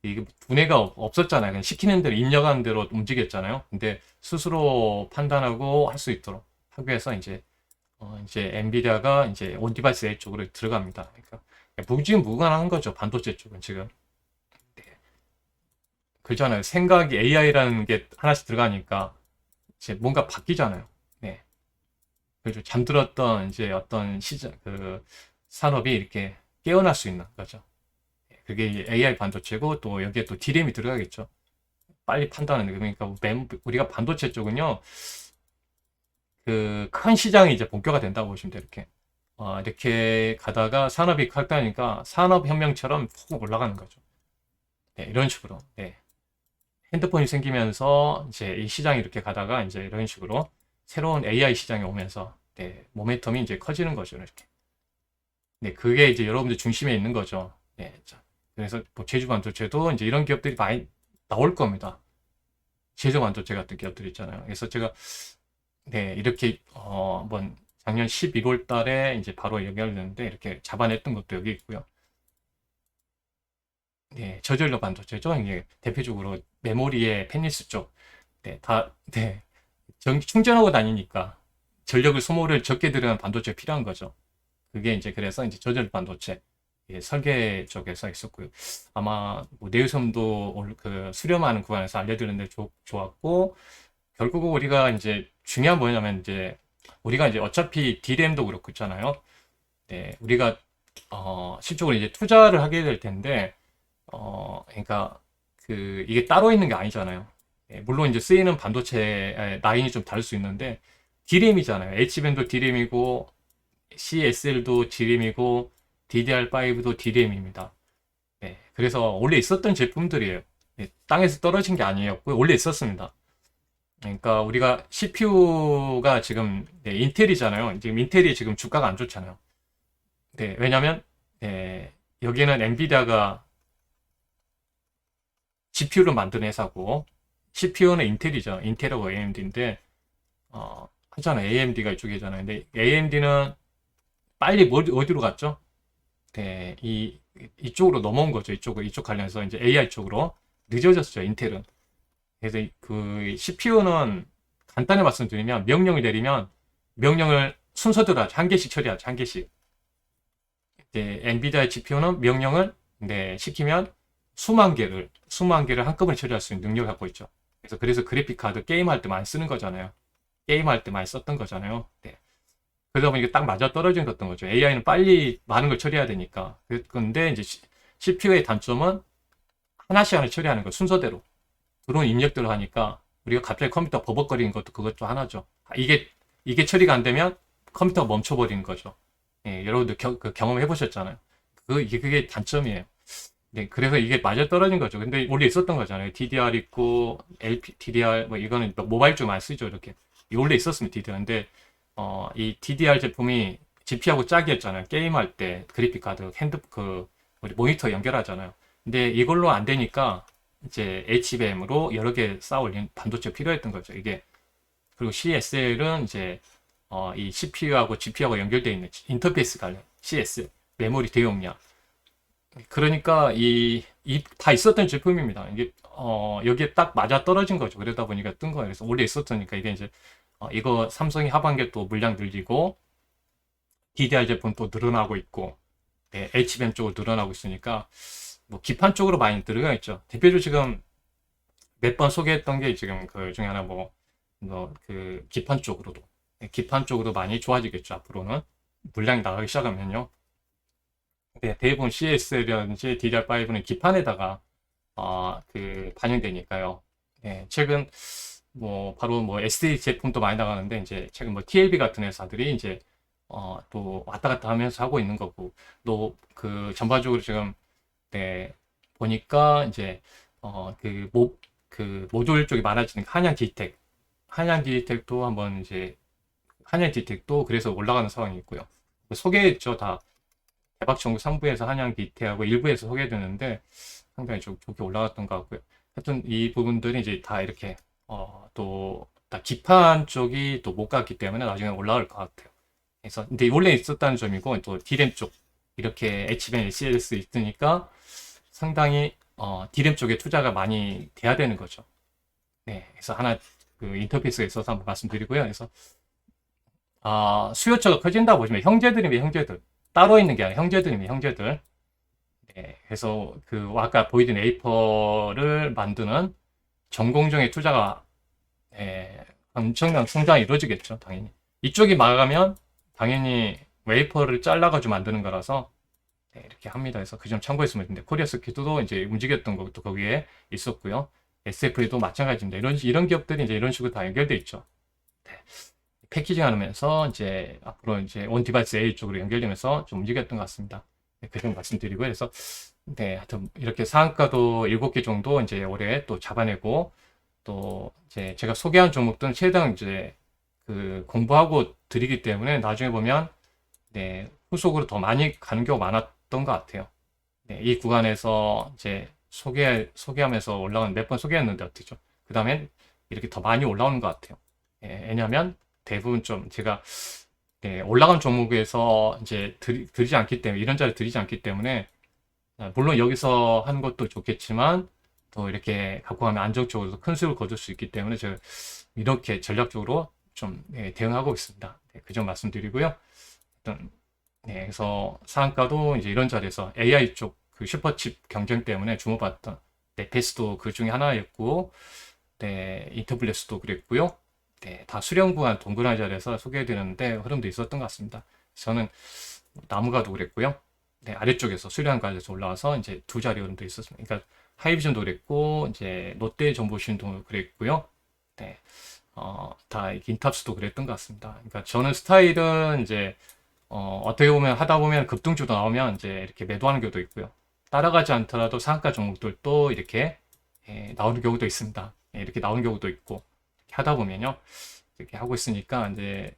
이게 분해가 없었잖아요. 그냥 시키는 대로 입력하는 대로 움직였잖아요. 근데 스스로 판단하고 할 수 있도록 하기 위해서 이제 엔비디아가 이제 온디바이스 AI 쪽으로 들어갑니다. 그러니까 무궁무진한 거죠. 반도체 쪽은 지금. 그렇잖아요. 생각이 AI라는 게 하나씩 들어가니까 이제 뭔가 바뀌잖아요. 그래서 잠들었던 이제 어떤 산업이 이렇게 깨어날 수 있는 거죠. 그게 이제 AI 반도체고 또 여기에 또 D램이 들어가겠죠. 빨리 판단하는 거. 그러니까 우리가 반도체 쪽은요. 그 큰 시장이 이제 본격화 된다고 보시면 돼요. 이렇게 가다가 산업이 확대하니까 산업혁명처럼 푹 올라가는 거죠. 이런 식으로. 핸드폰이 생기면서 이제 이 시장이 이렇게 가다가 이제 이런 식으로 새로운 AI 시장이 오면서 모멘텀이 이제 커지는 거죠. 이렇게. 그게 이제 여러분들 중심에 있는 거죠. 그래서 뭐 제주 반도체도 이제 이런 기업들이 많이 나올 겁니다. 제주 반도체 같은 기업들 있잖아요. 그래서 제가 이렇게 한번 작년 11월 달에 이제 바로 연결됐는데 이렇게 잡아냈던 것도 여기 있고요. 저전력 반도체죠. 이게 대표적으로 메모리의 펜리스 쪽, 충전하고 다니니까 전력을 소모를 적게 들어가는 반도체가 필요한 거죠. 그게 이제 그래서 이제 저전력 반도체 설계 쪽에서 있었고요. 아마 뭐 내유섬도 그 수렴하는 구간에서 알려드렸는데 좋았고 결국은 우리가 이제 중요한 뭐냐면 이제 우리가 이제 어차피 D램도 그렇고 있잖아요. 우리가 실적으로 이제 투자를 하게 될 텐데 그러니까 이게 따로 있는 게 아니잖아요. 물론 이제 쓰이는 반도체 라인이 좀 다를 수 있는데 D램이잖아요. HBM도 D램이고 CSL도 D램이고 DDR5도 D램입니다. 네, 그래서 원래 있었던 제품들이에요. 네, 땅에서 떨어진 게 아니었고 원래 있었습니다. 그러니까 우리가 CPU가 지금 네, 인텔이잖아요. 지금 인텔이 지금 주가가 안 좋잖아요. 네, 왜냐면 네, 여기는 엔비디아가 GPU를 만드는 회사고 CPU는 인텔이죠. 인텔하고 AMD인데 하잖아요. AMD가 이쪽이잖아요. 근데 AMD는 빨리 어디로 갔죠? 네, 이쪽으로 넘어온 거죠. 이쪽 관련해서 이제 AI 쪽으로 늦어졌죠. 인텔은. 그래서 그 CPU는 간단히 말씀드리면 명령을 내리면 명령을 순서대로 하죠. 한 개씩 처리하죠. 한 개씩. 이제 엔비디아의 GPU는 명령을 네, 시키면 수만 개를 한꺼번에 처리할 수 있는 능력을 갖고 있죠. 그래서 그래픽 카드 게임할 때 많이 쓰는 거잖아요. 게임할 때 많이 썼던 거잖아요. 네. 그러다 보니까 딱 맞아 떨어진 것던 거죠. AI는 빨리 많은 걸 처리해야 되니까. 근데 이제 CPU의 단점은 하나씩 하나 처리하는 거 순서대로 들어온 입력들을 하니까 우리가 갑자기 컴퓨터 버벅거리는 것도 그것도 하나죠. 이게 처리가 안 되면 컴퓨터가 멈춰버리는 거죠. 예, 여러분들 경험해 보셨잖아요. 그게 단점이에요. 네, 그래서 이게 맞아 떨어진 거죠. 근데 원래 있었던 거잖아요. DDR 있고, DDR, 뭐, 이거는 모바일 쪽 많이 쓰죠, 이렇게. 원래 있었습니다, DDR. 근데, 이 DDR 제품이 GPU하고 짝이었잖아요. 게임할 때, 그래픽카드, 우리 모니터 연결하잖아요. 근데 이걸로 안 되니까, 이제 HBM으로 여러 개 쌓아 올린 반도체 필요했던 거죠, 이게. 그리고 CSL은 이제, 이 CPU하고 GPU하고 연결되어 있는 인터페이스 관련, CS, 메모리 대용량. 그러니까 다 있었던 제품입니다. 이게 여기에 딱 맞아 떨어진 거죠. 그러다 보니까 뜬 거예요. 그래서 원래 있었으니까 이게 이제 이거 삼성이 하반기에 또 물량 늘리고 DDR 제품 또 늘어나고 있고 네, HBM 쪽으로 늘어나고 있으니까 뭐 기판 쪽으로 많이 들어가 있죠. 대표적으로 지금 몇 번 소개했던 게 지금 그 중에 하나 그 기판 쪽으로도 많이 좋아지겠죠. 앞으로는 물량이 나가기 시작하면요. 네, 대부분 CS라든지 DDR5는 기판에다가 반영되니까요. 네, 최근 바로 SD 제품도 많이 나가는데 이제 최근 TLB 같은 회사들이 이제 또 왔다 갔다 하면서 하고 있는 거고 또 그 전반적으로 지금 네, 보니까 이제 그 모듈 쪽이 많아지는 한양 디텍도 한번 이제 한양 디텍도 그래서 올라가는 상황이 있고요. 소개했죠, 다. 대박 전국 3부에서 한양 디테하고 1부에서 소개되는데 상당히 좋게 올라갔던 것 같고요. 하여튼 이 부분들이 이제 다 이렇게 또 다 기판 쪽이 또 못 갔기 때문에 나중에 올라갈 것 같아요. 그래서 근데 원래 있었다는 점이고 또 D램 쪽 이렇게 HBM, LCS 있으니까 상당히 D램 쪽에 투자가 많이 돼야 되는 거죠. 네, 그래서 하나 그 인터페이스가 있어서 한번 말씀드리고요. 그래서 수요처가 커진다 보시면 형제들입니다, 형제들. 따로 있는 게 아니라 형제들입니다, 형제들. 네, 그래서 아까 보이던 웨이퍼를 만드는 전공정의 투자가 엄청난 성장이 이루어지겠죠, 당연히. 이쪽이 막으면 당연히 웨이퍼를 잘라가지고 만드는 거라서 네, 이렇게 합니다. 그래서 그 점 참고했으면 좋겠는데 코리아스키도 이제 움직였던 것도 거기에 있었고요. SF에도 마찬가지입니다. 이런 기업들이 이제 이런 식으로 다 연결돼 있죠. 네. 패키징 하면서 이제 앞으로 이제 온 디바이스 A 쪽으로 연결되면서 좀 움직였던 것 같습니다. 네, 그 점 말씀드리고요. 그래서 네, 하여튼 이렇게 상한가도 7개 정도 이제 올해 또 잡아내고 또 이제 제가 소개한 종목들은 최대한 이제 공부하고 드리기 때문에 나중에 보면 네, 후속으로 더 많이 가는 경우가 많았던 것 같아요. 네, 이 구간에서 이제 소개하면서 올라가는 몇 번 소개했는데 어떻죠? 그 다음엔 이렇게 더 많이 올라오는 것 같아요. 왜냐하면 대부분 좀 제가 올라간 종목에서 이제 드리지 않기 때문에 이런 자리 드리지 않기 때문에 물론 여기서 하는 것도 좋겠지만 또 이렇게 갖고 가면 안정적으로 큰 수익을 거둘 수 있기 때문에 제가 이렇게 전략적으로 좀 대응하고 있습니다. 그 점 말씀드리고요. 일단 그래서 상한가도 이제 이런 자리에서 AI 쪽 그 슈퍼칩 경쟁 때문에 주목받던 네페스도 그 중에 하나였고 인터블레스도 그랬고요. 네, 다 수렴 구간 동그란 자리에서 소개해드렸는데 흐름도 있었던 것 같습니다. 저는 나무가도 그랬고요. 네, 아래쪽에서 수렴 구간에서 올라와서 이제 두 자리 흐름도 있었습니다. 그러니까 하이비전도 그랬고 이제 롯데정보신도 그랬고요. 네, 다 인탑스도 그랬던 것 같습니다. 그러니까 저는 스타일은 이제 어떻게 보면 하다 보면 급등주도 나오면 이제 이렇게 매도하는 경우도 있고요. 따라가지 않더라도 상한가 종목들도 이렇게 나오는 경우도 있습니다. 이렇게 나오는 경우도 있고 이렇게 하다 보면요. 이렇게 하고 있으니까 이제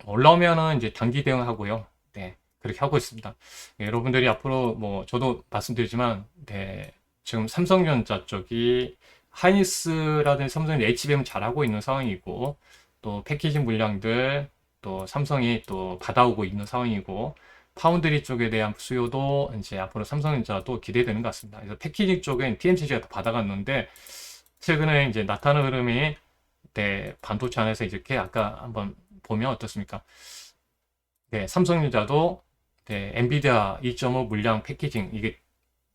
올라오면은 이제 단기 대응하고요. 네, 그렇게 하고 있습니다. 여러분들이 앞으로 뭐 저도 말씀드리지만 네, 지금 삼성전자 쪽이 하이닉스라든지 삼성이 HBM 잘하고 있는 상황이고 또 패키징 물량들 또 삼성이 또 받아오고 있는 상황이고 파운드리 쪽에 대한 수요도 이제 앞으로 삼성전자도 기대되는 것 같습니다. 그래서 패키징 쪽엔 TMCC가 받아갔는데 최근에 이제 나타나는 흐름이 네, 반도체 안에서 이렇게 아까 한번 보면 어떻습니까? 네, 삼성전자도 네, 엔비디아 2.5 물량 패키징 이게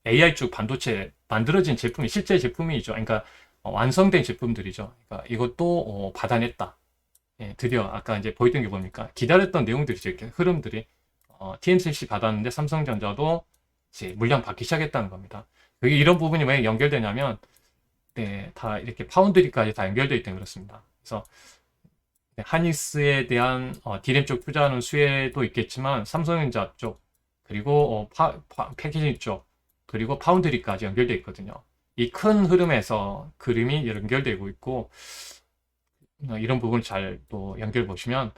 AI 쪽 반도체 만들어진 제품이 실제 제품이죠. 그러니까 완성된 제품들이죠. 그러니까 이것도 받아냈다. 예, 드디어 아까 이제 보였던 게 뭡니까? 기다렸던 내용들이죠. 이렇게 흐름들이 TMCC 받았는데 삼성전자도 이제 물량 받기 시작했다는 겁니다. 여기 이런 부분이 왜 연결되냐면 네, 다 이렇게 파운드리까지 다 연결되어 있기 때문에 그렇습니다. 그래서 네, 하니스에 대한 디램 쪽 투자하는 수혜도 있겠지만 삼성전자 쪽 그리고 패키징 쪽 그리고 파운드리까지 연결되어 있거든요. 이 큰 흐름에서 그림이 연결되고 있고 이런 부분을 잘 또 연결 보시면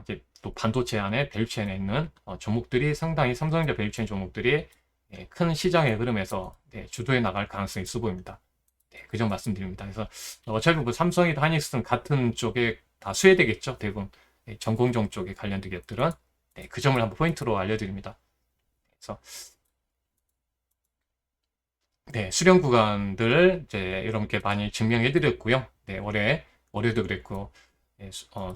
이제 또 반도체 안에 밸류체인에 있는 종목들이 상당히 삼성전자 밸류체인 종목들이 큰 시장의 흐름에서 주도해 나갈 가능성이 있어 보입니다. 그 점 말씀드립니다. 그래서 어차피 뭐 삼성이든 하이닉스든 같은 쪽에 다 수혜되겠죠. 대부분 전공정 쪽에 관련된 기업들은 그 점을 한번 포인트로 알려드립니다. 그래서 네, 수령 구간들 이제 여러분께 많이 증명해 드렸고요. 네, 올해도 그랬고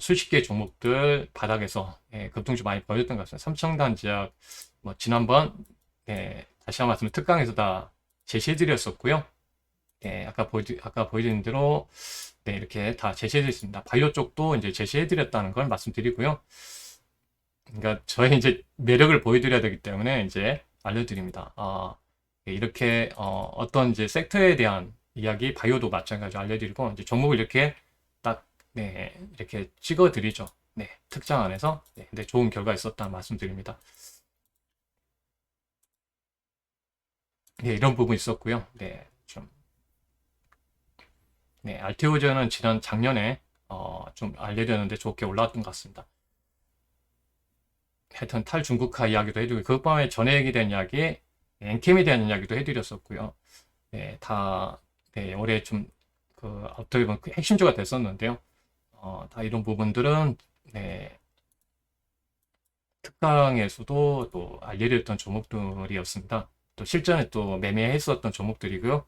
수십 개 종목들 바닥에서 급등주 많이 보여줬던 것 같습니다. 삼성단지약 뭐 지난번 다시 한번 말씀드리면 특강에서 다 제시해 드렸었고요. 네, 아까 보여드린 대로 네, 이렇게 다 제시해 드렸습니다. 바이오 쪽도 이제 제시해 드렸다는 걸 말씀드리고요. 그러니까 저희 이제 매력을 보여드려야 되기 때문에 이제 알려드립니다. 이렇게 어떤 이제 섹터에 대한 이야기, 바이오도 마찬가지로 알려드리고 이제 종목을 이렇게 딱 네, 이렇게 찍어드리죠. 네, 특장 안에서 네, 근데 좋은 결과 있었다 말씀드립니다. 네, 이런 부분 있었고요. 네, 좀 네, 알테오전은 작년에 좀 알려드렸는데 좋게 올라왔던 것 같습니다. 하여튼 탈중국화 이야기도 해드리고 그것밤에 전해액에 대한 이야기, 엔캠에 대한 이야기도 해드렸었고요. 네, 다 네, 올해 좀 어떻게 보면 핵심주가 됐었는데요. 다 이런 부분들은 네, 특강에서도 또 알려드렸던 종목들이었습니다. 또 실전에 또 매매했었던 종목들이고요.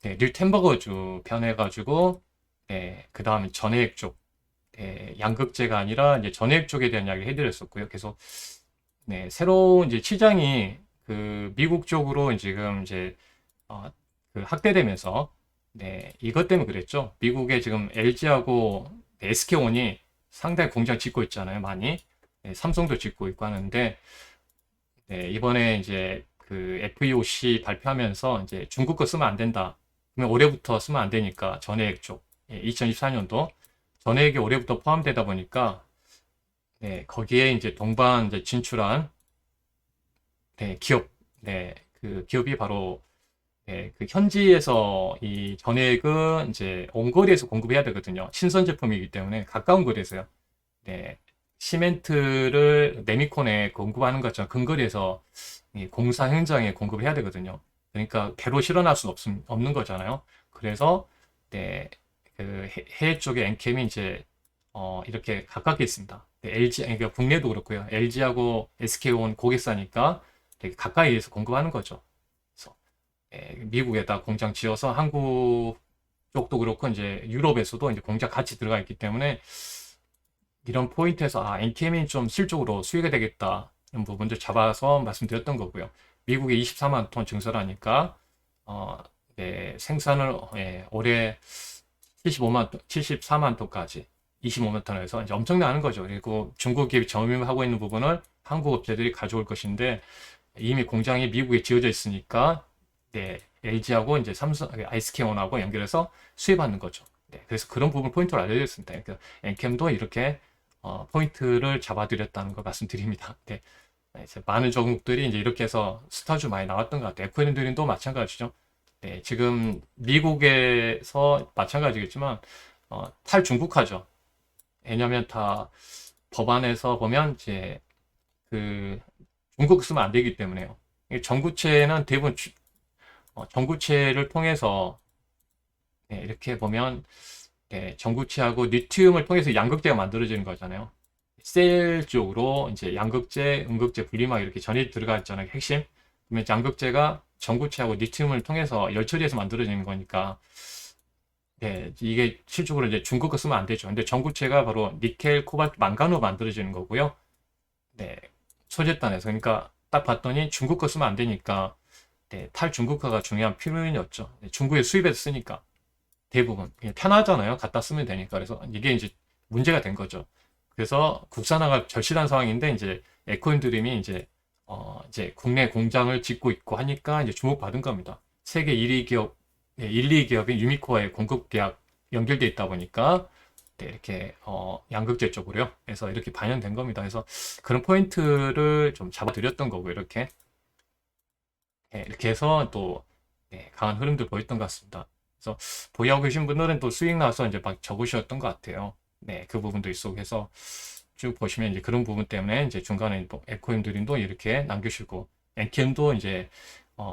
네, 릴템버거주 변해가지고 네, 그 다음에 전해액 쪽 양극재가 아니라 이제 전해액 쪽에 대한 이야기 해드렸었고요. 계속 네, 새로운 이제 시장이 그 미국 쪽으로 지금 이제 그 확대되면서 네, 이것 때문에 그랬죠. 미국에 지금 LG하고 SK온이 상당히 공장 짓고 있잖아요. 많이 네, 삼성도 짓고 있고 하는데 네, 이번에 이제 그 FEOC 발표하면서 이제 중국 거 쓰면 안 된다. 그러면 올해부터 쓰면 안 되니까 전해액 쪽 2024년도 전해액이 올해부터 포함되다 보니까 네, 거기에 이제 동반 이제 진출한 네, 기업, 네, 그 기업이 바로 네, 그 현지에서 이 전액은 이제 원거리에서 공급해야 되거든요. 신선 제품이기 때문에 가까운 거리에서요. 네, 시멘트를 네미콘에 공급하는 것처럼 근거리에서 이 공사 현장에 공급해야 되거든요. 그러니까 배로 실어날 수는 없는 거잖아요. 그래서 네, 그 해외 쪽에 엔캠이 이제 이렇게 가깝게 있습니다. 네, LG, 그러니까 국내도 그렇고요. LG하고 SK온 고객사니까 되게 가까이에서 공급하는 거죠. 그래서 미국에다 공장 지어서 한국 쪽도 그렇고 이제 유럽에서도 이제 공장 같이 들어가 있기 때문에 이런 포인트에서 엔캠이 좀 실적으로 수익이 되겠다 이런 부분들 잡아서 말씀드렸던 거고요. 미국에 24만 톤 증설하니까 네, 생산을 올해 74만 톤까지 25만 톤에서 이제 엄청나는 거죠. 그리고 중국 기업이 점유하고 있는 부분을 한국 업체들이 가져올 것인데 이미 공장이 미국에 지어져 있으니까 네, LG하고 이제 삼성, SK온하고 연결해서 수입하는 거죠. 네, 그래서 그런 부분 포인트를 알려드렸습니다. 그러니까 엔캠도 이렇게 포인트를 잡아드렸다는 걸 말씀드립니다. 네, 이제 많은 종목들이 이제 이렇게 해서 스타주 많이 나왔던 것 같아요. 에코인들도 마찬가지죠. 네, 지금 미국에서 마찬가지겠지만 탈중국화죠. 왜냐하면 다 법안에서 보면 이제 그 중국 쓰면 안 되기 때문에요. 전구체는 대부분 전구체를 통해서 네, 이렇게 보면 네, 전구체하고 리튬을 통해서 양극재가 만들어지는 거잖아요. 셀 쪽으로 이제 양극재, 음극재 분리막 이렇게 전이 들어가 있잖아요. 핵심. 그러면 양극재가 전구체하고 리튬을 통해서 열 처리해서 만들어지는 거니까 네, 이게 실적으로 이제 중국 거 쓰면 안 되죠. 근데 전구체가 바로 니켈, 코발트, 망간으로 만들어지는 거고요. 네, 소재단에서 그러니까 딱 봤더니 중국 거 쓰면 안 되니까 네, 탈중국화가 중요한 필요인이었죠. 네, 중국에 수입해서 쓰니까 대부분 편하잖아요. 갖다 쓰면 되니까. 그래서 이게 이제 문제가 된 거죠. 그래서 국산화가 절실한 상황인데 이제 에코인드림이 이제 국내 공장을 짓고 있고 하니까 이제 주목받은 겁니다. 세계 1위 기업, 1, 2 기업인 유미코아의 공급 계약 연결돼 있다 보니까 네, 이렇게 양극재 쪽으로요. 그래서 이렇게 반영된 겁니다. 그래서 그런 포인트를 좀 잡아드렸던 거고 이렇게 네, 이렇게 해서 또 네, 강한 흐름들 보였던 것 같습니다. 그래서 보유하고 계신 분들은 또 수익 나서 이제 막 적으셨던 것 같아요. 네, 그 부분도 있고 해서 쭉 보시면 이제 그런 부분 때문에 이제 중간에 또 에코임드림도 이렇게 남겨주시고 엔캠도 이제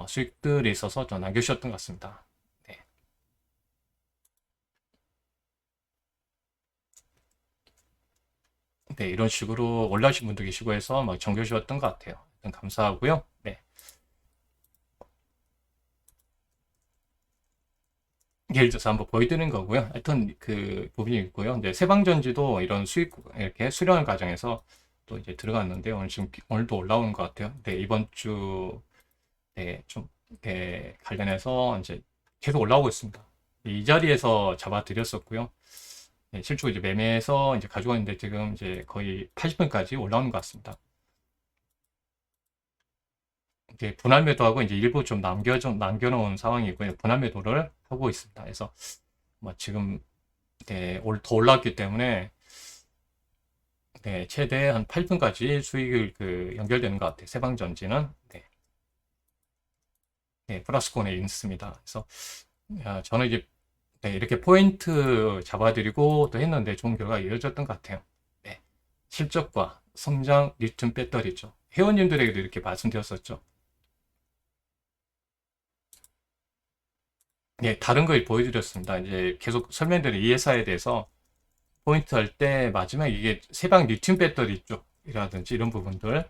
수익들이 있어서 좀 남겨주셨던 것 같습니다. 네. 네, 이런 식으로 올라오신 분도 계시고 해서 막 정겨주셨던 것 같아요. 일단 감사하고요. 네. 예를 들어서 한번 보여드리는 거고요. 하여튼 그 부분이 있고요. 이제 세방전지도 이런 수익 이렇게 수렴 과정에서 또 이제 들어갔는데 오늘 지금 오늘도 올라오는 것 같아요. 네, 이번 주 네, 좀 네, 관련해서 이제 계속 올라오고 있습니다. 이 자리에서 잡아드렸었고요. 네, 실제로 이제 매매해서 이제 가지고 있는데 지금 이제 거의 80분까지 올라오는 것 같습니다. 이제 분할 매도하고 이제 일부 좀 남겨놓은 상황이고요. 분할 매도를 하고 있습니다. 그래서 뭐 지금 네, 더 올랐기 때문에 네, 최대 한 8분까지 수익을 연결되는 것 같아요. 세방전지는 네, 네, 플러스권에 있습니다. 그래서 저는 이제 네, 이렇게 포인트 잡아드리고 또 했는데 좋은 결과가 이어졌던 것 같아요. 네, 실적과 성장 리튬 배터리죠. 회원님들에게도 이렇게 말씀드렸었죠. 네, 다른 걸 보여드렸습니다. 이제 계속 설명드린 이 회사에 대해서 포인트 할 때 마지막 이게 세방 리튬 배터리 쪽이라든지 이런 부분들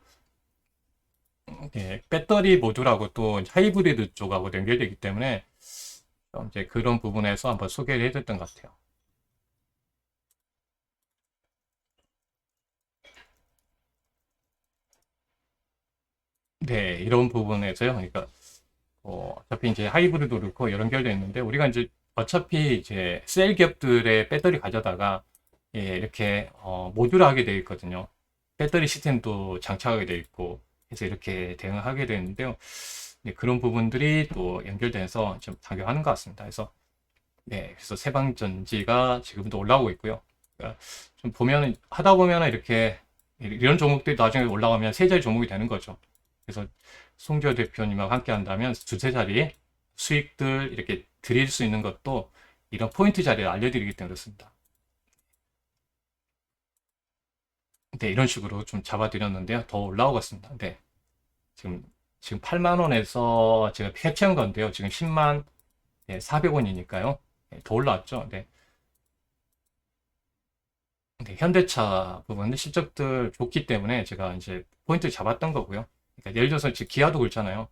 예, 배터리 모듈하고 또 하이브리드 쪽하고 연결되기 때문에 이제 그런 부분에서 한번 소개를 해드렸던 것 같아요. 네, 이런 부분에서요. 그러니까 어차피 이제 하이브리드도 그렇고 연결되어 있는데 우리가 이제 어차피 이제 셀 기업들의 배터리 가져다가 예, 이렇게 모듈 하게 되어 있거든요. 배터리 시스템도 장착하게 되어 있고 해서 이렇게 대응하게 되는데요. 네, 그런 부분들이 또 연결돼서 좀 작용하는 것 같습니다. 그래서 네, 그래서 세방전지가 지금도 올라오고 있고요. 그러니까 좀 보면 하다 보면 이렇게 이런 종목들이 나중에 올라가면 세 자리 종목이 되는 거죠. 그래서 송지효 대표님하고 함께 한다면 두세 자리 수익들 이렇게 드릴 수 있는 것도 이런 포인트 자리를 알려드리기 때문에 그렇습니다. 네, 이런 식으로 좀 잡아드렸는데요. 더 올라오겠습니다. 네, 지금 8만 원에서 제가 해체한 건데요. 지금 10만 400원이니까요. 더 올라왔죠. 네. 네, 현대차 부분은 실적들 좋기 때문에 제가 이제 포인트 잡았던 거고요. 그러니까 예를 들어서 지금 기아도 그렇잖아요.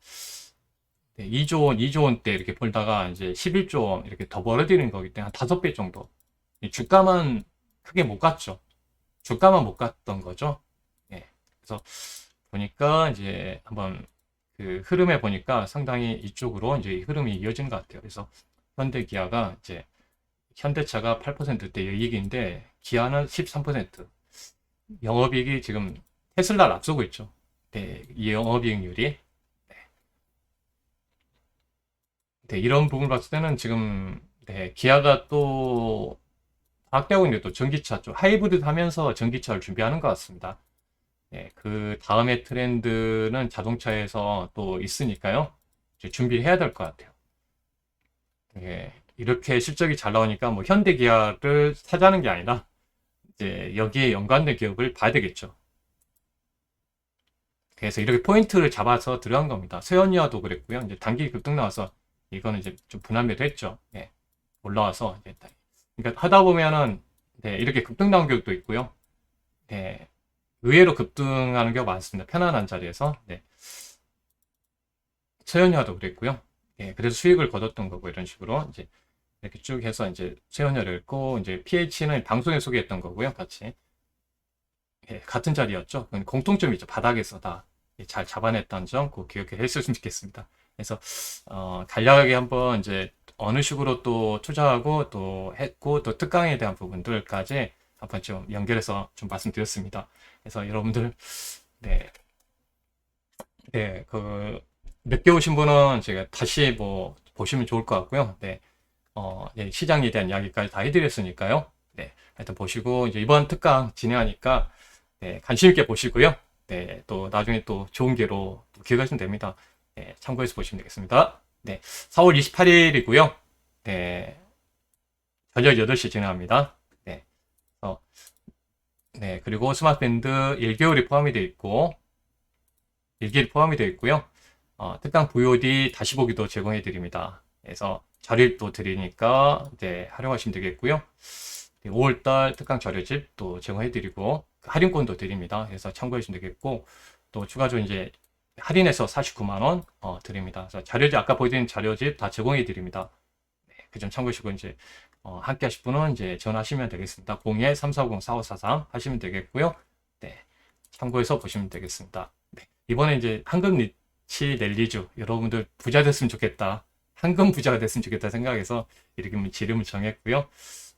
네, 2조 원, 2조 원대 이렇게 벌다가 이제 11조 원 이렇게 더 벌어지는 거기 때문에 한 5배 정도. 이 주가만 크게 못 갔죠. 주가만 못 갔던 거죠. 예. 그래서 보니까 이제 한번 그 흐름에 보니까 상당히 이쪽으로 이제 흐름이 이어지는 것 같아요. 그래서 현대기아가 이제 현대차가 8%대 이익인데 기아는 13%. 영업이익이 지금 테슬라를 앞서고 있죠. 네, 이 영업이익률이. 네, 이런 부분 봤을 때는 지금 네, 기아가 또 확대하고 있는데 또 전기차 쪽 하이브리드 하면서 전기차를 준비하는 것 같습니다. 예, 그 다음에 트렌드는 자동차에서 또 있으니까요. 이제 준비해야 될 것 같아요. 예, 이렇게 실적이 잘 나오니까 뭐 현대 기아를 사자는 게 아니라 이제 여기에 연관된 기업을 봐야 되겠죠. 그래서 이렇게 포인트를 잡아서 들어간 겁니다. 세연이와도 그랬고요. 이제 단기 급등 나와서 이거는 이제 좀 분할매도 했죠. 예, 올라와서 이제 그러니까 하다 보면은 네, 이렇게 급등 나온 기업도 있고요. 네, 의외로 급등하는 경우가 많습니다. 편안한 자리에서. 네, 세연이와도 그랬고요. 예, 그래서 수익을 거뒀던 거고 이런 식으로 이제 이렇게 쭉 해서 이제 세연이를 했고 이제 PH는 방송에 소개했던 거고요. 같이. 예, 같은 자리였죠. 공통점이 있죠. 바닥에서 다 잘 잡아냈다는 점 꼭 기억해 했으면 좋겠습니다. 그래서 간략하게 한번 이제 어느 식으로 또 투자하고 또 했고 또 특강에 대한 부분들까지 한번 좀 연결해서 좀 말씀드렸습니다. 그래서 여러분들 네, 네, 늦게 오신 분은 제가 다시 뭐 보시면 좋을 것 같고요. 네, 예, 시장에 대한 이야기까지 다 해드렸으니까요. 네, 하여튼 보시고 이제 이번 특강 진행하니까 네, 관심 있게 보시고요. 네, 또 나중에 또 좋은 기회로 또 기억하시면 됩니다. 네, 참고해서 보시면 되겠습니다. 네, 4월 28일이고요. 네, 저녁 8시 진행합니다. 네, 어, 네, 그리고 스마트밴드 1개월이 포함이 되어 있고, 1개월이 포함이 되어 있고요. 특강 VOD 다시 보기도 제공해 드립니다. 그래서 자료도 드리니까 이제 활용하시면 되겠고요. 5월달 특강 자료집 또 제공해 드리고 할인권도 드립니다. 그래서 참고하시면 되겠고 또 추가적으로 이제 할인해서 49만 원 드립니다. 그래서 자료집 아까 보여드린 자료집 다 제공해 드립니다. 네, 그 점 참고하시고 이제 함께 하실 분은 이제 전화하시면 되겠습니다. 02-340-4543 하시면 되겠고요. 네, 참고해서 보시면 되겠습니다. 네, 이번에 이제 황금 리치 랠리주 여러분들 부자 됐으면 좋겠다. 황금 부자가 됐으면 좋겠다 생각해서 이렇게 지름을 정했고요.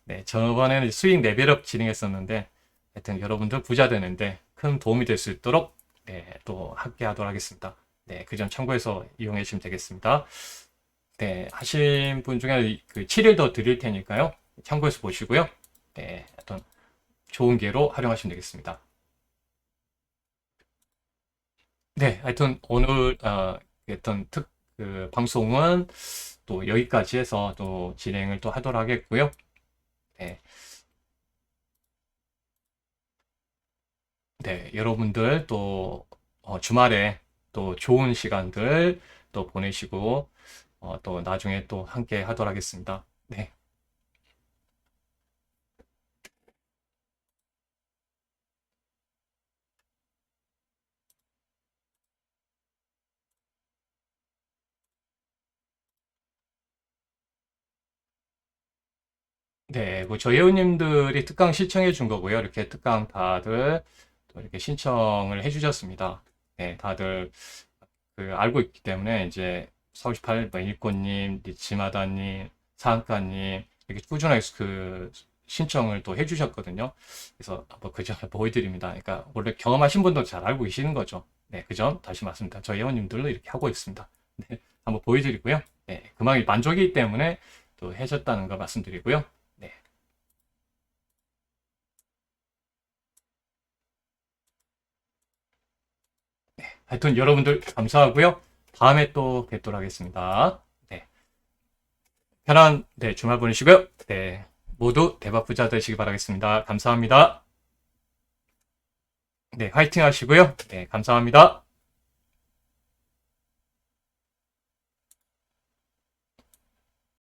네, 저번에는 수익 레벨업 진행했었는데 하여튼 여러분들 부자 되는데 큰 도움이 될 수 있도록 네, 또 함께 하도록 하겠습니다. 네, 그 점 참고해서 이용해 주시면 되겠습니다. 네, 하신 분 중에 그 7일 더 드릴 테니까요. 참고해서 보시고요. 네, 어떤 좋은 기회로 활용하시면 되겠습니다. 네, 하여튼 오늘 어떤 그 방송은 또 여기까지 해서 또 진행을 또 하도록 하겠고요. 네, 네, 여러분들 또 주말에 또 좋은 시간들 또 보내시고 또 나중에 또 함께 하도록 하겠습니다. 네, 네, 뭐 저희 회원님들이 특강 신청해 준 거고요. 이렇게 특강 다들 또 이렇게 신청을 해 주셨습니다. 네, 다들 그 알고 있기 때문에 이제 서울시팔 뭐 일꽃님, 니치마다님, 사한가님 이렇게 꾸준하게 그 신청을 또 해주셨거든요. 그래서 한번 그 점을 보여드립니다. 그러니까 원래 경험하신 분도 잘 알고 계시는 거죠. 네, 그 점 다시 말씀드립니다. 저희 회원님들도 이렇게 하고 있습니다. 네, 한번 보여드리고요. 네, 그만큼 만족이기 때문에 또 해줬다는 거 말씀드리고요. 네, 하여튼 여러분들 감사하고요. 다음에 또 뵙도록 하겠습니다. 네. 편한 네, 주말 보내시고요. 네, 모두 대박 부자 되시기 바라겠습니다. 감사합니다. 네, 화이팅 하시고요. 네, 감사합니다.